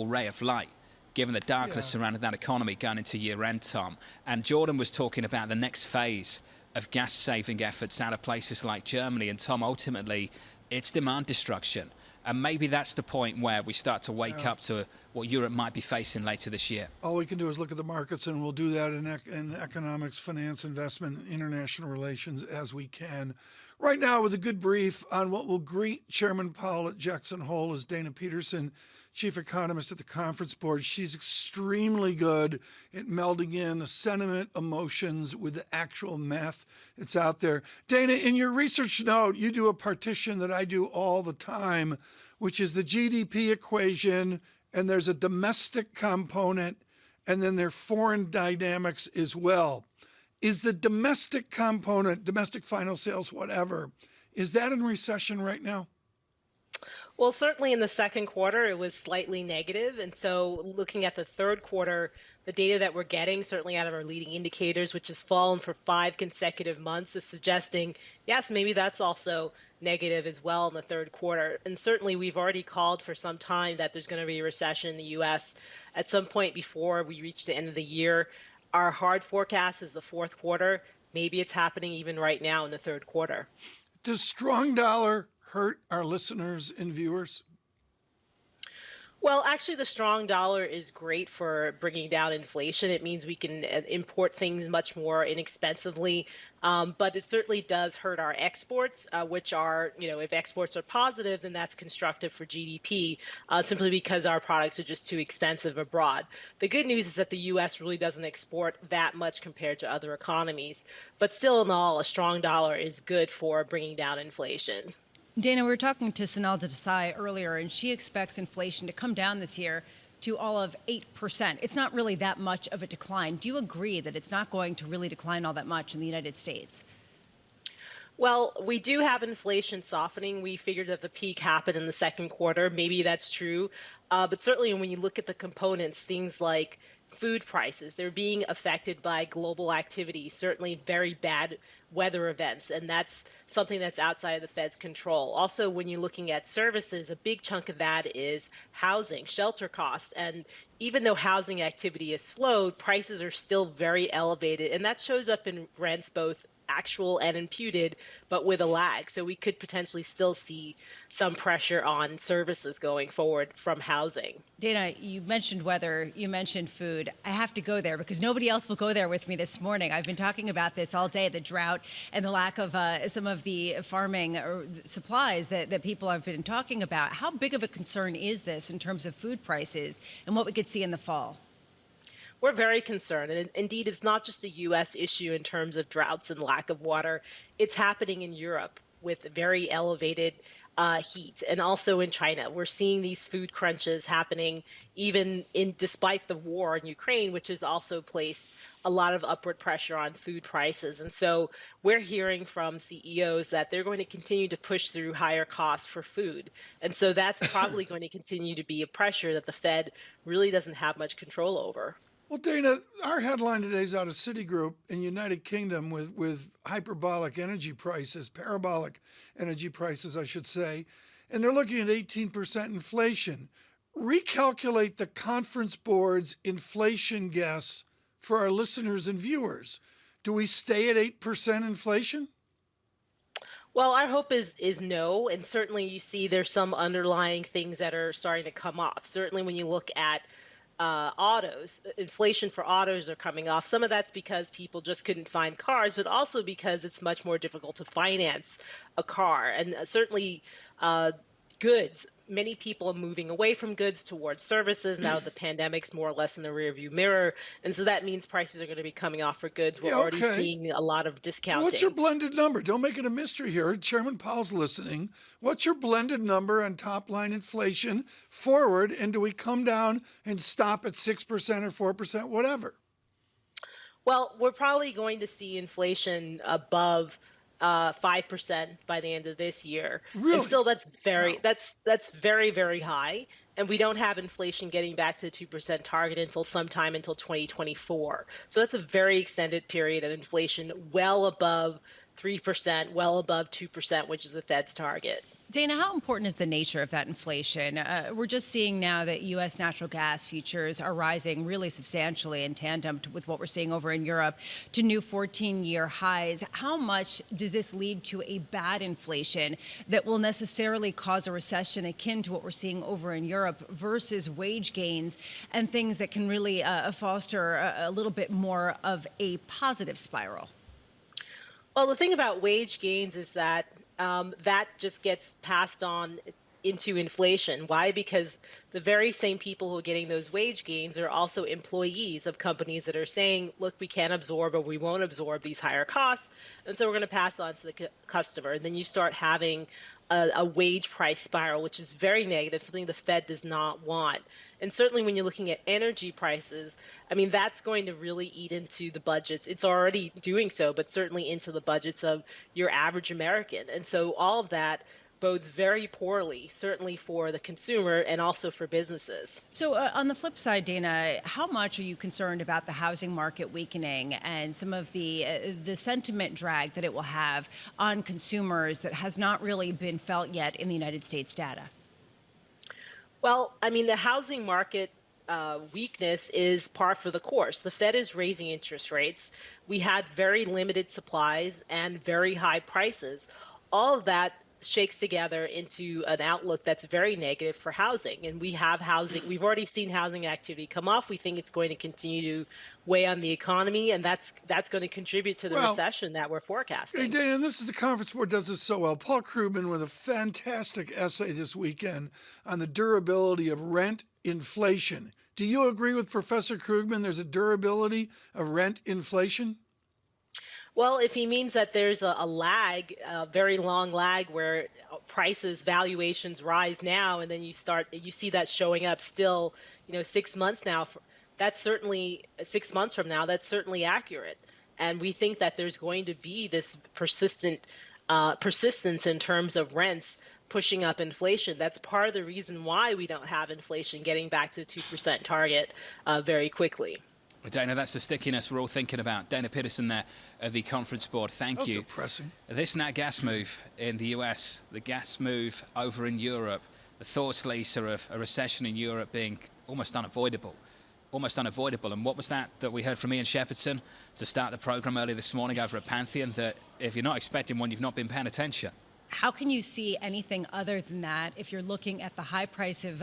ray of light, given the darkness surrounding that economy going into year-end, Tom. And Jordan was talking about the next phase of gas-saving efforts out of places like Germany. And, Tom, ultimately, it's demand destruction. And maybe that's the point where we start to wake up to what Europe might be facing later this year. All we can do is look at the markets, and we'll do that in economics, finance, investment, international relations as we can. Right now, with a good brief on what will greet Chairman Powell at Jackson Hole is Dana Peterson, chief economist at the Conference Board. She's extremely good at melding in the sentiment, emotions with the actual math that's out there. Dana, in your research note, you do a partition that I do all the time, which is the GDP equation, and there's a domestic component, and then there are foreign dynamics as well. Is the domestic component, domestic final sales, whatever, is that in recession right now? Well, certainly in the second quarter, it was slightly negative. And so looking at the third quarter, the data that we're getting, certainly out of our leading indicators, which has fallen for 5 consecutive months, is suggesting, yes, maybe that's also negative as well in the third quarter. And certainly we've already called for some time that there's going to be a recession in the U.S. at some point before we reach the end of the year. Our hard forecast is the fourth quarter. Maybe it's happening even right now in the third quarter. Does strong dollar hurt our listeners and viewers? Well, actually, the strong dollar is great for bringing down inflation. It means we can import things much more inexpensively. But it certainly does hurt our exports, which are, if exports are positive, then that's constructive for GDP, simply because our products are just too expensive abroad. The good news is that the U.S. really doesn't export that much compared to other economies. But still in all, a strong dollar is good for bringing down inflation. Dana, we were talking to Sonal Desai earlier, and she expects inflation to come down this year to all of 8%. It's not really that much of a decline. Do you agree that it's not going to really decline all that much in the United States? Well, we do have inflation softening. We figured that the peak happened in the second quarter. Maybe that's true. But certainly when you look at the components, things like food prices, they're being affected by global activity, certainly very bad weather events, and that's something that's outside of the Fed's control. Also, when you're looking at services, a big chunk of that is housing, shelter costs, and even though housing activity is slowed, prices are still very elevated, and that shows up in rents, both actual and imputed, but with a lag. So we could potentially still see some pressure on services going forward from housing. Dana, you mentioned weather, you mentioned food. I have to go there because nobody else will go there with me this morning. I've been talking about this all day, the drought and the lack of some of the farming supplies that people have been talking about. How big of a concern is this in terms of food prices and what we could see in the fall? We're very concerned. And indeed, it's not just a U.S. issue in terms of droughts and lack of water. It's happening in Europe with very elevated heat, and also in China. We're seeing these food crunches happening even despite the war in Ukraine, which has also placed a lot of upward pressure on food prices. And so we're hearing from CEOs that they're going to continue to push through higher costs for food. And so that's probably going to continue to be a pressure that the Fed really doesn't have much control over. Well, Dana, our headline today is out of Citigroup in United Kingdom with hyperbolic energy prices, parabolic energy prices, I should say, and they're looking at 18% inflation. Recalculate the Conference Board's inflation guess for our listeners and viewers. Do we stay at 8% inflation? Well, our hope is no, and certainly you see there's some underlying things that are starting to come off. Certainly when you look at autos, inflation for autos are coming off. Some of that's because people just couldn't find cars, but also because it's much more difficult to finance a car. And certainly goods, many people are moving away from goods towards services. Now the pandemic's more or less in the rearview mirror. And so that means prices are going to be coming off for goods. We're already seeing a lot of discounting. What's your blended number? Don't make it a mystery here. Chairman Powell's listening. What's your blended number on top line inflation forward? And do we come down and stop at 6% or 4%, whatever? Well, we're probably going to see inflation above 5% by the end of this year. Really? And still that's very very, very high. And we don't have inflation getting back to the 2% target until sometime until 2024. So that's a very extended period of inflation, well above 3%, well above 2%, which is the Fed's target. Dana, how important is the nature of that inflation? We're just seeing now that U.S. natural gas futures are rising really substantially in tandem with what we're seeing over in Europe to new 14-year highs. How much does this lead to a bad inflation that will necessarily cause a recession akin to what we're seeing over in Europe versus wage gains and things that can really foster a little bit more of a positive spiral? Well, the thing about wage gains is that that just gets passed on into inflation. Why? Because the very same people who are getting those wage gains are also employees of companies that are saying, look, we can't absorb or we won't absorb these higher costs, and so we're going to pass on to the customer. And then you start having a wage price spiral, which is very negative, something the Fed does not want. And certainly when you're looking at energy prices, I mean, that's going to really eat into the budgets. It's already doing so, but certainly into the budgets of your average American. And so all of that bodes very poorly, certainly for the consumer and also for businesses. So on the flip side, Dana, how much are you concerned about the housing market weakening and some of the sentiment drag that it will have on consumers that has not really been felt yet in the United States data? Well, I mean, the housing market weakness is par for the course. The Fed is raising interest rates. We had very limited supplies and very high prices. All of that shakes together into an outlook that's very negative for housing. And we have housing, we've already seen housing activity come off. We think it's going to continue to weigh on the economy, and that's going to contribute to the recession that we're forecasting. Hey, Dana, and this is the Conference Board does this so well. Paul Krugman with a fantastic essay this weekend on the durability of rent inflation. Do you agree with Professor Krugman there's a durability of rent inflation? Well, if he means that there's a lag, a very long lag where prices, valuations rise now, and then you see that showing up still, 6 months now, that's certainly 6 months from now, that's certainly accurate. And we think that there's going to be this persistence in terms of rents pushing up inflation. That's part of the reason why we don't have inflation getting back to the 2% target very quickly. Dana, that's the stickiness we're all thinking about. Dana Peterson there of the Conference Board. Thank you. Depressing. This nat gas move in the US, the gas move over in Europe, the thoughts, Lisa, of a recession in Europe being almost unavoidable. Almost unavoidable. And what was that we heard from Ian Shepherdson to start the program earlier this morning over at Pantheon, that if you're not expecting one, you've not been paying attention? How can you see anything other than that if you're looking at the high price of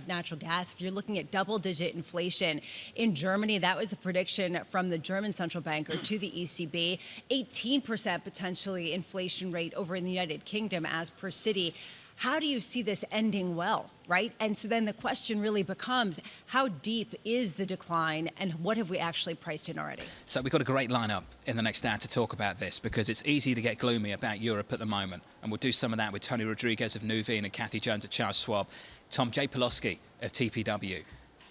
natural gas, if you're looking at double-digit inflation? In Germany, that was the prediction from the German central banker to the ECB, 18% potentially inflation rate over in the United Kingdom as per city. How do you see this ending well, right? And so then the question really becomes, how deep is the decline and what have we actually priced in already? So we've got a great lineup in the next hour to talk about this, because it's easy to get gloomy about Europe at the moment. And we'll do some of that with Tony Rodriguez of Nuveen and Kathy Jones at Charles Schwab. Tom J. Pawlowski of TPW.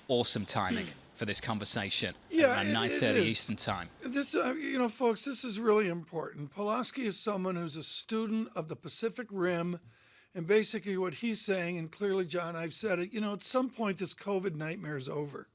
Awesome timing for this conversation around 9:30 Eastern time. This, folks, this is really important. Pawlowski is someone who's a student of the Pacific Rim. And basically what he's saying, and clearly, John, I've said it, at some point this COVID nightmare is over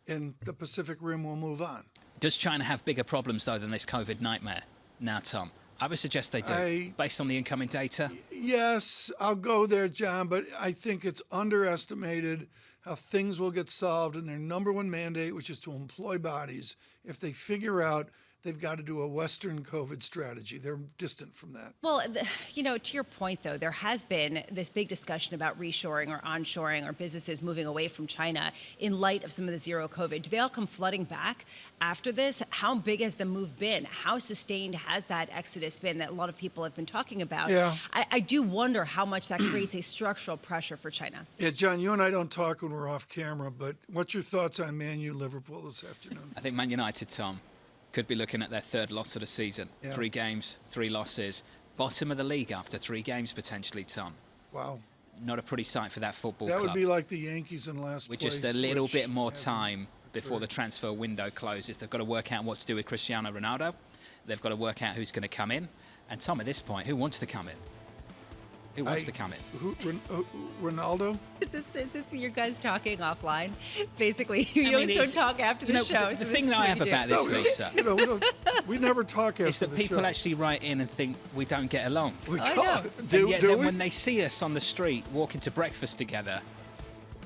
and the Pacific Rim will move on. Does China have bigger problems, though, than this COVID nightmare now, Tom? I would suggest they do, based on the incoming data. Yes, I'll go there, John, but I think it's underestimated how things will get solved in their number one mandate, which is to employ bodies. If they figure out they've got to do a Western COVID strategy. They're distant from that. Well, to your point, though, there has been this big discussion about reshoring or onshoring or businesses moving away from China in light of some of the zero COVID. Do they all come flooding back after this? How big has the move been? How sustained has that exodus been that a lot of people have been talking about? Yeah. I do wonder how much that creates a structural pressure for China. Yeah, John, you and I don't talk when we're off camera, but what's your thoughts on Man U Liverpool this afternoon? I think Man United, Tom, could be looking at their third loss of the season. Yeah. 3 games, 3 losses. Bottom of the league after 3 games, potentially, Tom. Wow. Not a pretty sight for that football club. That would be like the Yankees in last place. With just a little bit more time before the transfer window closes. They've got to work out what to do with Cristiano Ronaldo. They've got to work out who's going to come in. And, Tom, at this point, who wants to come in? Who wants to come in? Ronaldo? Is this your guys talking offline? Basically, don't talk after the show. The thing that I have about this, Lisa, we never talk after the show. Is that people actually write in and think we don't get along. We talk. When they see us on the street walking to breakfast together,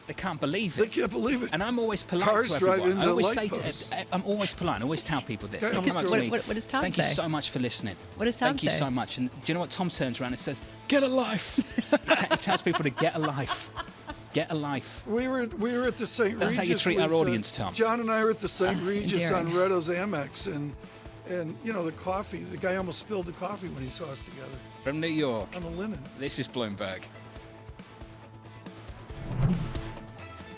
they can't believe it. They can't believe it. And I'm always polite Cars to everyone. drive into I always light say posts. I'm always polite. I always tell people this. Okay, They come up to me, what does Tom Thank say? you so much for listening. What does Tom Thank you say? so much. And do you know what Tom turns around and says? Get a life. He tells people to get a life. Get a life. We were at the St. Regis. That's how you treat our audience, Tom. John and I were at the St. Regis on Redo's Amex, and the coffee. The guy almost spilled the coffee when he saw us together. From New York. On the linen. This is Bloomberg.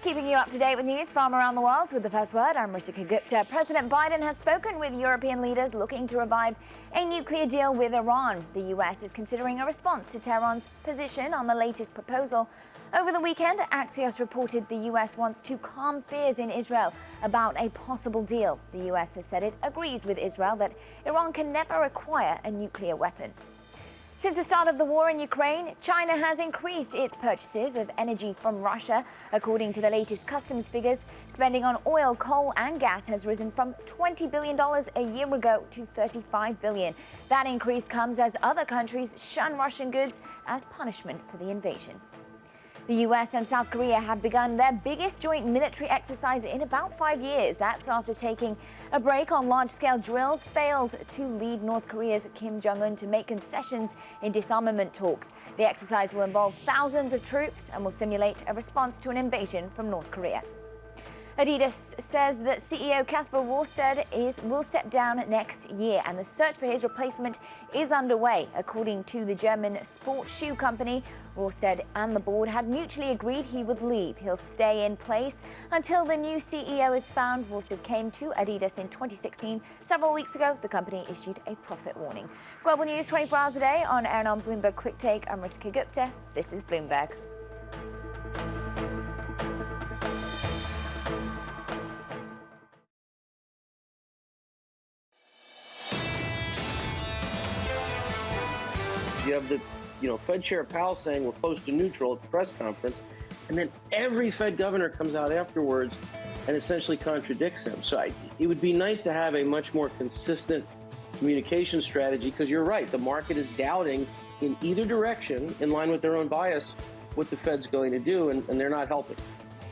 Keeping you up to date with news from around the world with the first word, I'm Ritika Gupta. President Biden has spoken with European leaders looking to revive a nuclear deal with Iran. The U.S. is considering a response to Tehran's position on the latest proposal. Over the weekend, Axios reported the U.S. wants to calm fears in Israel about a possible deal. The U.S. has said it agrees with Israel that Iran can never acquire a nuclear weapon. Since the start of the war in Ukraine, China has increased its purchases of energy from Russia. According to the latest customs figures, spending on oil, coal and gas has risen from $20 billion a year ago to $35 billion. That increase comes as other countries shun Russian goods as punishment for the invasion. The US and South Korea have begun their biggest joint military exercise in about 5 years. That's after taking a break on large-scale drills, failed to lead North Korea's Kim Jong-un to make concessions in disarmament talks. The exercise will involve thousands of troops and will simulate a response to an invasion from North Korea. Adidas says that CEO Kasper Rorsted will step down next year, and the search for his replacement is underway. According to the German sports shoe company, Rorsted and the board had mutually agreed he would leave. He'll stay in place until the new CEO is found. Rorsted came to Adidas in 2016. Several weeks ago, the company issued a profit warning. Global news 24 hours a day on air and on Bloomberg Quick Take. I'm Ritika Gupta. This is Bloomberg. You have the, Fed Chair Powell saying we're close to neutral at the press conference, and then every Fed governor comes out afterwards and essentially contradicts him. So it would be nice to have a much more consistent communication strategy, because you're right, the market is doubting in either direction, in line with their own bias, what the Fed's going to do, and they're not helping.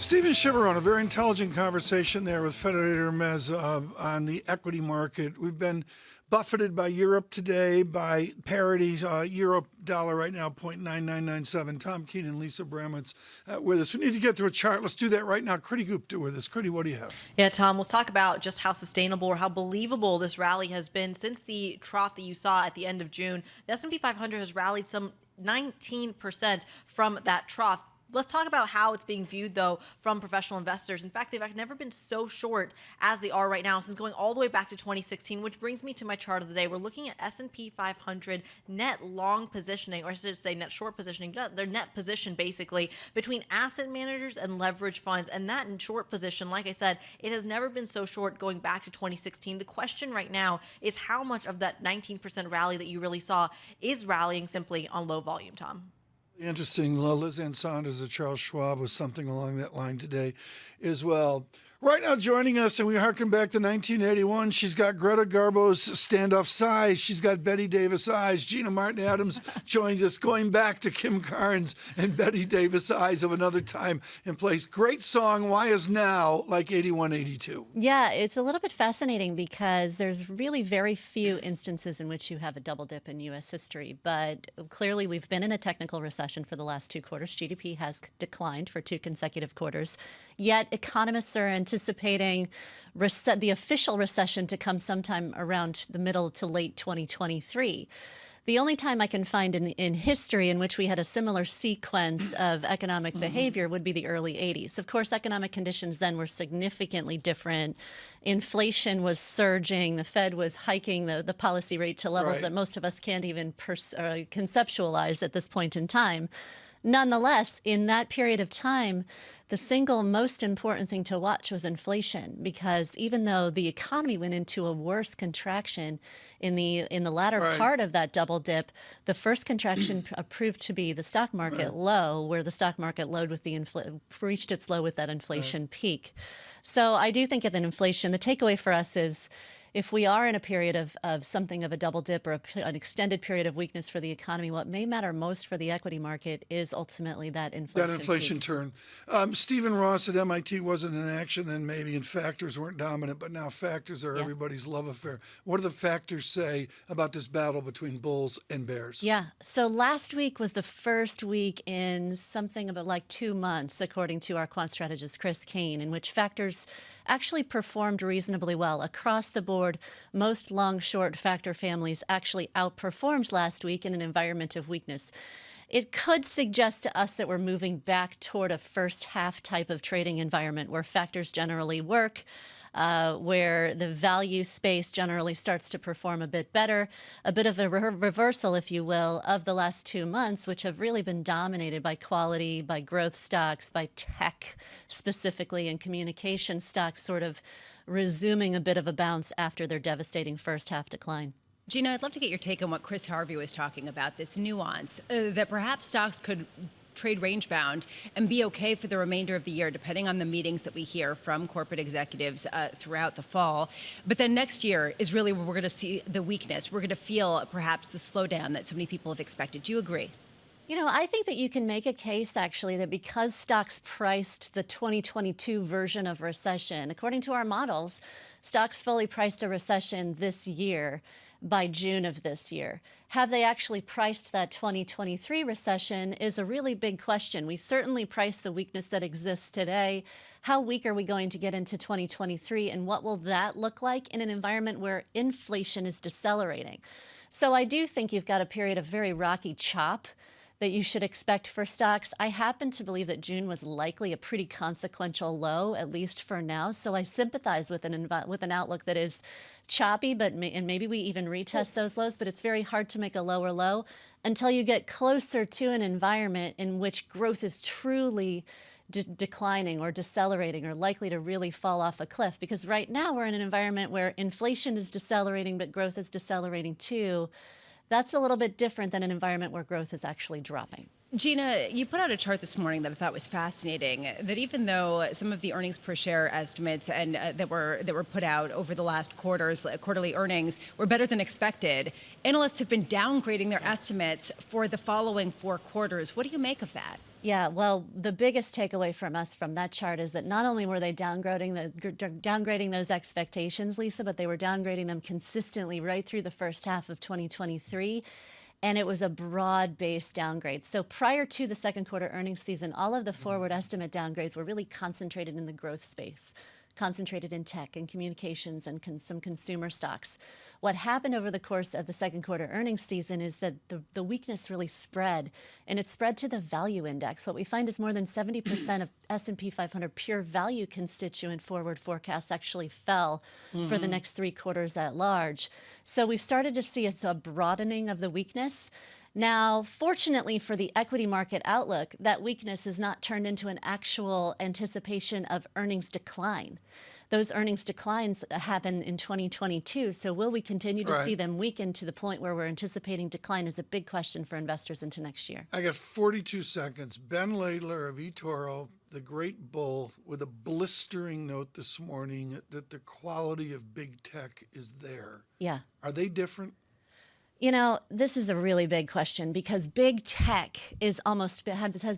Stephen Chiavarone, a very intelligent conversation there with Federator Mez on the equity market. We've been buffeted by Europe today, by parity. Euro dollar right now, 0.9997. Tom Keene and Lisa Abramowicz with us. We need to get to a chart. Let's do that right now. Kriti Gupta with us. Kriti, what do you have? Yeah, Tom, let's talk about just how sustainable or how believable this rally has been since the trough that you saw at the end of June. The S&P 500 has rallied some 19% from that trough. Let's talk about how it's being viewed, though, from professional investors. In fact, they've never been so short as they are right now, since going all the way back to 2016, which brings me to my chart of the day. We're looking at S&P 500 net long positioning, or I should say net short positioning, their net position, basically, between asset managers and leverage funds. And that in short position, like I said, it has never been so short going back to 2016. The question right now is how much of that 19% rally that you really saw is rallying simply on low volume, Tom? Interesting. Liz Ann Saunders of Charles Schwab was something along that line today as well. Right now joining us, and we harken back to 1981, she's got Greta Garbo's standoff size. She's got Betty Davis eyes. Gina Martin Adams joins us, going back to Kim Carnes and Betty Davis eyes of another time and place. Great song, Why Is Now, like 81, 82. Yeah, it's a little bit fascinating because there's really very few instances in which you have a double dip in U.S. history. But clearly we've been in a technical recession for the last 2 quarters. GDP has declined for 2 consecutive quarters. Yet economists are anticipating the official recession to come sometime around the middle to late 2023. The only time I can find in history in which we had a similar sequence of economic behavior would be the early 80s. Of course, economic conditions then were significantly different. Inflation was surging. The Fed was hiking the policy rate to levels that most of us can't even conceptualize at this point in time. Nonetheless, in that period of time, the single most important thing to watch was inflation, because even though the economy went into a worse contraction in the latter part of that double dip, the first contraction proved to be the stock market low, where the stock market low with reached its low with that inflation peak. So I do think of an inflation. The takeaway for us is, if we are in a period of something of a double dip or an extended period of weakness for the economy, what may matter most for the equity market is ultimately that inflation turn. Stephen Ross at MIT wasn't in action then maybe, and factors weren't dominant, but now factors are everybody's love affair. What do the factors say about this battle between bulls and bears? Yeah, so last week was the first week in something about like 2 months, according to our quant strategist Chris Keene, in which factors actually performed reasonably well across the board. Most long-short factor families actually outperformed last week in an environment of weakness. It could suggest to us that we're moving back toward a first half type of trading environment where factors generally work, where the value space generally starts to perform a bit better, a bit of a reversal, if you will, of the last 2 months, which have really been dominated by quality, by growth stocks, by tech specifically, and communication stocks sort of resuming a bit of a bounce after their devastating first half decline. Gina, I'd love to get your take on what Chris Harvey was talking about, this nuance, that perhaps stocks could trade range bound and be okay for the remainder of the year, depending on the meetings that we hear from corporate executives throughout the fall. But then next year is really where we're going to see the weakness. We're going to feel perhaps the slowdown that so many people have expected. Do you agree? You know, I think that you can make a case, actually, that because stocks priced the 2022 version of recession, according to our models, stocks fully priced a recession this year by June of this year. Have they actually priced that 2023 recession is a really big question. We certainly priced the weakness that exists today. How weak are we going to get into 2023, and what will that look like in an environment where inflation is decelerating? So I do think you've got a period of very rocky chop that you should expect for stocks. I happen to believe that June was likely a pretty consequential low, at least for now. So I sympathize with an outlook that is choppy, and maybe we even retest those lows, but it's very hard to make a lower low until you get closer to an environment in which growth is truly declining or decelerating or likely to really fall off a cliff. Because right now we're in an environment where inflation is decelerating, but growth is decelerating too. That's a little bit different than an environment where growth is actually dropping. Gina, you put out a chart this morning that I thought was fascinating, that even though some of the earnings per share estimates and that were put out over the last quarterly earnings were better than expected, analysts have been downgrading their estimates for the following 4 quarters. What do you make of that? Yeah, well, the biggest takeaway from us from that chart is that not only were they downgrading those expectations, Lisa, but they were downgrading them consistently right through the first half of 2023. And it was a broad-based downgrade. So prior to the second quarter earnings season, all of the forward estimate downgrades were really concentrated in the growth space, concentrated in tech and communications and some consumer stocks. What happened over the course of the second quarter earnings season is that the weakness really spread, and it spread to the value index. What we find is more than 70% of S&P 500 pure value constituent forward forecasts actually fell for the next 3 quarters at large. So we've started to see a broadening of the weakness. Now, fortunately for the equity market outlook, that weakness is not turned into an actual anticipation of earnings decline. Those earnings declines happen in 2022. So will we continue to see them weaken to the point where we're anticipating decline is a big question for investors into next year. I got 42 seconds. Ben Laidler of eToro, the great bull, with a blistering note this morning that the quality of big tech is there. Yeah. Are they different? You know, this is a really big question because big tech has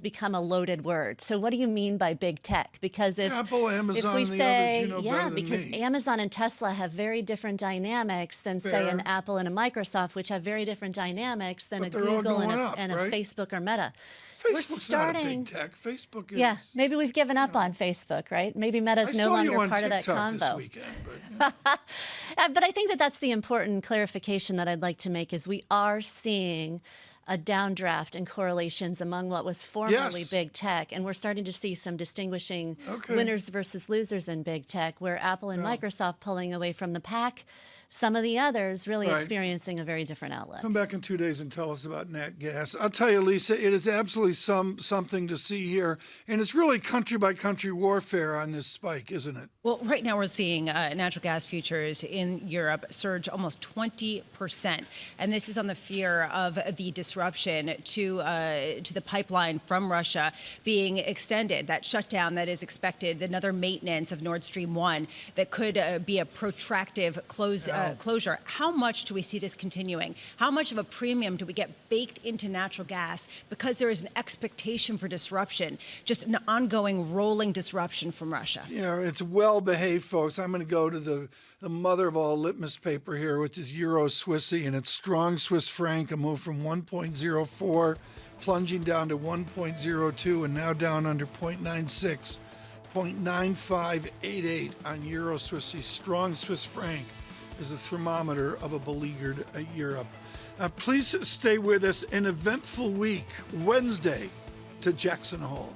become a loaded word. So what do you mean by big tech? Because if Apple, Amazon, if we say, others, better than because me. Amazon and Tesla have very different dynamics than say an Apple and a Microsoft, which have very different dynamics than a Google and a Facebook or Meta. Facebook's not a big tech. Facebook is. Yeah, maybe we've given up on Facebook, right? Maybe Meta's no longer part of that convo. This weekend, but, but I think that's the important clarification that I'd like to make is we are seeing a downdraft in correlations among what was formerly big tech, and we're starting to see some distinguishing winners versus losers in big tech, where Apple and Microsoft pulling away from the pack. Some of the others really experiencing a very different outlook. Come back in 2 days and tell us about nat gas. I'll tell you, Lisa, it is absolutely something to see here. And it's really country by country warfare on this spike, isn't it? Well, right now we're seeing natural gas futures in Europe surge almost 20%. And this is on the fear of the disruption to the pipeline from Russia being extended, that shutdown that is expected, another maintenance of Nord Stream 1 that could be a protracted closure. How much do we see this continuing? How much of a premium do we get baked into natural gas because there is an expectation for disruption, just an ongoing rolling disruption from Russia? Yeah, it's well-behaved, folks. I'm going to go to the mother of all litmus paper here, which is Euro Swissy, and it's strong Swiss franc, a move from 1.04, plunging down to 1.02, and now down under 0.96, 0.9588 on Euro Swissy. Strong Swiss franc is a thermometer of a beleaguered Europe. Please stay with us. An eventful week, Wednesday to Jackson Hole.